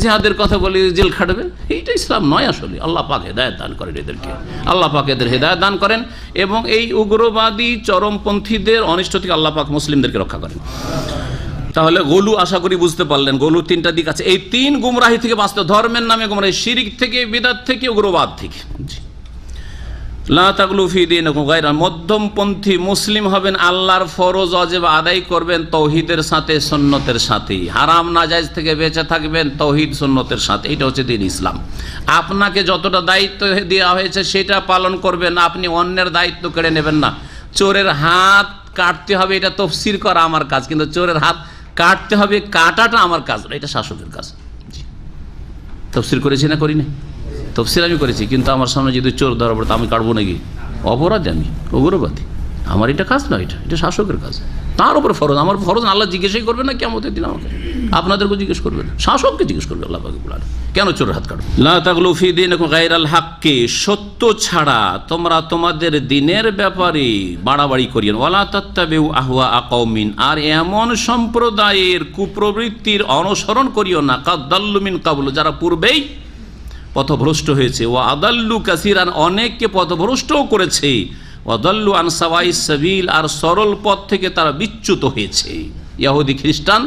জিহাদের কথা বলে জেল খাটবে, এইটা ইসলাম নয় আসলে। আল্লাহ পাক হেদায়েত দান করেন এদেরকে, আল্লাহ পাক এদের হেদায়েত দান করেন, এবং এই উগ্রবাদী চরমপন্থীদের অনিষ্ট থেকে আল্লাহ পাক মুসলিমদেরকে রক্ষা করেন। তাহলে গোলু আশা করি বুঝতে পারলেন, গোলু তিনটা দিক আছে। এই তিন গুমরাহি থেকে বাঁচতে, ধর্মের নামে গুমরাহি, শিরিক থেকে, বিদআত থেকে, উগ্রবাদ থেকে। লা তাগলু ফি দীনিকুম গায়রা, মধ্যমপন্থী মুসলিম হবেন, আল্লাহর ফরজ ওয়াজিব আদায় করবেন তৌহিদের সাথে, সুন্নতের সাথে, হারাম নাজায়েজ থেকে বেঁচে থাকবেন তৌহিদ সুন্নতের সাথে। এটা হচ্ছে দ্বীন ইসলাম। আপনাকে যতটা দায়িত্ব দেওয়া হয়েছে সেটা পালন করবেন, আপনি অন্যের দায়িত্ব কেড়ে নেবেন না। চোরের হাত কাটতে হবে, এটা তফসির করা আমার কাজ, কিন্তু চোরের হাত কাটতে হবে, কাটাটা আমার কাজ, এটা শাসকের কাজ। তফসির করেছি না করি না? তফসির আমি করেছি, কিন্তু আমার সামনে যদি চোর ধরা পড়ে আমি কাটবো নাকি? অপরাধী, আমি উগ্রবাদী, আমার এটা কাজ না, এটা শাসকের কাজ। তার উপর ফরজ, আমার ফরজ আল্লাহ জিজ্ঞেসই করবে না কিয়ামতের দিন আমাকে, আপনাদেরকে জিজ্ঞেস করবে না, শাসককে জিজ্ঞেস করবে আল্লাহ পাক বলেন কেন চোরের হাত কাটবে। লা তাগলু ফি দীনিকুম গায়রাল হাক্কি, সত্য ছাড়া তোমরা তোমাদের দ্বীনের ব্যাপারে বাড়াবাড়ি করিও না। ওয়ালা তাত্তাবিউ আহওয়া কওমিন, আর এমন সম্প্রদায়ের কুপ্রবৃত্তির অনুসরণ করিও না, কাদ দাল্লু মিন ক্বাবলু, যারা পূর্বেই পথভ্রষ্ট হয়েছে। ওয়া আদাল্লু কাসীরান, অনেককে পথভ্রষ্টও করেছে। ওয়া দাল্লু আন সাওয়াইস সাবিল, আর সরল পথ থেকে তারা বিচ্যুত হয়েছে। ইহুদি খ্রিস্টান,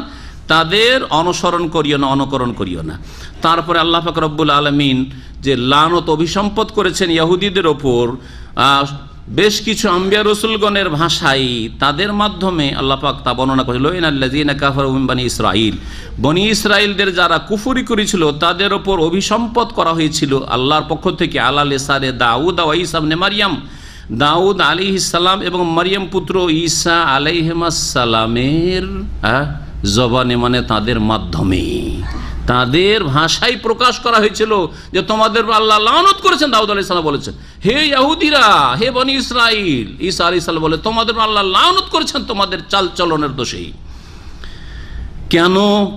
তাদের অনুসরণ করিও না, অনুকরণ করিও না। তারপরে আল্লাহ পাক রব্বুল আলামিন যে লানত অভিসম্পদ করেছেন ইহুদিদের ওপর, বেশ কিছু আম্বিয়া রসুলগণের ভাষায়, তাদের মাধ্যমে আল্লাহ পাক তা বর্ণনা করেছিল। ইন্নাল্লাযীনা কাফারু মিন বানি ইসরাঈল, বনি ইসরাঈলদের যারা কুফরি করেছিল তাদের ওপর অভিসম্পদ করা হয়েছিল আল্লাহর পক্ষ থেকে, আলা লিসানে দাউদ ওয়া ঈসা ইবনে মারইয়াম, দাউদ আলাইহিস সালাম এবং মারইয়াম পুত্র ঈসা আলাইহিস সালামের জবানে, মানে তাদের মাধ্যমে, তাদের ভাষায় প্রকাশ করা হয়েছিল যে তোমাদের আল্লাহ লানত করেছেন। দাউদ আলাইহিস সালাম বলেছেন, হে ইহুদিরা, হে বনি ইসরাঈল, ঈসা আলাইহিস সালাম বলে তোমাদের আল্লাহ লানত করেছেন তোমাদের চাল চলনের দোষেই।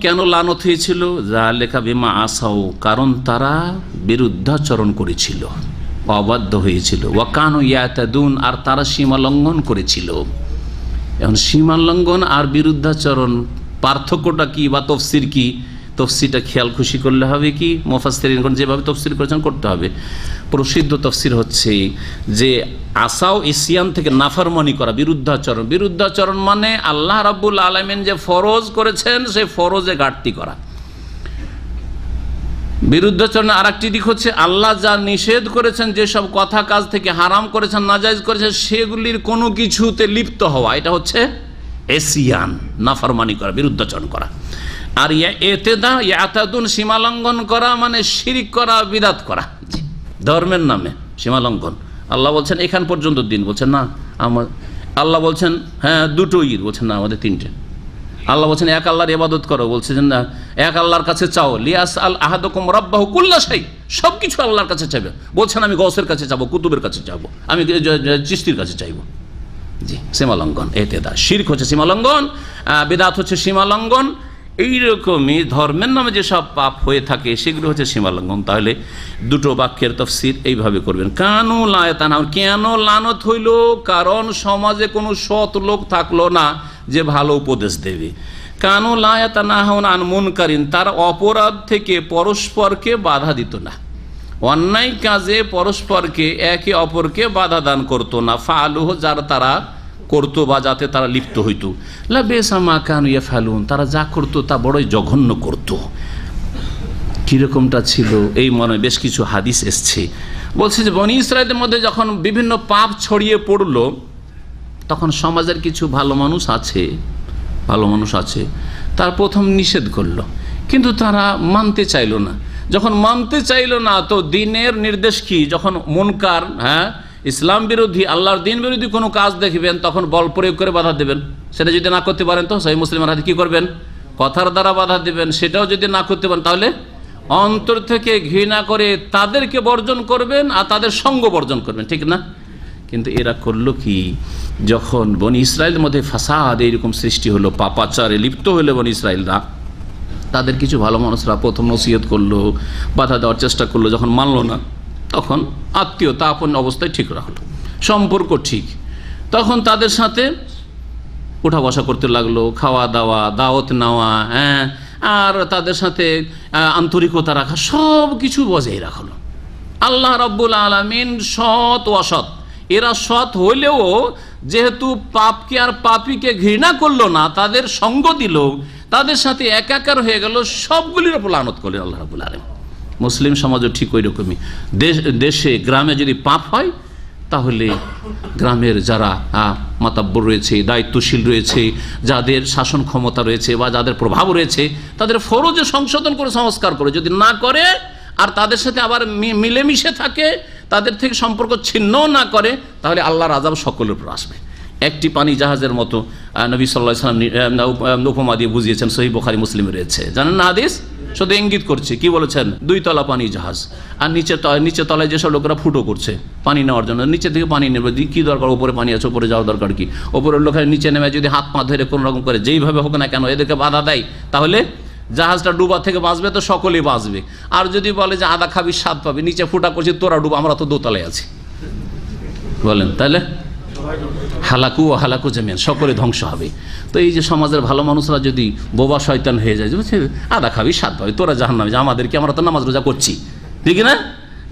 কেন লানত হয়েছিল? যালিকা বিমা আসাউ, কারণ তারা বিরুদ্ধাচরণ করেছিল, অবাধ্য হয়েছিল। ওয়া কানু ইয়াতাদুন, আর তারা সীমা লঙ্ঘন করেছিল। এখন সীমা লঙ্ঘন আর বিরুদ্ধাচরণ পার্থক্যটা কি, বা তফসির কি? তফসিরটা খেয়াল খুশি করলে হবে কি, মুফাসসিরিনগণ যেভাবে তফসির করেছেন করতে হবে। প্রসিদ্ধ তফসির হচ্ছে যে আসাও ইসিয়ান থেকে নাফরমানি করা, বিরুদ্ধাচরণ। বিরুদ্ধাচরণ মানে আল্লাহ রাব্বুল আলামিন যে ফরজ করেছেন সেই ফরজে ঘাটতি করা। বিরুদ্ধাচরণের আর একটি দিক হচ্ছে আল্লাহ যা নিষেধ করেছেন, যেসব কথা কাজ থেকে হারাম করেছেন, নাজায়েজ করেছেন, সেগুলির কোনো কিছুতে লিপ্ত হওয়া, এটা হচ্ছে এসিয়ান, নাফরমানি করা, বিরুদ্ধাচরণ করা। আর ইয়াতাদুন, সীমালঙ্ঘন করা মানে শিরিক করা, বিদআত করা, ধর্মের নামে সীমালঙ্ঘন। আল্লাহ বলছেন এখান পর্যন্ত দিন, বলছেন না আমার। আল্লাহ বলছেন হ্যাঁ দুটো ঈদ, বলছেন না আমাদের তিনটে। আল্লাহ বলছেন এক আল্লাহর ইবাদত করো, বলছে যে না এক আল্লাহর কাছে চাও। লিয়াস আল আহাদুকুম রাব্বাহু কুল্লা শাই, সব কিছু আল্লাহর কাছে চাইবে। বলছেন আমি গৌসের কাছে যাবো, কুতুবের কাছে যাবো, আমি চিশতির কাছে চাইবো। জি, সীমালঙ্ঘন, এতেদা। শিরক হচ্ছে সীমালঙ্ঘন, বিদআত হচ্ছে সীমালঙ্ঘন। এইরকমই ধর্মের নামে যেসব পাপ হয়ে থাকে সেগুলো হচ্ছে সীমালঙ্ঘন। তাহলে দুটো বাক্যের তাফসীর এইভাবে করবেন। কানু লা ইয়াতানাহুন, কেন লানত হইল? কারণ সমাজে কোনো সৎ লোক থাকলো না যে ভালো উপদেশ দেবে। কানু লা ইয়াতানাহুন আন মুনকারিন, তারা অপরাধ থেকে পরস্পরকে বাধা দিত না, অন্যায় কাজে পরস্পরকে একে অপরকে বাধা দান করতো না। ফালুহ, যার তারা করতো বা যাতে তারা লিপ্ত হইতো। লা বিসা মা কানু ইয়াফালুন, তারা যা করতো তা বড়ই জঘন্য করতো। কীরকমটা ছিল এই মনে বেশ কিছু হাদিস এসছে। বলছে যে বনি ইসরায়েলের মধ্যে যখন বিভিন্ন পাপ ছড়িয়ে পড়লো, তখন সমাজের কিছু ভালো মানুষ আছে, তার প্রথম নিষেধ করলো, কিন্তু তারা মানতে চাইলো না। যখন মানতে চাইলো না, তো দ্বীনের নির্দেশ কি? যখন মুনকার, ইসলাম বিরোধী, আল্লাহর দ্বীন বিরোধী কোনো কাজ দেখবেন, তখন বল প্রয়োগ করে বাধা দেবেন। সেটা যদি না করতে পারেন তো সহিহ মুসলিমের হাদিস কি করবেন? কথার দ্বারা বাধা দেবেন। সেটাও যদি না করতে পারেন তাহলে অন্তর থেকে ঘৃণা করে তাদেরকে বর্জন করবেন আর তাদের সঙ্গ বর্জন করবেন, ঠিক না? কিন্তু এরা করলো কি? যখন বনি ইসরায়েলের মধ্যে ফাসাদ এইরকম সৃষ্টি হলো, পাপাচারে লিপ্ত হলো বনি ইসরায়েলরা, তাদের কিছু ভালো মানুষরা প্রথম নসিহত করলো, বাধা দেওয়ার চেষ্টা করলো। যখন মানলো না, তখন আত্মীয়তা আপন অবস্থায় ঠিক রাখলো, সম্পর্ক ঠিক, তখন তাদের সাথে উঠা বসা করতে লাগলো, খাওয়া দাওয়া, দাওয়াত নেওয়া, আর তাদের সাথে আন্তরিকতা রাখা, সব কিছু বজায় রাখলো। আল্লাহ রাব্বুল আলামিন সৎ ও অসৎ, এরা সৎ হইলেও যেহেতু পাপকে আর পাপীকে ঘৃণা করলো না, তাদের সঙ্গ দিল, তাদের সাথে একাকার হয়ে গেল, সবগুলির উপর লানত করলেন আল্লাহ রাব্বুল আলামিন। মুসলিম সমাজও ঠিক ওই রকমই। দেশে গ্রামে যদি পাপ হয় তাহলে গ্রামের যারা মাতাব্বর রয়েছে, দায়িত্বশীল রয়েছে, যাদের শাসন ক্ষমতা রয়েছে বা যাদের প্রভাব রয়েছে, তাদের ফরজে সংশোধন করে সংস্কার করে, যদি না করে আর তাদের সাথে আবার মিলেমিশে থাকে, তাদের থেকে সম্পর্ক ছিন্ন না করে, তাহলে আল্লাহর আযাব সকলের উপর আসবে। একটি পানি জাহাজের মতো নবী সাল্লাল্লাহু আলাইহি ওয়াসাল্লাম উপমা দিয়ে বুঝিয়েছেন, সহিহ বুখারী মুসলিমে রয়েছে, জানেন না হাদিস? শুধু ইঙ্গিত করছে, কি বলেছেন? 2 তলা পানি জাহাজ, আর নিচে তলায় যেসব লোকেরা ফুটো করছে পানি নেওয়ার জন্য, নিচে থেকে পানি নেবে, কি দরকার? উপরে পানি আছে, উপরে যাওয়ার দরকার কি? উপরের লোকেরা নিচে নেমে যদি হাত পা ধরে কোনো রকম করে যেইভাবে হোক না কেন এদেরকে বাধা দেয়, তাহলে জাহাজটা ডুবা থেকে বাঁচবে তো সকলেই বাঁচবে। আর যদি বলে যে আদা খাবি স্বাদ পাবি, নিচে ফুটা করছি তোরা ডুবা, আমরা তো দোতলায় আছি, বলেন, তাহলে হালাকু জামিয়ান, সকলে ধ্বংস হবে। তো এই যে সমাজের ভালো মানুষরা যদি বোবা শয়তান হয়ে যায়, বুঝছে, আদা খাবি স্বাদ পাবি, তোরা জাহান্নামে যা, আমাদেরকে, আমরা তো নামাজ রোজা করছি, ঠিক না?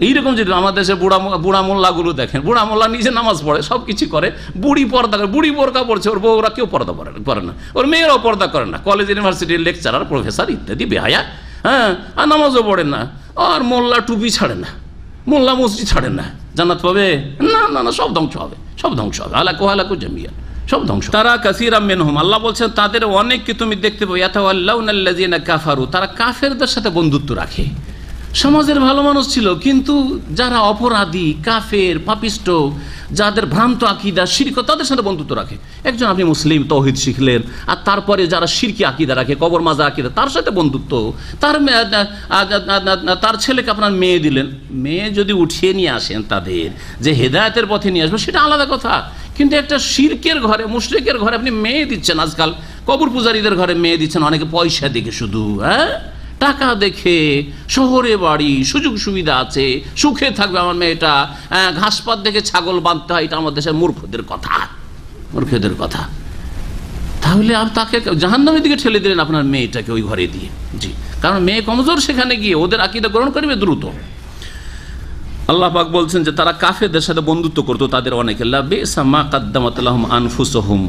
এইরকম যদি আমাদের দেশে বুড়া মোল্লাগুলো দেখেন, বুড়া মোল্লা নিজে নামাজ পড়ে, সব কিছু করে, বুড়ি পর্দা করে, বুড়ি বোরকা পড়ছে, ওর বউরা কেউ পর্দা করে না, ওর মেয়েরাও পর্দা করে না, কলেজ ইউনিভার্সিটির লেকচারার প্রফেসর ইত্যাদি বেহায়া, হ্যাঁ, আর নামাজও পড়ে না, আর মোল্লা টুপি ছাড়ে না, মোল্লা মসজিদ ছাড়ে না, জান্নাত পাবে? না না না, সব ধ্বংস হবে, সব ধ্বংস হবে, হালাকু জামিয়া, সব ধ্বংস। তারা কাসীরাম মিনহুম, আল্লাহ বলছেন তাদের অনেককে তুমি দেখতে পাবে, ইয়াতাওয়াল্লাউনাল্লাযিনা কাফারু, তারা কাফেরদের সাথে বন্ধুত্ব রাখে। সমাজের ভালো মানুষ ছিল, কিন্তু যারা অপরাধী, কাফের, পাপিষ্ট, যাদের ভ্রান্ত আকীদা, শিরক, তাদের সাথে বন্ধুত্ব রাখে। একজন আপনি মুসলিম, তাওহীদ শিখলেন, আর তারপরে যারা শিরকি আকীদা রাখে, কবর মাজার আকীদা, তার সাথে বন্ধুত্ব, তার ছেলেকে আপনার মেয়ে দিলেন, মেয়ে যদি উঠিয়ে নিয়ে আসেন তাদের, যে হেদায়েতের পথে নিয়ে আসবে, সেটা আলাদা কথা। কিন্তু একটা শিরকের ঘরে, মুশরিকের ঘরে আপনি মেয়ে দিচ্ছেন, আজকাল কবর পূজারীদের ঘরে মেয়ে দিচ্ছেন, অনেকে পয়সা দেখে, শুধু টাকা দেখে, শহরে বাড়ি, সুযোগ সুবিধা আছে, সুখে থাকবে আমার মেয়েটা, ঘাসপাত দেখে ছাগল বাঁধতে হয়, এটা আমাদের দেশের মূর্খদের কথা। তাহলে তাকে জাহান্নামের দিকে ঠেলে দিলেন আপনার মেয়েটাকে ওই ঘরে দিয়ে। জি, কারণ মেয়ে কমজোর, সেখানে গিয়ে ওদের আকীদা গ্রহণ করবে দ্রুত। আল্লাহ পাক বলছেন যে তারা কাফেরদের সাথে বন্ধুত্ব করতো, তাদের অনেকে, লাবিসা মা কাদ্দামাত লাহুম আনফুসুহুম,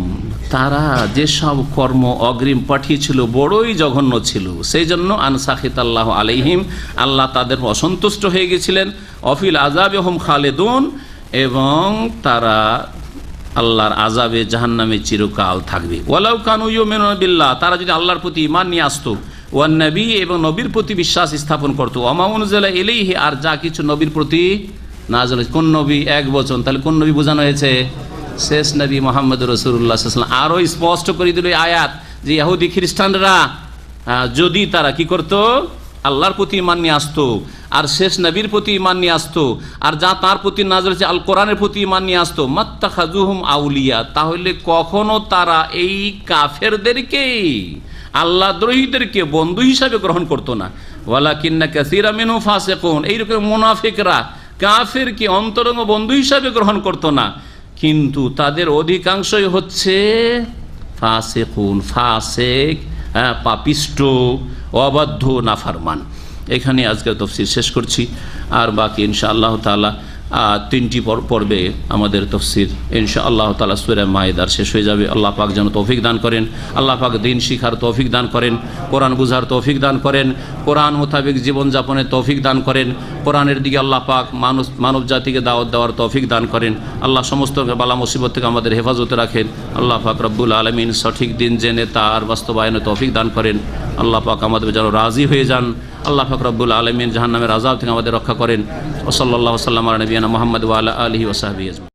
তারা যেসব কর্ম অগ্রিম পাঠিয়েছিল বড়ই জঘন্য ছিল, সেই জন্য আনসাখিতাল্লাহু আলাইহিম, আল্লাহ তাদের অসন্তুষ্ট হয়ে গেছিলেন, অফিল আযাবে হুম খালিদুন, এবং তারা আল্লাহর আযাবে জাহান্নামে চিরকাল থাকবে। ওয়ালাউ কানু ইউমিনুনা বিল্লাহ, তারা যদি আল্লাহর প্রতি ঈমান নিয়ে আসতো, ওয়ান নবী, এবং নবীর প্রতি বিশ্বাস স্থাপন করতো, ওমা উনজিলা ইলাইহি, আর যা কিছু নবীর প্রতি নাযিল হয়েছে। কোন নবী? এক বচন, তাহলে কোন নবী বোঝানো হয়েছে? শেষ নবী মুহাম্মদ রাসূলুল্লাহ সাল্লাল্লাহু আলাইহি ওয়াসাল্লাম। আরও স্পষ্ট করে দিল এই আয়াত যে ইহুদি খ্রিস্টানরা যদি তারা কি করতো, আল্লাহর প্রতি ঈমান নিয়ে আসতো, আর শেষ নবীর প্রতি ঈমান নিয়ে আসতো, আর যা তার প্রতি নাযিল হয়েছে আল কোরআনের প্রতি ঈমান নিয়ে আসতো, মাত্তাখাযুহুম আউলিয়া, তাহলে কখনো তারা এই কাফেরদেরকে, আল্লাহ দ্রোহীদেরকে বন্ধু হিসাবে গ্রহণ করতো না। ওয়ালাকিন্না কাসীরাম মিনহুম ফাসিকুন, এইরকম মুনাফিকরা কাফেরকে অন্তরঙ্গ বন্ধু হিসাবে গ্রহণ করতো না, কিন্তু তাদের অধিকাংশই হচ্ছে ফাসিকুন, ফাসিক, পাপিষ্ট, অবাধ্য, নাফরমান। এখানে আজকের তাফসীর শেষ করছি, আর বাকি ইনশাআল্লাহ তাআলা 3টি পর্বে আমাদের তাফসীর ইনশাআল্লাহ তাআলা সূরা মায়েদার শেষ হয়ে যাবে। আল্লাহ পাক যেন তৌফিক দান করেন, আল্লাহ পাক দ্বীন শিখার তৌফিক দান করেন, কোরআন বুঝার তৌফিক দান করেন, কোরআন মোতাবেক জীবনযাপনের তৌফিক দান করেন, কোরআনের দিকে আল্লাহ পাক মানব জাতিকে দাওয়াত দেওয়ার তৌফিক দান করেন। আল্লাহ সমস্ত বালা মুসিবত থেকে আমাদের হেফাজতে রাখেন। আল্লাহ পাক রব্বুল আলামিন সঠিক দিন জেনে তার বাস্তবায়নে তৌফিক দান করেন। আল্লাহ পাক আমাদের যেন রাজি হয়ে যান। আল্লাহ পাক রব্বুল আলামিন জাহান্নামের আযাব থেকে আমাদের রক্ষা করেন। ওয়া সাল্লাল্লাহু ওয়া সাল্লাম আলা নবিয়িনা মুহাম্মদ ওয়া আলা আলিহি ওয়া সাহবিহি।